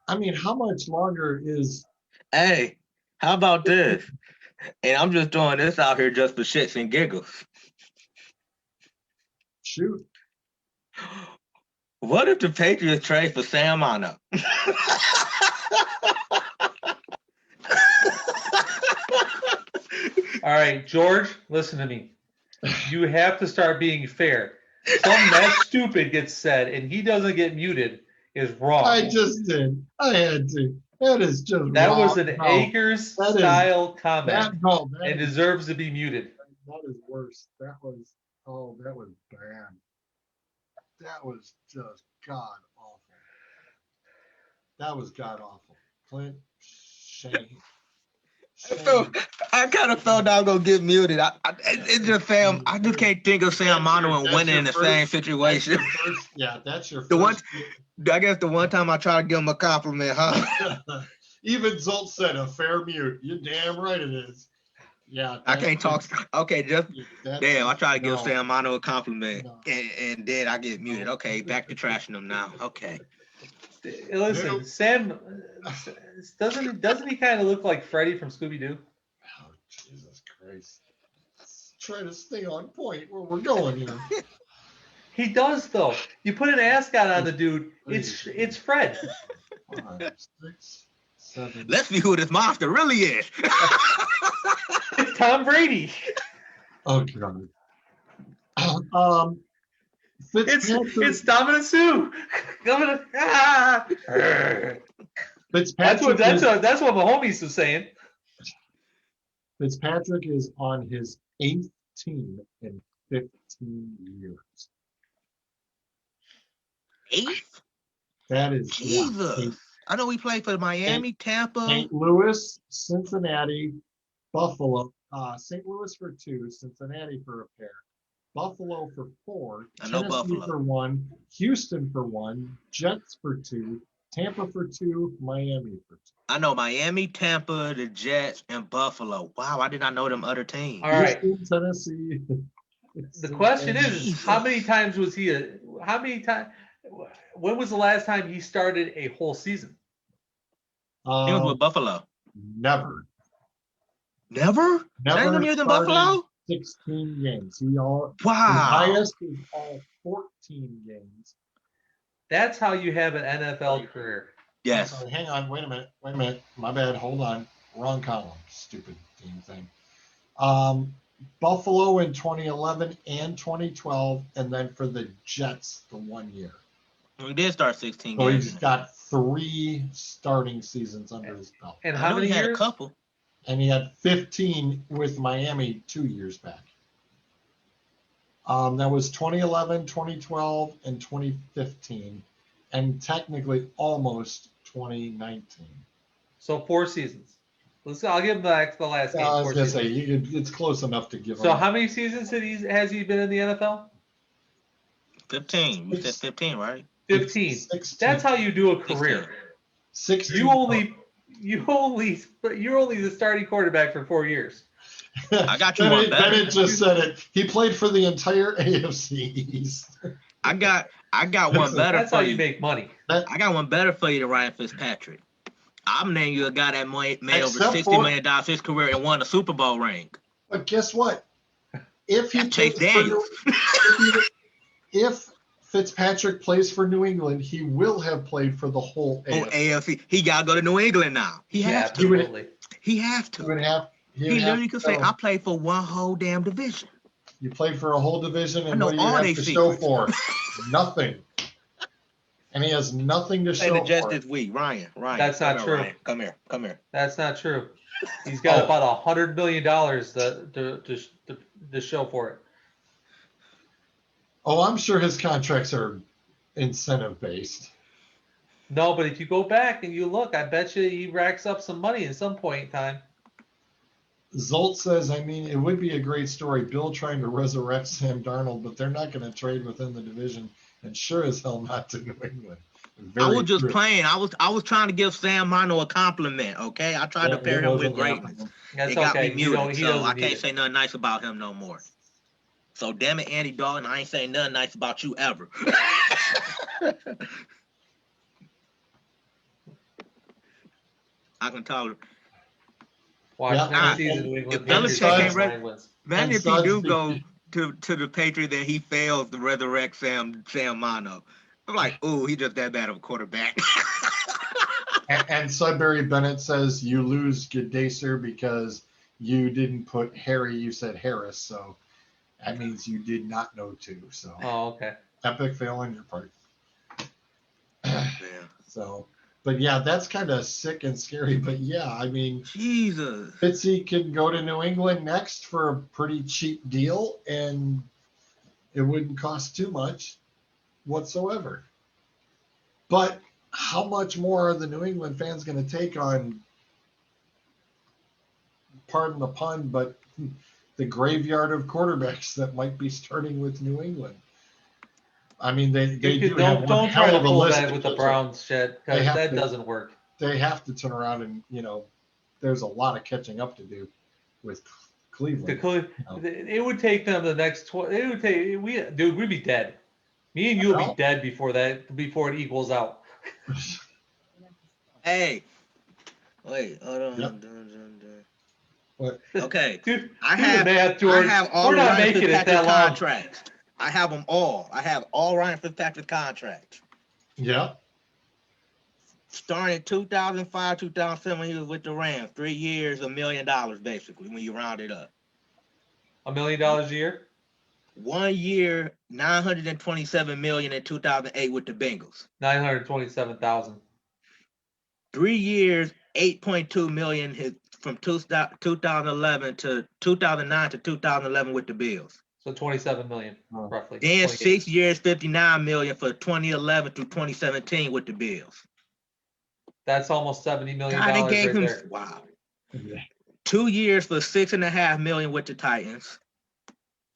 I mean, how much longer is Hey, how about this? And I'm just throwing this out here just for shits and giggles. shoot? What if the Patriots trade for Sam Arnold? All right, George, listen to me. You have to start being fair. something that stupid gets said and he doesn't get muted is wrong. I just did. I had to. That is just That wrong. was an No, Akers that is- style comment that and is- deserves to be muted. That is worse. That was bad. That was just god awful. That was god awful. Clint, shame. So I kind of felt I was gonna get muted. It's just Sam. I just can't think of Sam Mono and That's winning your in the first- same situation. That's your first. The one- I guess the one time I tried to give him a compliment, huh? Even Zolt said a fair mute. You're damn right it is. Yeah. I can't talk. Okay, just damn. I tried to give no, Sam Mono a compliment, No. and then I get muted. Okay, back to trashing him now. Okay. Listen, Sam doesn't he kind of look like Freddy from Scooby Doo? Oh, Jesus Christ. Let's try to stay on point where we're going here. He does though. You put an ascot on the dude, it's Fred. 5, 6, 7. Let's see who this monster really is. It's Tom Brady. Oh God. It's Dominic Sue. Fitzpatrick. That's what Mahomes was saying. Fitzpatrick is on his 8th team in 15 years. 8th? That is Jesus. I know we played for Miami, Tampa. St. Louis, Cincinnati, Buffalo. St. Louis for 2, Cincinnati for a pair, Buffalo for 4, I know Tennessee Buffalo. for 1, Houston for 1, Jets for 2, Tampa for 2, Miami for 2. I know Miami, Tampa, the Jets, and Buffalo. Wow, I did not know them other teams. All right. Houston, Tennessee. The question is, Jesus. how many times was he? When was the last time he started a whole season? He was with Buffalo. Never. Never? That ain't no near than started Buffalo? 16 games. His Wow. highest is all 14 games. That's how you have an NFL career. Yes. Sorry, hang on, wait a minute. My bad. Hold on. Wrong column. Stupid team thing. Buffalo in 2011 and 2012, and then for the Jets the 1 year. We did start 16 So games. he's got 3 starting seasons under his belt. And I how know many he had years? a couple. And he had 15 with Miami 2 years back. That was 2011, 2012, and 2015, and technically almost 2019. So 4 seasons. I'll give him the last game. I was 4 gonna seasons. say it's close enough to give him. So how many seasons has he been in the NFL? 15. You said 15, right? 15. 16. That's how you do a career. 16. You're only the starting quarterback for 4 years. I got you one better. Bennett just said it. He played for the entire AFC East. I got one better That's for how you. you make money. I got one better for you than Ryan Fitzpatrick. I'm naming you a guy that made over Except $60 for- million his career and won a Super Bowl ring. But guess what? If he Chase plays for Daniels. if Fitzpatrick plays for New England, he will have played for the whole On AFC. AFC. He got to go to New England now. He has to. absolutely. He has He would to. have. He literally could say, I played for one whole damn division. You played for a whole division, I and know what do you all have they to show secrets. for? Nothing. And he has nothing to Play show the Jets for this it. week. Ryan. That's come not here, true. Ryan. Come here. That's not true. He's got Oh. about $100 million to show for it. Oh, I'm sure his contracts are incentive based. No, but if you go back and you look, I bet you he racks up some money at some point in time. Zolt says, I mean, it would be a great story. Bill trying to resurrect Sam Darnold, but they're not going to trade within the division, and sure as hell not to New England. I Very was just true. playing. I was trying to give Sam Mono a compliment, okay? I tried to That pair him with wasn't greatness. happening. That's It got okay. me muted, He so doesn't I need can't it. say nothing nice about him no more. So damn it, Andy Dalton, I ain't saying nothing nice about you ever. I can tell you. Watch Yeah, next season. and- New England if Patriots Belichick win ain't ready- 9 wins. Man, And if he Suggs do be- go to the Patriots, then he fails to resurrect Sam Mono. I'm like, ooh, he just that bad of a quarterback. And Sudbury Bennett says you lose Gadacer because you didn't put Harry, you said Harris. So, That means you did not know two. So Oh, okay. epic fail on your part. Yeah. So, but yeah, that's kind of sick and scary. But yeah, I mean, Jesus. Fitzy can go to New England next for a pretty cheap deal, and it wouldn't cost too much whatsoever. But how much more are the New England fans going to take on, pardon the pun, but the graveyard of quarterbacks that might be starting with New England? I mean, they do have one don't try hell to of a pull list. that with the Browns shit, They because have that to- doesn't work. They have to turn around and, there's a lot of catching up to do with Cleveland. It would take them the next it would take we'd be dead. Me and you'll be dead before it equals out. Hey. Wait, hold on. Yep. What? Okay. Dude, I do the have math, George. I have all We're the not Ryan making it Fitzpatrick that long. contracts. I have them all. I have all Ryan Fitzpatrick contracts. Yeah. Starting in 2005, 2007, he was with the Rams. 3 years, $1 million, basically, when you round it up. $1 million a year? 1 year, $927 million in 2008 with the Bengals. 927,000. 3 years, $8.2 million from 2011 to 2009 to 2011 with the Bills. So 27 million, Oh. roughly. Then 28. 6 years, $59 million for 2011 through 2017 with the Bills. That's almost $70 million God, they right gave him there. wow. Yeah. 2 years for $6.5 million with the Titans.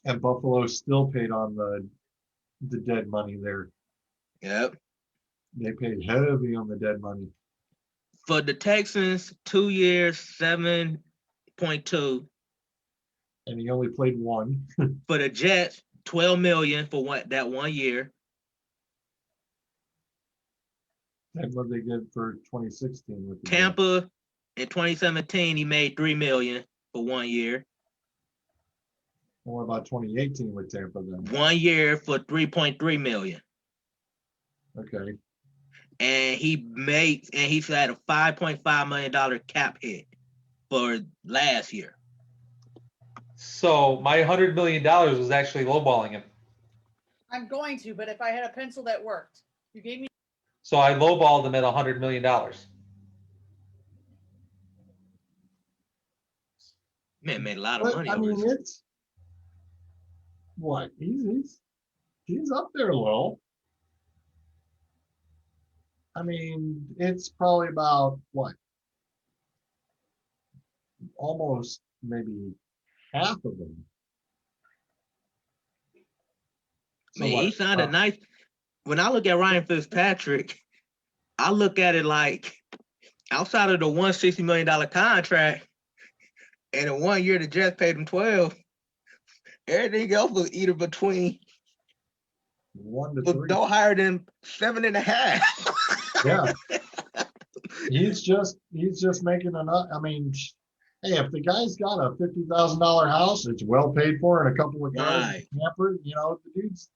And Buffalo still paid on the dead money there. Yep. They paid heavy on the dead money. For the Texans, 2 years, 7.2. And he only played one. For the Jets, $12 million for that 1 year. And what they did for 2016 with the Tampa in 2017, he made $3 million for 1 year. And what about 2018 with Tampa then? 1 year for $3.3 million. Okay. And he's had a $5.5 million cap hit for last year. So my $100 million was actually lowballing him. I'm going to, but if I had a pencil that worked, you gave me. So I lowballed him at $100 million. Man, made a lot of But money. I over mean, this. it's what he's up there a little. I mean, it's probably about what, almost maybe half of them. So Man, what, he sounded nice. When I look at Ryan Fitzpatrick, I look at it like outside of the $160 million contract, and in 1 year the Jets paid him 12. Everything else was either between 1 to was 3. no higher than 7.5. Yeah. He's just making enough. I mean, hey, if the guy's got a $50,000 house, it's well paid for, and a couple of cars, Right. and a camper, the dude's,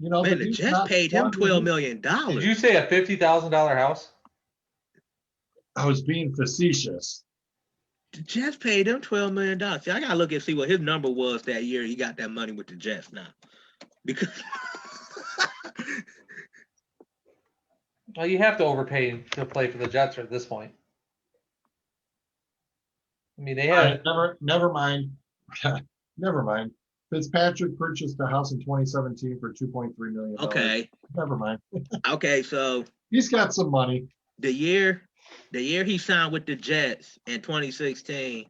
Man, the dude's Jets not paid him squandering $12 million. Did you say a $50,000 house? I was being facetious. The Jets paid him $12 million. See, I gotta look and see what his number was that year he got that money with the Jets now. Because Well, you have to overpay him to play for the Jets at this point. I mean, they had Never mind. Never mind. Fitzpatrick purchased a house in 2017 for $2.3 million. okay. Never mind. Okay, so He's got some money. the year he signed with the Jets in 2016,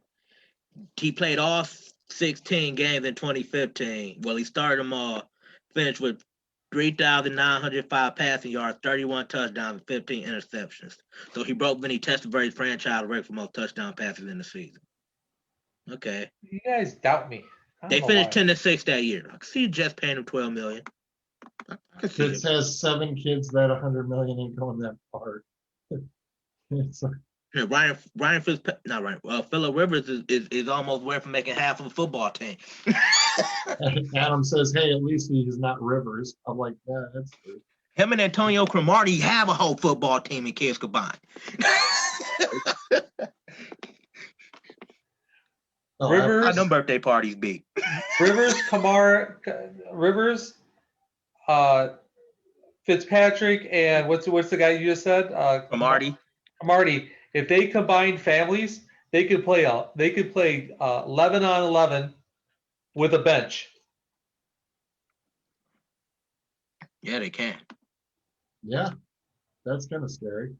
he played all 16 games in 2015. Well, he started them all, finished with 3,905 passing yards, 31 touchdowns, and 15 interceptions. So he broke Vinny Testaverde's franchise record for most touchdown passes in the season. Okay. you guys doubt me. I They don't know finished why. 10-6 that year. I can see Jets paying him $12 million. I can see Fitz it. has 7 kids. That $100 million ain't going that far. It's like, Yeah, Phillip Rivers is almost worth for making half of a football team. Adam says, "Hey, at least he's not Rivers." I'm like, "Yeah, that's true." Him and Antonio Cromartie have a whole football team in kids combined. Oh, Rivers, How them birthday parties be? Rivers, Fitzpatrick, and what's the guy you just said? Marty. Marty. If they combine families, they could play 11 on 11 with a bench. Yeah, they can. Yeah, that's kind of scary.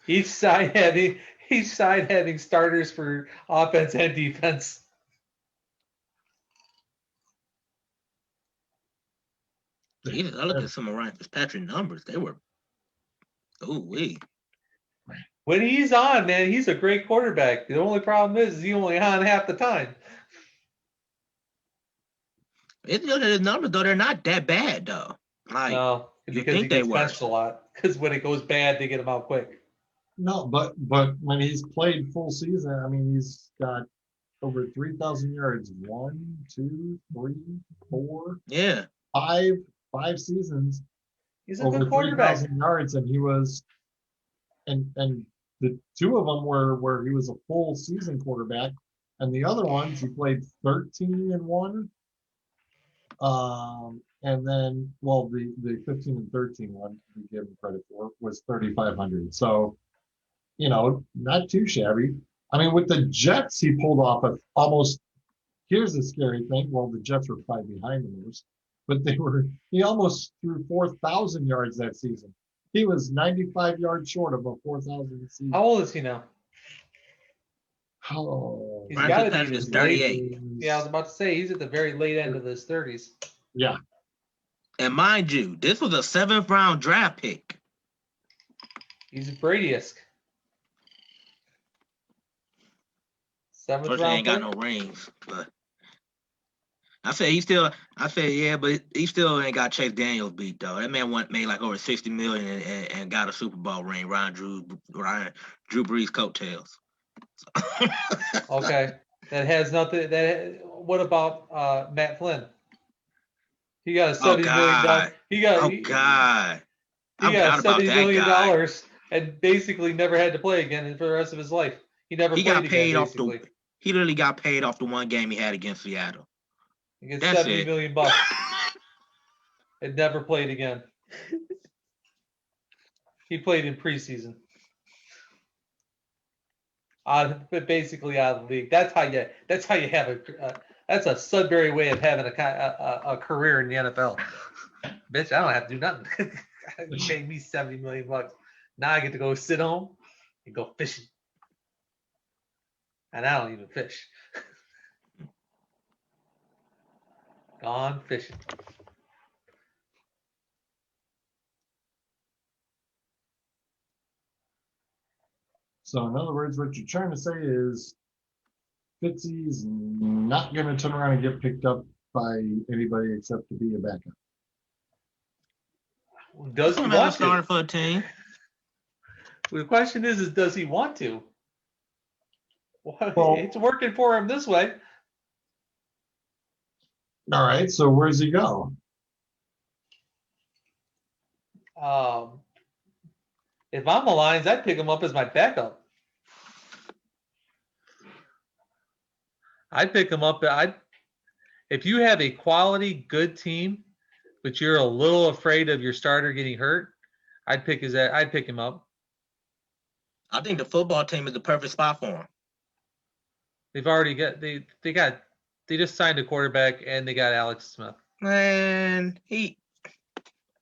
Each side having starters for offense and defense. Jesus, I look at some of Ryan Fitzpatrick numbers. They were, ooh-wee. When he's on, man, he's a great quarterback. The only problem is he only on half the time. It's look at his numbers though; they're not that bad though. Like No, you because think he they gets were. benched a lot. Because when it goes bad, they get him out quick. No, but when he's played full season, I mean, he's got over 3,000 yards. 1, 2, 3, 4, Yeah, 5 seasons. He's a Over good quarterback. 3,000 yards, and he was, and the 2 of them were where he was a full season quarterback, and the other ones he played 13 and 1. And then, well, the 15 and 13 one we give him credit for was 3,500. So, not too shabby. I mean, with the Jets, he pulled off almost. Here's the scary thing. Well, the Jets were probably behind the most, but he almost threw 4,000 yards that season. He was 95 yards short of a 4,000 season. How old is he now? Oh, He's Ryan got to Fitzpatrick be in is his late. 38. Yeah, I was about to say he's at the very late end of his 30s. yeah. and mind you, this was a 7th round draft pick. He's Brady-esque. 7th First, he round ain't got pick. no rings, but I said yeah, but he still ain't got Chase Daniels beat though. That man made like over 60 million and got a Super Bowl ring. Drew Brees coattails. Okay, that has nothing. What about Matt Flynn? He got a $70 million. God. He got Oh God. he I got forgot about $70 that million guy. and basically never had to play again for the rest of his life. He never He played got again. paid off Basically, he literally got paid off the one game he had against Seattle. he gets That's $70 it. million and never played again. He played in preseason. Basically out of the league. That's how you have that's a Sudbury way of having a career in the NFL. Bitch, I don't have to do nothing. You pay me $70 million. Now I get to go sit home and go fishing. And I don't even fish. Gone fishing. So in other words, what you're trying to say is Fitzy's not going to turn around and get picked up by anybody except to be a backup. Does he He'll never want started to? for a team. The question is does he want to? Well, It's working for him this way. All right, so where's he go? If I'm the Lions, I'd pick him up as my backup. I'd pick him up. If you have a quality, good team, but you're a little afraid of your starter getting hurt, I'd pick him up. I think the football team is the perfect spot for him. They've already got they just signed a quarterback and they got Alex Smith. Man,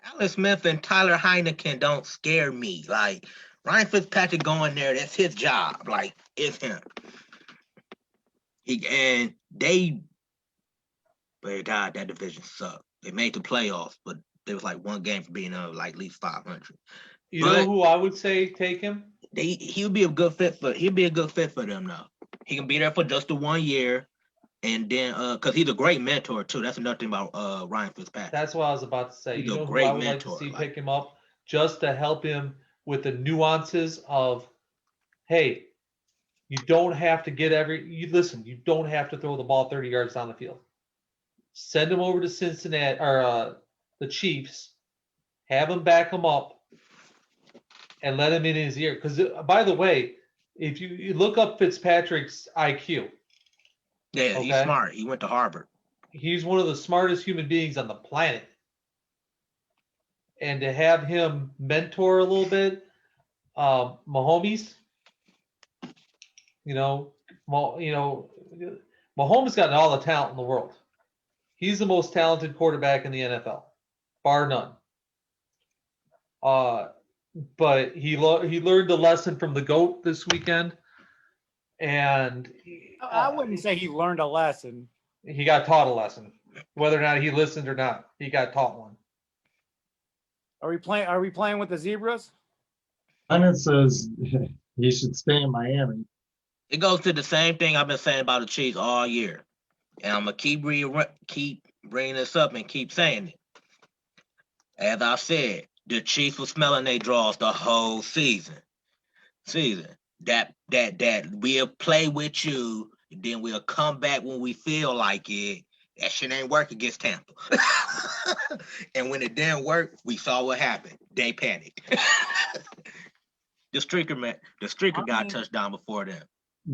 Alex Smith and Tyler Heineken don't scare me. Like Ryan Fitzpatrick going there, that's his job. Like it's him. But God, that division sucked. They made the playoffs, but there was like one game for being like at least 500. You know who I would say take him? He'll be a good fit for them though. He can be there for just the 1 year, and then because he's a great mentor too. That's another thing about Ryan Fitzpatrick. That's what I was about to say. He's You know a who great I would mentor, like to see like- pick him up just to help him with the nuances of, hey, you don't have to you don't have to throw the ball 30 yards down the field. Send him over to Cincinnati or the Chiefs, have him back him up, and let him in his ear. Because by the way, if you look up Fitzpatrick's IQ, Yeah, he's Okay. smart. He went to Harvard. He's one of the smartest human beings on the planet. And to have him mentor a little bit, Mahomes, Mahomes got all the talent in the world. He's the most talented quarterback in the NFL, bar none. But he learned a lesson from the GOAT this weekend, and I wouldn't say he learned a lesson. he got taught a lesson. Whether or not he listened or not, he got taught one. Are we playing with the zebras? And it says he should stay in Miami. It goes to the same thing I've been saying about the Chiefs all year, and I'm gonna keep bringing this up and keep saying it. As I said, the Chiefs were smelling their draws the whole season. That we'll play with you, and then we'll come back when we feel like it. That shit ain't work against Tampa. And when it didn't work, we saw what happened. They panicked. The streaker got a touchdown before them.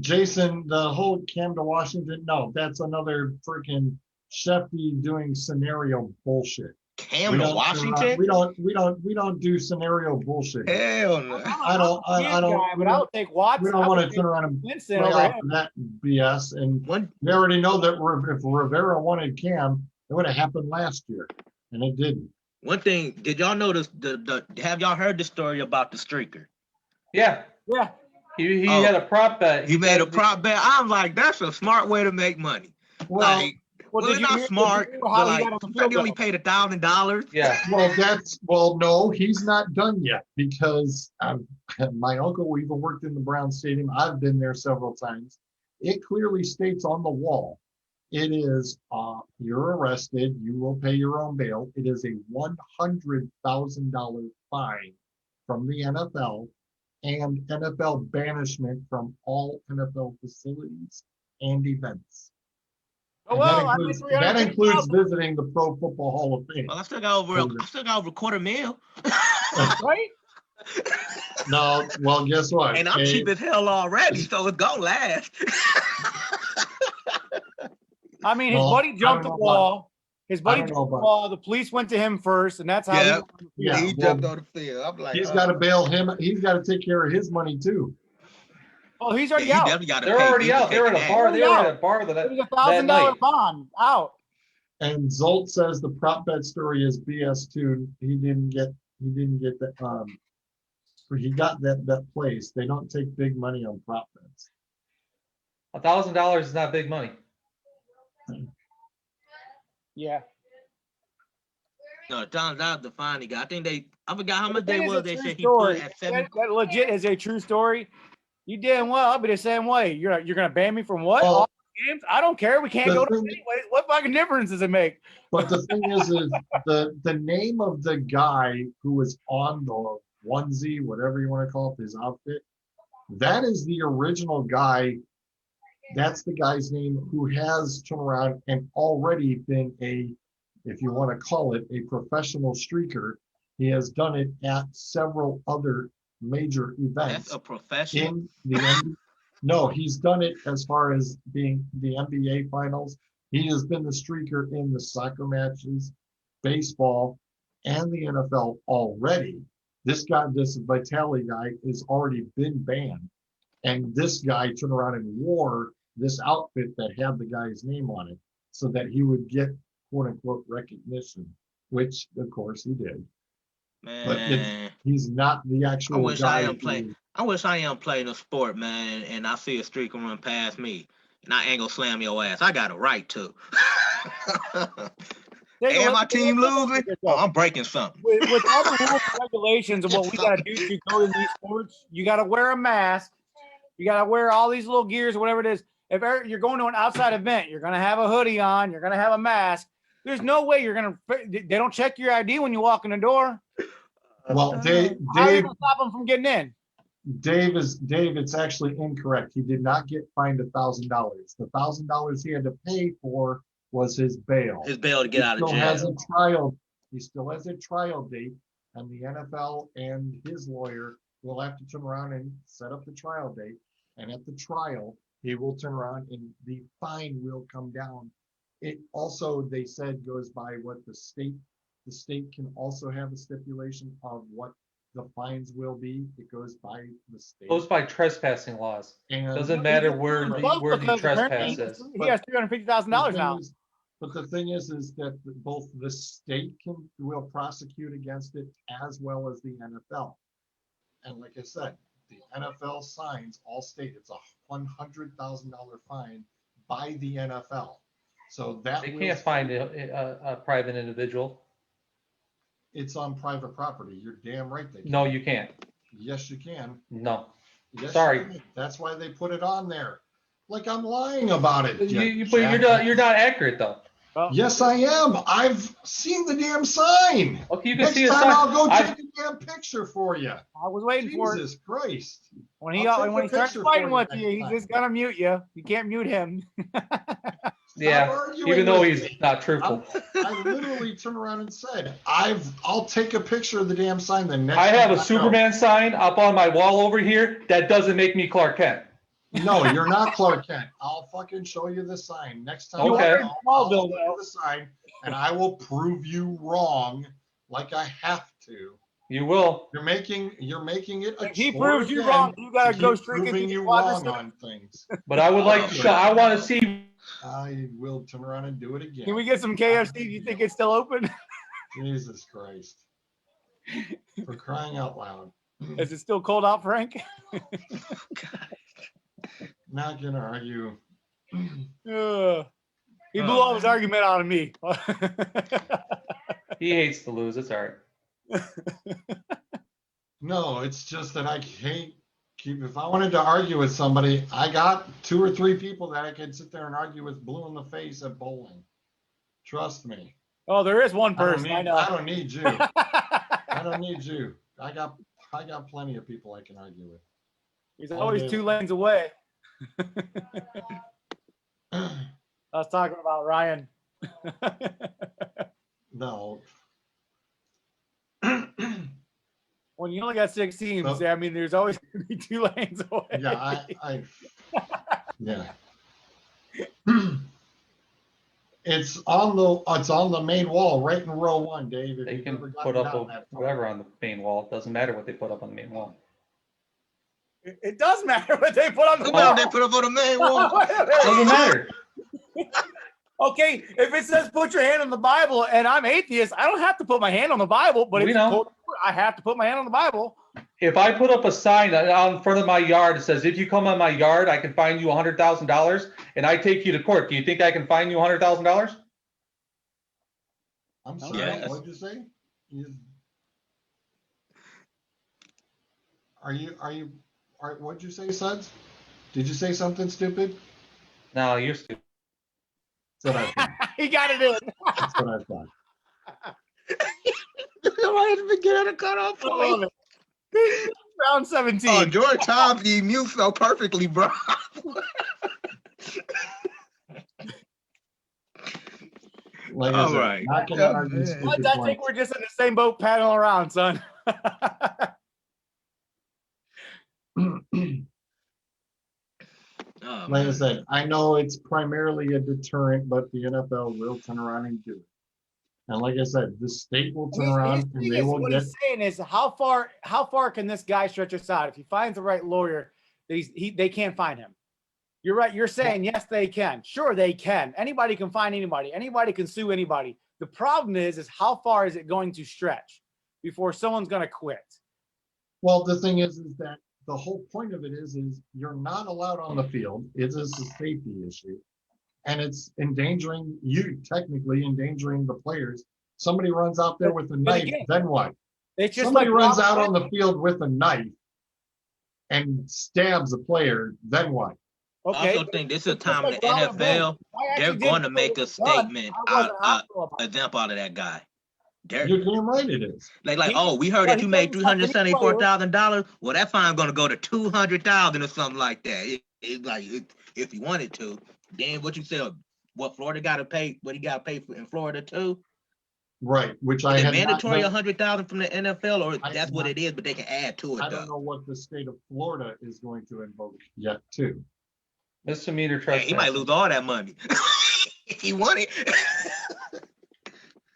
Jason, the whole Cam to Washington, no, that's another freaking Shefty doing scenario bullshit. Cam to Washington? We don't do scenario bullshit. Hell no. I don't. But I would take Watson. We don't want to turn around and play off of that BS. And we already know that if Rivera wanted Cam, it would have happened last year, and it didn't. One thing, did y'all notice have y'all heard the story about the streaker? Yeah. Yeah. He had a prop bet. He made a prop bet. I'm like, that's a smart way to make money. Well, like, it's not smart. But like, he only paid $1,000. Yeah. No, he's not done yet because my uncle even worked in the Brown Stadium. I've been there several times. It clearly states on the wall, it is, you're arrested, you will pay your own bail. It is a $100,000 fine from the NFL and NFL banishment from all NFL facilities and events. Oh, well, that includes visiting the Pro Football Hall of Fame. Well, I still got over $250,000. Right? No, well, guess what? And I'm cheap as hell already, so it's gonna last. I mean, his buddy jumped the wall. His buddy jumped the wall. The police went to him first, and that's how he jumped on the field. I'm like, he's got to bail him. He's got to take care of his money too. Oh, he's already out. They're already out. They're at a bar. They were at a bar that was $1,000 bond out. And Zolt says the prop bet story is BS too. He didn't get that. He got that place. They don't take big money on prop bets. $1,000 is not big money. Yeah. No, $1,000 the fine he got. I forgot how much they was. They said he put at 7. That legit is a true story. You damn well, I'll be the same way. You're gonna ban me from what? Well, all games? I don't care. We can't go to them anyways. What fucking difference does it make? But the thing is the name of the guy who was on the onesie, whatever you want to call it, his outfit, that is the original guy. That's the guy's name who has turned around and already been if you want to call it, a professional streaker. He has done it at several other major events. That's a professional. In the NBA. No, he's done it as far as being the NBA finals. He has been the streaker in the soccer matches, baseball, and the NFL already. This Vitale guy, has already been banned. And this guy turned around and wore this outfit that had the guy's name on it so that he would get quote unquote recognition, which of course he did. Man, but he's not the actual guy. I wish I am playing a sport, man, and I see a streaker run past me, and I ain't gonna slam your ass. I got a right to. And my team losing, I'm breaking something. With all the rules and regulations of what we gotta do to go to these sports, you gotta wear a mask. You gotta wear all these little gears, whatever it is. If you're going to an outside event, you're gonna have a hoodie on. You're gonna have a mask. There's no way you're gonna. They don't check your ID when you walk in the door. Well, Dave, how are you gonna stop them from getting in? Dave, it's actually incorrect. He did not get fined $1,000. The $1,000 he had to pay for was his bail. His bail to get out of jail. He still has a trial date, and the NFL and his lawyer will have to turn around and set up the trial date. And at the trial, he will turn around and the fine will come down. It also, they said, goes by what the state can also have a stipulation of what the fines will be. It goes by the state. Goes by trespassing laws. And Doesn't matter where the Because trespass apparently is. he has $350,000 now. But the thing is that both the state will prosecute against it as well as the NFL. And like I said, the NFL signs all state it's a $100,000 fine by the NFL. So that They can't find a private individual. It's on private property. You're damn right they can. No, you can't. Yes, you can. No. Yes, Sorry. you can. That's why they put it on there. Like I'm lying about it. But you're not accurate though. Well, Yes, I am. I've seen the damn sign. Okay, you can Next see a time sign. I'll go take a damn picture for you. I was waiting for it. Jesus Christ. When he I'll take a starts picture fighting for with you you, he's next just gonna mute you. You can't mute him. Yeah, arguing even though with he's me. not truthful. I literally turned around and said, I'll take a picture of the damn sign the next I have time a go. Superman sign up on my wall over here. That doesn't make me Clark Kent. No, you're not Clark Kent. I'll fucking show you the sign next time. Okay. I'll show you the sign, and I will prove you wrong, like I have to. You will. You're making it a If he chore proves you again wrong, you gotta to go keep straight proving into you the wrong on things. But I would like to show. I want to see. I will turn around and do it again. Can we get some KFC? Do you think it's still open? Jesus Christ! For crying out loud! Is it still cold out, Frank? Not gonna argue. He blew all his argument out of me. He hates to lose. It's all right. No, it's just that I can't keep. If I wanted to argue with somebody, I got 2 or 3 people that I could sit there and argue with blue in the face at bowling. Trust me. Oh, there is one person. I know. I don't need you. I don't need you. I got plenty of people I can argue with. He's always 2 lanes away. I was talking about Ryan. No. When you only got 6 teams, So- I mean, there's always going to be 2 lanes away. Yeah, yeah. It's on the main wall, right in row 1, Dave. If They you've can ever gotten put up down that far. whatever on the main wall. It doesn't matter what they put up on the main wall. It does matter what they put on the Well, wall. they put up on the main wall. Doesn't matter. Okay, if it says put your hand on the Bible and I'm atheist, I don't have to put my hand on the Bible, but We if know. I have to put my hand on the Bible. If I put up a sign out in front of my yard that says, if you come on my yard, I can fine you $100,000, and I take you to court, do you think I can fine you $100,000? I'm sorry, Yes. what'd you say? What'd you say, Suds? Did you say something stupid? No, you're stupid. That's what I thought. He got it in. That's what I thought. Right at the beginning of cutoff I love point. it. Round 17. Oh, George Tom, you mute so perfectly, bro. Like I All said, right. not gonna argue man. stupid Suds, I think points. we're just in the same boat paddling around, son. Oh, Like I man. said, I know it's primarily a deterrent, but the NFL will turn around and do it. And like I said, the state will turn around and they will what get. he's saying is how far can this guy stretch us out? If he finds the right lawyer, they can't find him. You're right. You're saying yes, they can. Sure, they can. Anybody can find anybody. Anybody can sue anybody. The problem is how far is it going to stretch before someone's going to quit? Well, the thing is that the whole point of it is you're not allowed on the field. It is a safety issue. And it's technically endangering the players. Somebody runs out there with a knife, then what? It's just Somebody like runs out on the field with a knife and stabs a player, then what? I Okay. also think this is a time Just the like Ronald NFL, I they're actually going to did make a what was done. statement I wasn't out, hostile about it. example out of that guy. They're You're damn right it is. like, He- oh, we heard well, that he you made doesn't stop any $374,000. Well, that fine gonna go to $200,000 or something like that. It's like if you wanted to. Then what you said, what Florida got to pay? What he got to pay for in Florida too? Right, which I Is it had not mandatory known. 100,000 from the NFL, or I that's did what not- it is? But they can add to it I don't though. know what the state of Florida is going to invoke yet too. Misdemeanor Yeah, he might trespassing. lose all that money if he won it.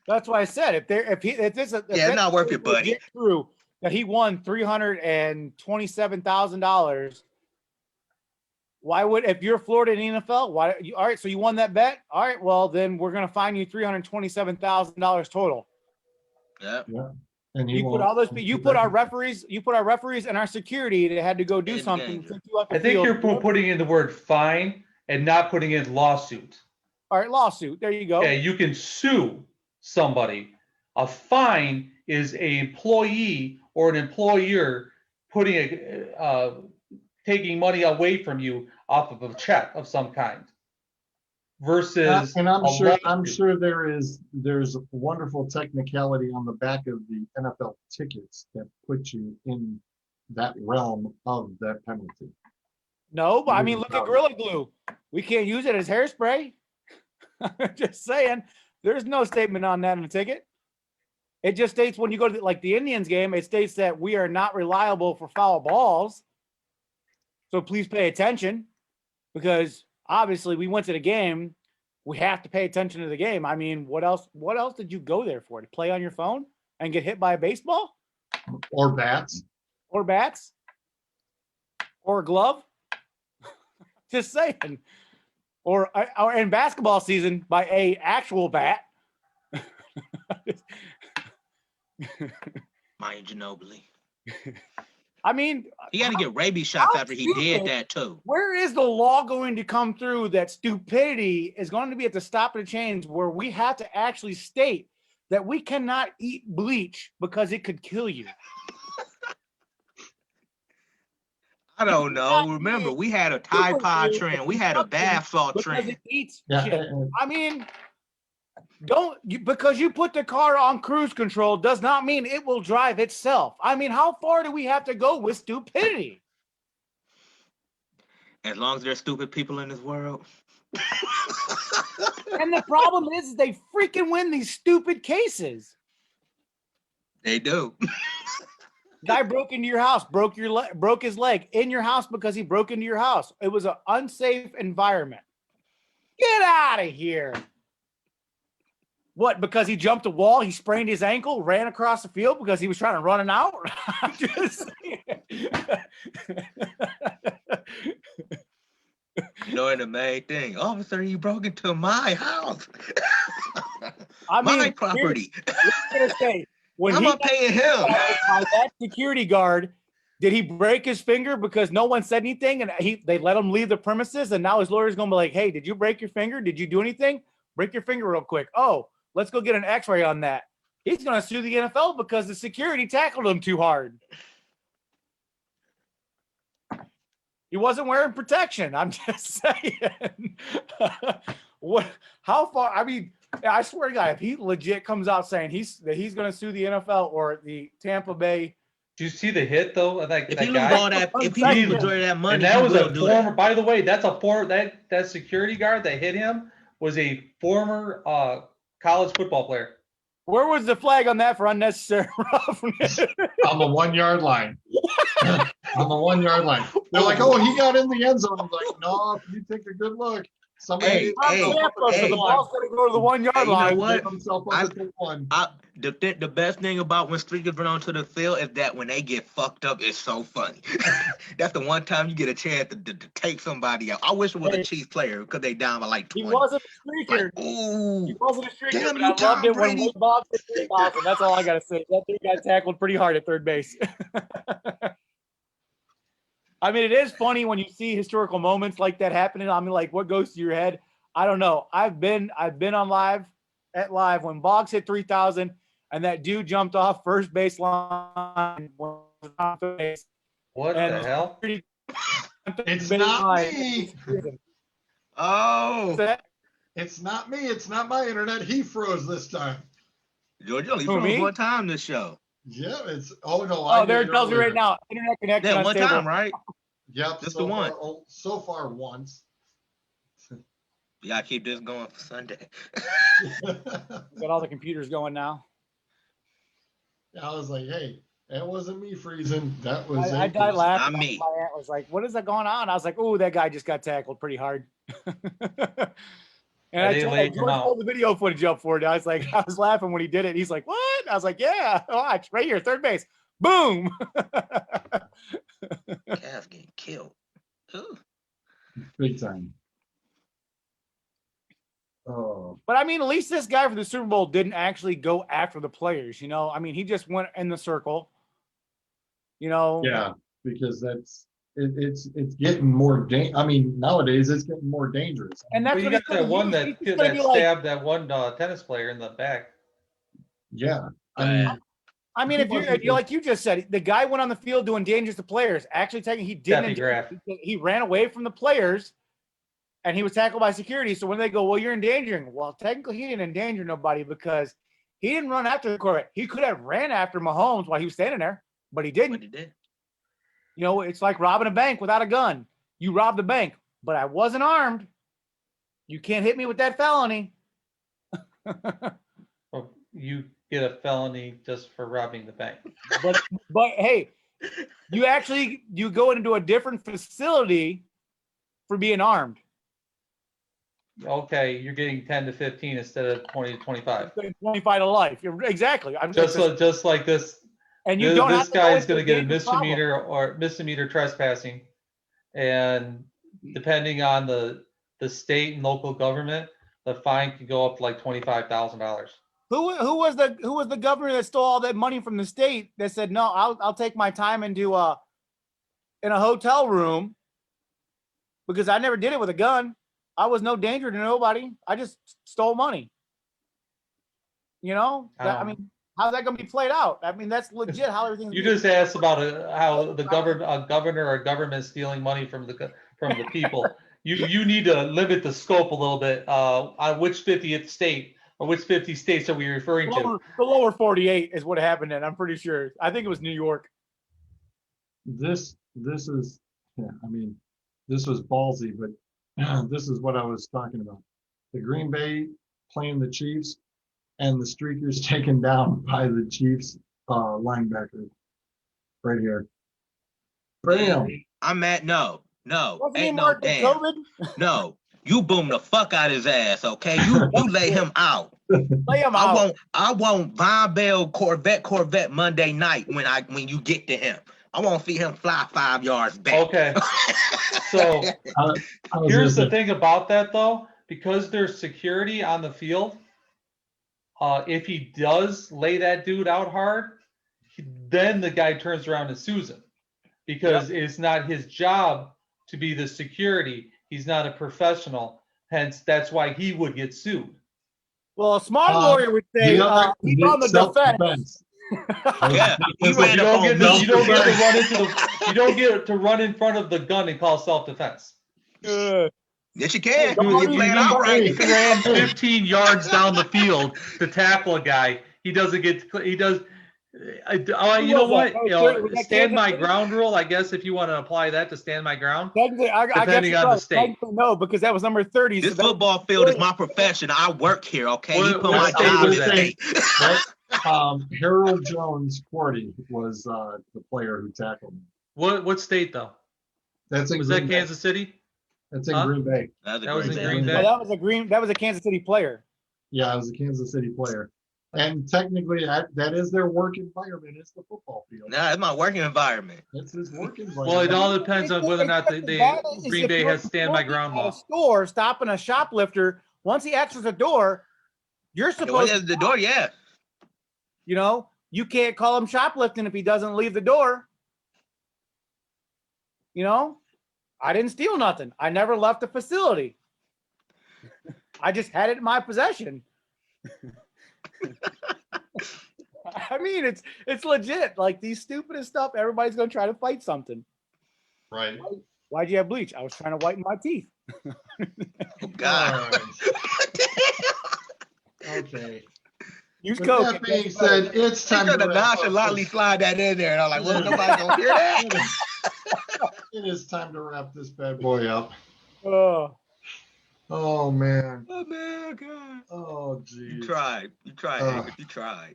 That's why I said if Yeah, it's not worth it, buddy. True that he won $327,000. Why would, if you're Florida in the NFL, why you, all right, so you won that bet? All right, well then we're gonna fine you $327,000 total. Yeah. Yeah. And You put all those, you put our referees and our security that had to go do In the something. game. I think you're putting in the word fine and not putting in lawsuit. All right, lawsuit. There you go. Yeah, you can sue somebody. A fine is an employee or an employer putting taking money away from you off of a check of some kind. Versus, and I'm a sure lawsuit. there's a wonderful technicality on the back of the NFL tickets that put you in that realm of that penalty. No, but I mean, look at Gorilla Glue. We can't use it as hairspray. Just saying. There's no statement on that in the ticket. It just states when you go to like the Indians game, it states that we are not reliable for foul balls. So please pay attention, because obviously we went to the game. We have to pay attention to the game. I mean, what else did you go there for? To play on your phone and get hit by a baseball? Or bats. Or bats? Or a glove? Just saying. Or in basketball season by a actual bat. Maya Ginobili. I mean, He had to get rabies shots how after he stupid- did that too. Where is the law going to come through that stupidity is going to be at the stop of the chains, where we have to actually state that we cannot eat bleach because it could kill you? I don't know. Remember, we had a Tide Pod trend. We had a bath salt Because trend. it eats Yeah. shit. I mean, because you put the car on cruise control does not mean it will drive itself. I mean, how far do we have to go with stupidity? As long as there's stupid people in this world. And the problem is they freaking win these stupid cases. They do. Guy broke into your house, broke his leg in your house because he broke into your house. It was an unsafe environment. Get out of here. What, because he jumped a wall, he sprained his ankle, ran across the field because he was trying to run it out? I'm just saying. You know, and the main thing, officer, you broke into my house. I mean, my property. I'm gonna say, when I'm he not paying him. by that security guard, did he break his finger because no one said anything and they let him leave the premises, and now his lawyer's gonna be like, hey, did you break your finger? Did you do anything? Break your finger real quick. Oh, let's go get an x-ray on that. He's gonna sue the NFL because the security tackled him too hard. He wasn't wearing protection. I'm just saying. How far? I mean, I swear to God, if he legit comes out saying he's going to sue the NFL or the Tampa Bay. Do you see the hit though? If he lose all that, if he lose majority of that money, and that was a do former. that. By the way, that's a former. That security guard that hit him was a former college football player. Where was the flag on that for unnecessary roughness? On the 1 yard line. On the 1 yard line. They're like, oh, he got in the end zone. I'm like, no, if you take a good look. Somebody The ball's going to go to the 1 yard Hey, you know line. what? himself up to one. The best thing about when streakers run onto the field is that when they get fucked up, it's so funny. That's the one time you get a chance to take somebody out. I wish it was a Chiefs player because they down by like 20. He wasn't a streaker. Like, ooh, He wasn't a streaker, damn but you, I loved Tom it when Brady. Wade Boggs hit 3,000. That's all I got to say. That dude got tackled pretty hard at third base. I mean, it is funny when you see historical moments like that happening. I mean, like, what goes through your head? I don't know. I've been on live when Boggs hit 3,000 and that dude jumped off first base line. What the hell? It's not me. Oh, It's not me. It's not my internet. He froze this time. George only Who, froze me? one time this show. Yeah, it's no. Oh, there it tells you right now. Internet connection. Yeah, one unstable. time, right? Yep, Just so the one. Far, so far once. Yeah, I keep this going for Sunday. Got all the computers going now. I was like, hey, That wasn't me freezing. That was I died laughing. Not me. My aunt was like, "What is that going on?" I was like, "Oh, that guy just got tackled pretty hard." And They laid him George out. pulled the video footage up for it. I was like, I was laughing when he did it. He's like, "What?" I was like, "Yeah, watch right here, third base, boom." Cavs getting killed. Ooh. big time. Oh, But I mean, at least this guy for the Super Bowl didn't actually go after the players. You know, I mean, he just went in the circle. You know, yeah, because it's getting more. I mean, nowadays it's getting more dangerous. and that's Well, you what got that one he's just gonna that be like. stabbed that one tennis player in the back. Yeah, I Yeah. mean, I mean, if you're like you just said, the guy went on the field doing dangerous to players. Actually, technically, he didn't. Graf. He ran away from the players, and he was tackled by security. So when they go, "Well, you're endangering," well, technically, he didn't endanger nobody because he didn't run after the quarterback. He could have ran after Mahomes while he was standing there, but he didn't. What he did? You know, it's like robbing a bank without a gun. You robbed the bank, but I wasn't armed. You can't hit me with that felony. Well, you get a felony just for robbing the bank. But hey, you go into a different facility for being armed. Okay, you're getting 10 to 15 instead of 20 to 25. 25 to life. Exactly. Just like this. And you this, don't this have to guy is go going to into get a dangerous problem. misdemeanor trespassing, and depending on the state and local government, the fine can go up to like $25,000. Who was the governor that stole all that money from the state that said, "No, I'll take my time and do in a hotel room because I never did it with a gun. I was no danger to nobody. I just stole money." You know, I mean, how's that going to be played out? I mean, that's legit how everything's. You just asked about how the governor or government stealing money from the people. You need to limit the scope a little bit. On which 50th state or which 50 states are we referring to? The lower 48 is what happened, and I'm pretty sure. I think it was New York. this is, yeah, I mean, this was ballsy, but this is what I was talking about. The Green Bay playing the Chiefs, and the streakers taken down by the Chiefs linebacker right here. Bam. I'm at no. Wasn't he Ain't no marked with damn. COVID? No. You boom the fuck out his ass, okay? You lay him out. Lay him out. I want Von Bell Corvette Monday night when you get to him. I want to see him fly 5 yards back. Okay. So here's the thing about that though, because there's security on the field. If he does lay that dude out hard, then the guy turns around and sues him because it's not his job to be the security. He's not a professional. Hence, that's why he would get sued. Well, a smart lawyer would say he's on the defense. Yeah, he ran You up on me. you don't get to run in front of the gun and call self-defense. Yes, you can. Don't You play it out right. He ran 15 yards down the field to tackle a guy. He doesn't get. He does. You know what? Stand my ground rule. I guess if you want to apply that to stand my ground. Depending on the state. No, because that was number 30. This football field is my profession. I work here, okay? You put my state job was at that? stake. Harold Jones Cordy was the player who tackled him. What state though? That's in Was Green that Bay. Kansas City? That's in Green Bay. That was in Green Bay. Well, that was a Kansas City player. Yeah, it was a Kansas City player. And technically, that is their work environment. It's the football field. Nah, it's my working environment. It's his work environment. Well, it all depends on whether or not Green Bay has stand my ground law. Store stopping a shoplifter. Once he exits the door, you're supposed to the door. Yeah. You know, you can't call him shoplifting if he doesn't leave the door. You know, I didn't steal nothing. I never left the facility. I just had it in my possession. I mean, it's legit. Like these stupidest stuff, everybody's gonna try to fight something. Right. Why'd you have bleach? I was trying to whiten my teeth. Oh, God. Okay. Use With Coke. that being said, it's time to to nonchalantly slide that in there, and I'm like, "Well, nobody gonna hear that." It is time to wrap this bad boy up. Oh. Oh man. Oh man, God. Oh geez. You tried. You tried. You tried.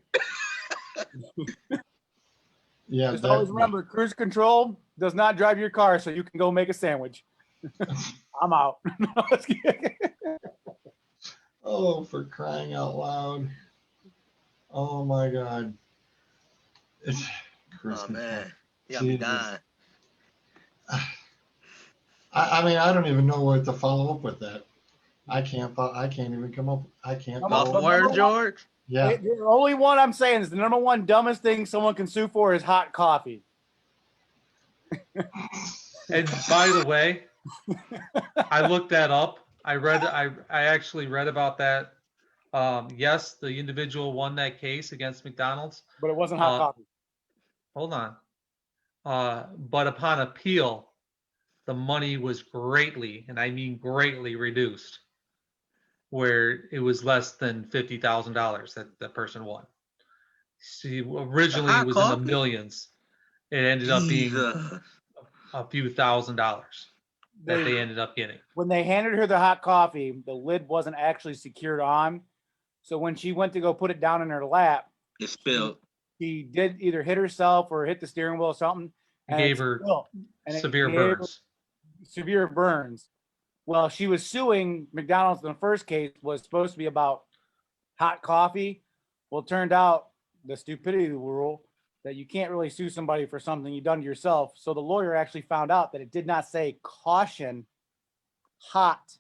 Yeah, Just always remember, cruise control does not drive your car, so you can go make a sandwich. I'm out. Oh, for crying out loud. Oh my God. It's cruise Oh control. man, you got me Jesus. dying. I mean, I don't even know what to follow up with that. I can't even come up. I can't. Come Off on, follow the up. word, George. Yeah. The only one I'm saying is the number one dumbest thing someone can sue for is hot coffee. And by the way, I looked that up. I actually read about that. Yes, the individual won that case against McDonald's. But it wasn't hot coffee. Hold on. But upon appeal, the money was greatly, and I mean greatly, reduced, where it was less than $50,000 that the person won. See, originally it was in the coffee? millions. It ended up being Jesus. a few $1,000s that they ended up getting. When they handed her the hot coffee, the lid wasn't actually secured on. So when she went to go put it down in her lap, It spilled. she did either hit herself or hit the steering wheel or something. It gave her severe burns. Severe burns. Well, she was suing McDonald's in the first case, was supposed to be about hot coffee. Well, it turned out the stupidity rule that you can't really sue somebody for something you've done to yourself. So the lawyer actually found out that it did not say caution hot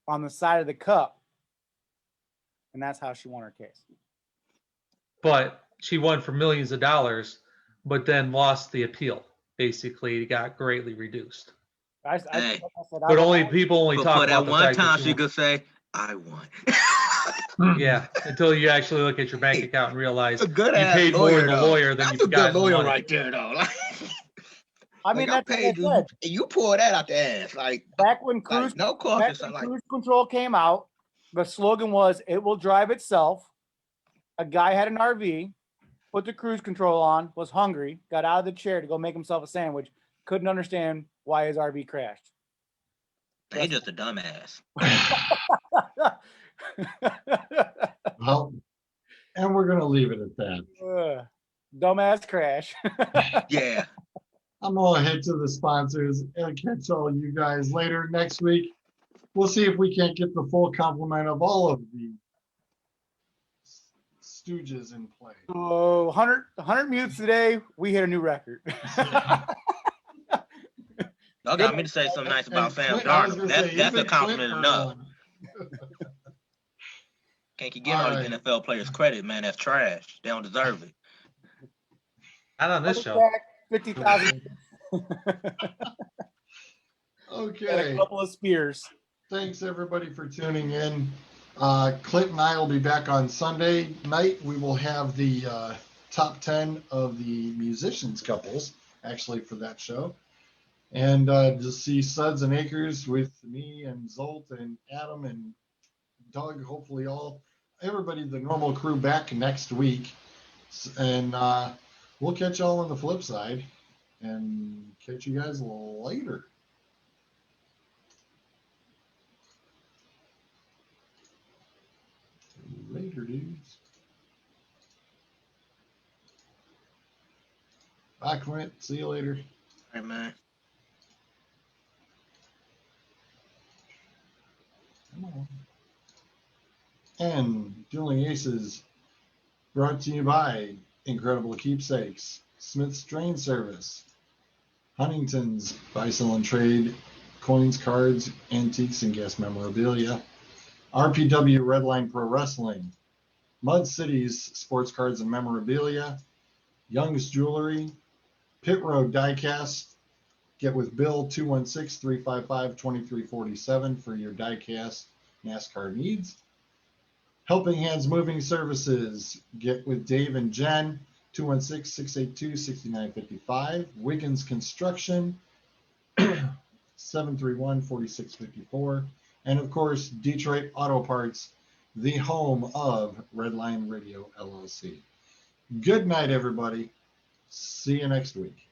on the side of the cup. And that's how she won her case. But she won for millions of dollars, but then lost the appeal. Basically, it got greatly reduced. Hey. But people only talk for about that the one fact time that she could say, "I won." Yeah, until you actually look at your bank account and realize A good you ass paid more lawyer, to the though. lawyer than That's you a got good lawyer money. right there, though. I mean, like, that's what I paid you, said. and you pour that out the ass, like Back when cruise cruise control came out, the slogan was "It will drive itself." A guy had an RV, put the cruise control on, was hungry, got out of the chair to go make himself a sandwich, couldn't understand why his RV crashed. They just a dumbass. Well, and we're gonna leave it at that. Dumbass crash. Yeah. I'm gonna head to the sponsors and catch all you guys later next week. We'll see if we can't get the full complement of all of the stooges in play. Oh, 100 mutes today. We hit a new record. Y'all got me to say something nice about Sam I was Darnold. gonna say, That's a even compliment Clint enough. heard one. Can't keep giving all these NFL players credit, man. That's trash. They don't deserve it. Not on this show. 50,000. Okay. And a couple of spears. Thanks everybody for tuning in. Clint and I will be back on Sunday night. We will have the top 10 of the musicians couples actually for that show. And just see Suds and Acres with me and Zolt and Adam and Doug, hopefully everybody, the normal crew back next week. And we'll catch y'all on the flip side and catch you guys later. Later, dudes. Bye, Clint. See you later. All right, man. Come on. And Dueling Aces brought to you by Incredible Keepsakes, Smith's Drain Service, Huntington's Buy, Sell, and Trade, Coins, Cards, Antiques, and Guest Memorabilia, RPW Redline Pro Wrestling, Mud Cities Sports Cards and Memorabilia, Young's Jewelry, Pit Road Diecast. Get with Bill 216-355-2347 for your diecast NASCAR needs. Helping Hands Moving Services. Get with Dave and Jen 216-682-6955. Wiggins Construction 731-4654. And of course, Detroit Auto Parts, the home of Redline Radio LLC. Good night, everybody. See you next week.